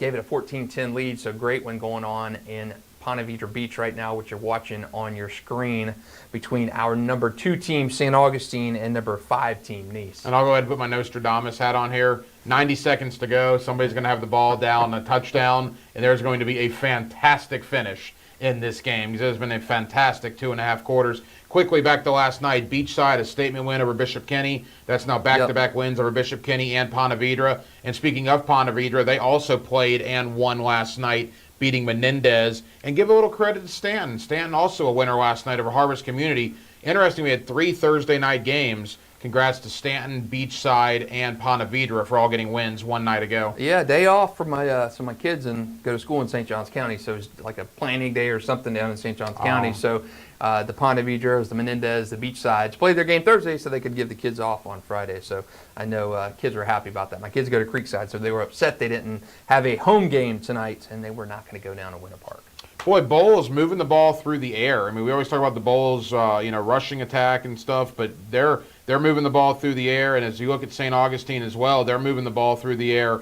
gave it a 14-10 lead. So great one going on in Ponte Vedra Beach right now, which you're watching on your screen, between our number 2 team, St. Augustine, and number 5 team, Nice. And I'll go ahead and put my Nostradamus hat on here. 90 seconds to go. Somebody's going to have the ball down, a touchdown, and there's going to be a fantastic finish in this game. There's been a fantastic 2.5 quarters. Quickly back to last night, Beachside, a statement win over Bishop Kenny. That's now back-to-back wins over Bishop Kenny and Ponte Vedra. And speaking of Ponte Vedra, they also played and won last night, beating Menendez. And give a little credit to Stanton. Stanton also a winner last night over Harvest Community. Interesting, we had 3 Thursday night games. Congrats to Stanton, Beachside, and Ponte Vedra for all getting wins one night ago. Yeah, day off for my my kids and go to school in St. Johns County, so it's like a planning day or something down in St. Johns County. So the Ponte Vedras, the Menendez, the Beachsides played their game Thursday so they could give the kids off on Friday. So I know kids were happy about that. My kids go to Creekside, so they were upset they didn't have a home game tonight, and they were not going to go down to Winter Park. Boy, Bowles moving the ball through the air. I mean, we always talk about the Bowles, rushing attack and stuff, but they're moving the ball through the air. And as you look at St. Augustine as well, they're moving the ball through the air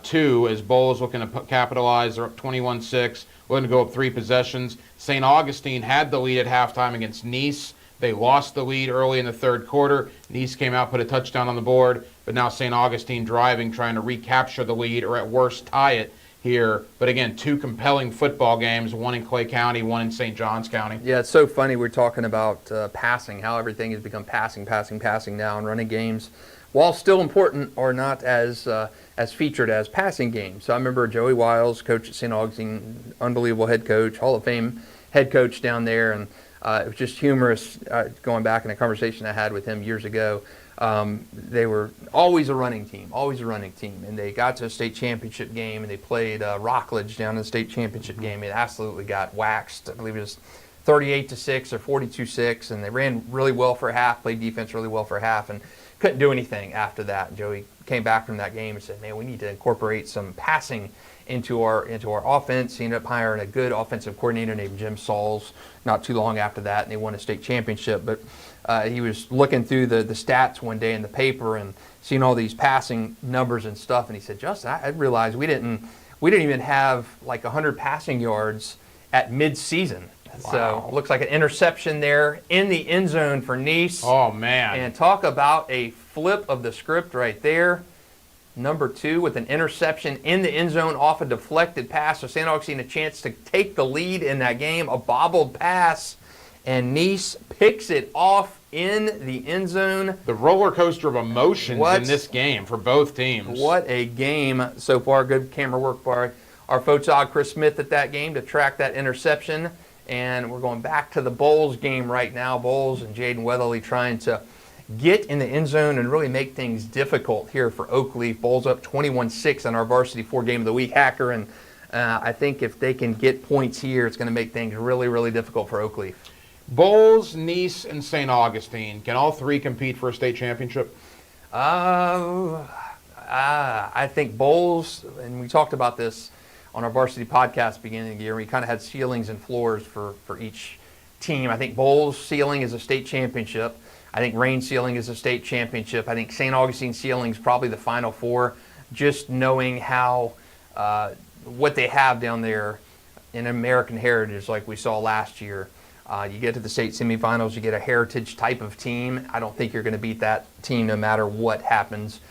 too. As Bowles looking to capitalize, they're up 21-6, looking to go up 3 possessions. St. Augustine had the lead at halftime against Nice. They lost the lead early in the third quarter. Nice came out, put a touchdown on the board, but now St. Augustine driving, trying to recapture the lead or at worst tie it here. But again, 2 compelling football games, one in Clay County, one in St. Johns County. Yeah, it's so funny. We're talking about passing, how everything has become passing now, and running games, while still important, are not as featured as passing games. So I remember Joey Wiles, coach at St. Augustine, unbelievable head coach, Hall of Fame head coach down there, and it was just humorous going back in a conversation I had with him years ago. They were always a running team, and they got to a state championship game, and they played Rockledge down in the state championship game. It absolutely got waxed. I believe it was 38-6 or 42-6, and they ran really well for a half, played defense really well for a half, and couldn't do anything after that. Joey came back from that game and said, man, we need to incorporate some passing into our offense. He ended up hiring a good offensive coordinator named Jim Sauls not too long after that, and they won a state championship. But he was looking through the stats one day in the paper and seeing all these passing numbers and stuff, and he said, Justin, I realized we didn't even have like 100 passing yards at mid-season. Wow. So looks like an interception there in the end zone for Nice. Oh, man. And talk about a flip of the script right there. Number 2 with an interception in the end zone off a deflected pass. So St. Augustine a chance to take the lead in that game, a bobbled pass, and Nice picks it off in the end zone. The roller coaster of emotions in this game for both teams. What a game so far. Good camera work by our photog Chris Smith at that game to track that interception. And we're going back to the Bowles game right now. Bowles and Jaden Weatherly trying to get in the end zone and really make things difficult here for Oakleaf. Bowles up 21-6 on our Varsity 4 Game of the Week hacker. And I think if they can get points here, it's going to make things really, really difficult for Oakleaf. Bowles, Nice, and St. Augustine. Can all 3 compete for a state championship? I think Bowles, and we talked about this on our varsity podcast beginning of the year, we kind of had ceilings and floors for each team. I think Bowles' ceiling is a state championship. I think Rain's ceiling is a state championship. I think St. Augustine's ceiling is probably the Final Four, just knowing how what they have down there in American Heritage like we saw last year. You get to the state semifinals, you get a heritage type of team. I don't think you're going to beat that team no matter what happens.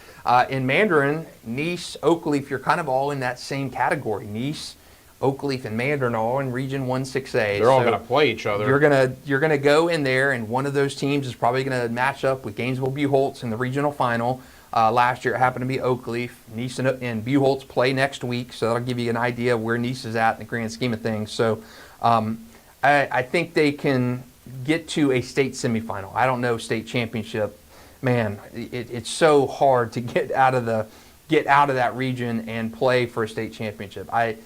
In Mandarin, Nice, Oakleaf, you're kind of all in that same category. Nice, Oakleaf, and Mandarin are all in Region 1-6A. They're all going to play each other. You're gonna go in there, and one of those teams is probably going to match up with Gainesville-Buchholz in the regional final. Last year it happened to be Oakleaf. Nice and Buchholz play next week, so that'll give you an idea of where Nice is at in the grand scheme of things. So I think they can get to a state semifinal. I don't know state championship. Man, it's so hard to get out of that region and play for a state championship. Let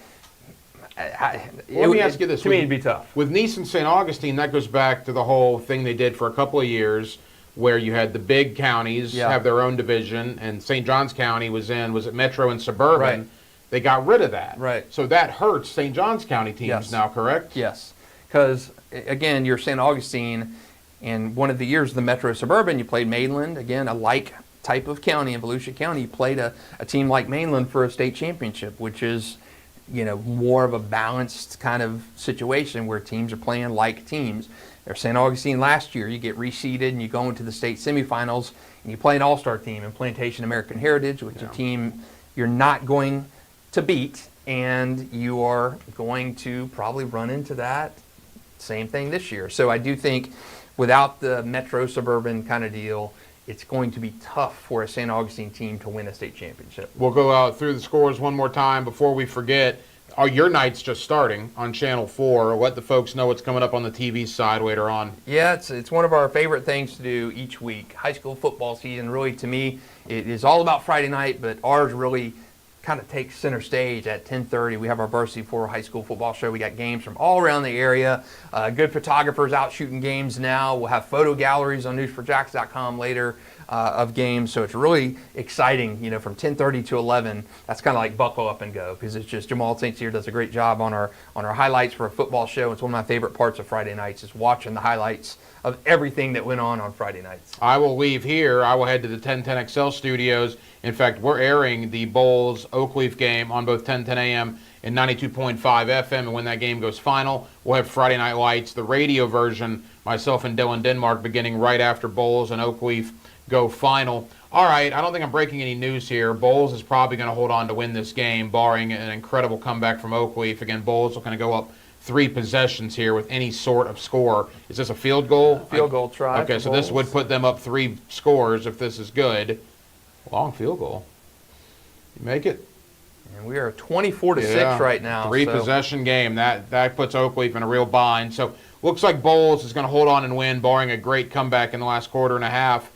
me ask you this. To me, it'd be tough. With Nice and St. Augustine, that goes back to the whole thing they did for a couple of years where you had the big counties have their own division, and St. Johns County was it Metro and Suburban? Right. They got rid of that. Right. So that hurts St. Johns County teams now, correct? Yes. Because, again, you're St. Augustine, and one of the years of the Metro Suburban, you played Mainland, again, a like type of county in Volusia County. You played a team like Mainland for a state championship, which is more of a balanced kind of situation where teams are playing like teams. There's St. Augustine last year. You get reseeded and you go into the state semifinals and you play an all-star team in Plantation American Heritage, which is a team you're not going to beat, and you are going to probably run into that same thing this year. So I do think without the metro suburban kind of deal, it's going to be tough for a St. Augustine team to win a state championship. We'll go through the scores one more time before we forget. Are your night's just starting on Channel 4? Let the folks know what's coming up on the TV side later on. Yeah, it's one of our favorite things to do each week. High school football season, really, to me, it is all about Friday night, but ours really kind of takes center stage at 10:30. We have our Varsity 4 high school football show. We got games from all around the area. Good photographers out shooting games now. We'll have photo galleries on News4Jax.com later of games. So it's really exciting, from 10:30 to 11. That's kind of like buckle up and go, because it's just Jamal St. Cyr does a great job on our highlights for a football show. It's one of my favorite parts of Friday nights is watching the highlights of everything that went on Friday nights. I will leave here. I will head to the 1010XL studios. In fact, we're airing the Bowls Oakleaf game on both 1010 AM and 92.5 FM. And when that game goes final, we'll have Friday Night Lights, the radio version, myself and Dylan Denmark, beginning right after Bowls and Oakleaf go final. All right, I don't think I'm breaking any news here. Bowls is probably going to hold on to win this game, barring an incredible comeback from Oakleaf. Again, Bowls are going to go up 3 possessions here with any sort of score. Is this a field goal? Field goal try. Okay, so this would put them up 3 scores if this is good. Long field goal. You make it. And we are 24-6 right now. 3 possession game. That puts Oakleaf in a real bind. So looks like Bowls is going to hold on and win, barring a great comeback in the last quarter and a half.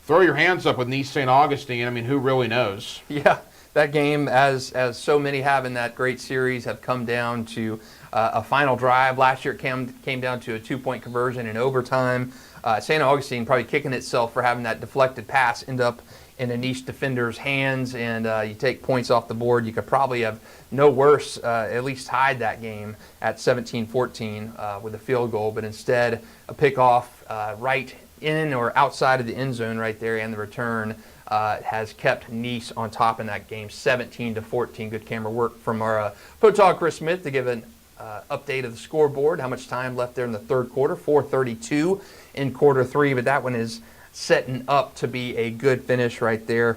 Throw your hands up with Nice St. Augustine. I mean, who really knows? Yeah, that game, as so many have in that great series, have come down to a final drive. Last year it came down to a 2-point conversion in overtime. St. Augustine probably kicking itself for having that deflected pass end up in a Nice defender's hands, and you take points off the board. You could probably have no worse, at least tied that game at 17-14 with a field goal, but instead a pickoff right in or outside of the end zone right there, and the return has kept Nice on top in that game, 17-14. Good camera work from our photographer Chris Smith to give an update of the scoreboard. How much time left there in the third quarter? 4:32 in quarter 3, but that one is setting up to be a good finish right there.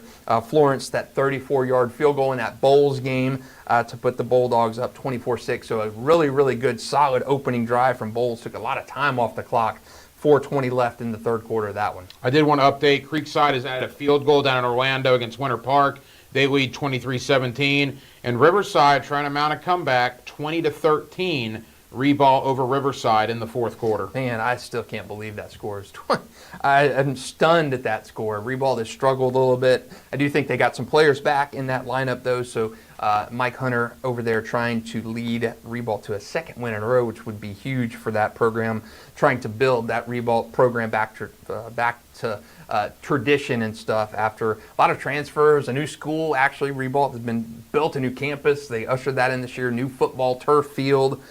Florence, that 34-yard field goal in that Bowls game to put the Bulldogs up 24-6. So a really, really good, solid opening drive from Bowls. Took a lot of time off the clock. 4:20 left in the third quarter of that one. I did want to update. Creekside has had a field goal down in Orlando against Winter Park. They lead 23-17. And Riverside trying to mount a comeback, 20-13. Reball over Riverside in the fourth quarter. Man, I still can't believe that score is 20. I'm stunned at that score. Reball has struggled a little bit. I do think they got some players back in that lineup, though. So Mike Hunter over there trying to lead Reball to a second win in a row, which would be huge for that program. Trying to build that Reball program back to tradition and stuff after a lot of transfers, a new school. Actually, Reball has been built, a new campus. They ushered that in this year, new football turf field.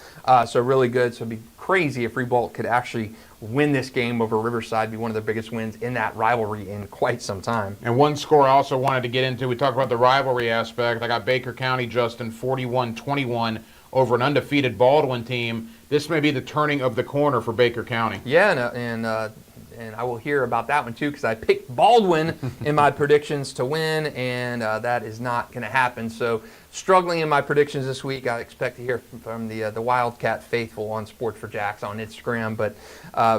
So really good. So it'd be crazy if Reball could actually win this game over Riverside, be one of the biggest wins in that rivalry in quite some time. And one score I also wanted to get into, we talked about the rivalry aspect. I got Baker County, Justin, 41-21 over an undefeated Baldwin team. This may be the turning of the corner for Baker County. Yeah, and I will hear about that one too, because I picked Baldwin in my predictions to win, and that is not going to happen. So struggling in my predictions this week. I expect to hear from the Wildcat faithful on Sports4Jax on Instagram. But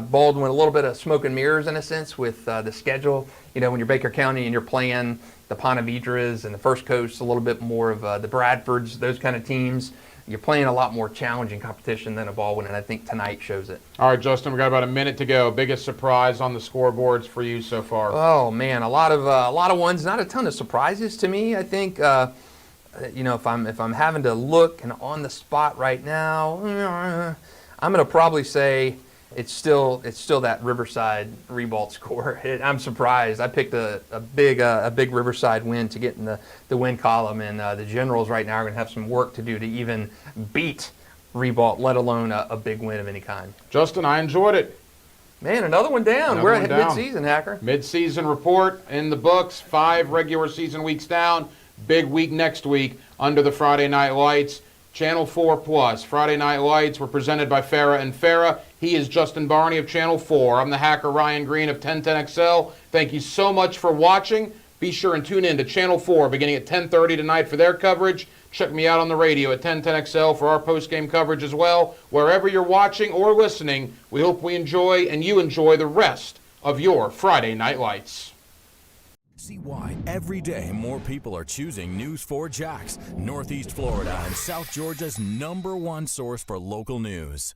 Baldwin, a little bit of smoke and mirrors in a sense with the schedule. You know, when you're Baker County and you're playing the Ponte Vedras and the First Coast, a little bit more of the Bradfords, those kind of teams. You're playing a lot more challenging competition than a Baldwin, and I think tonight shows it. All right, Justin, we got about a minute to go. Biggest surprise on the scoreboards for you so far? Oh man, a lot of ones. Not a ton of surprises to me. I think you know, if I'm having to look and on the spot right now, I'm gonna probably say it's still that Riverside Reball score. I'm surprised. I picked a big Riverside win to get in the win column, and the Generals right now are going to have some work to do to even beat Reball, let alone a big win of any kind. Justin, I enjoyed it. Man, another one down. We're at mid-season, Hacker. Mid-season report in the books. 5 regular season weeks down. Big week next week under the Friday Night Lights. Channel 4 Plus. Friday Night Lights were presented by Farah and Farah. He is Justin Barney of Channel 4. I'm the hacker Ryan Green of 1010XL. Thank you so much for watching. Be sure and tune in to Channel 4 beginning at 10:30 tonight for their coverage. Check me out on the radio at 1010XL for our post-game coverage as well. Wherever you're watching or listening, we hope we enjoy and you enjoy the rest of your Friday Night Lights. See why every day more people are choosing News4Jax, Northeast Florida and South Georgia's #1 source for local news.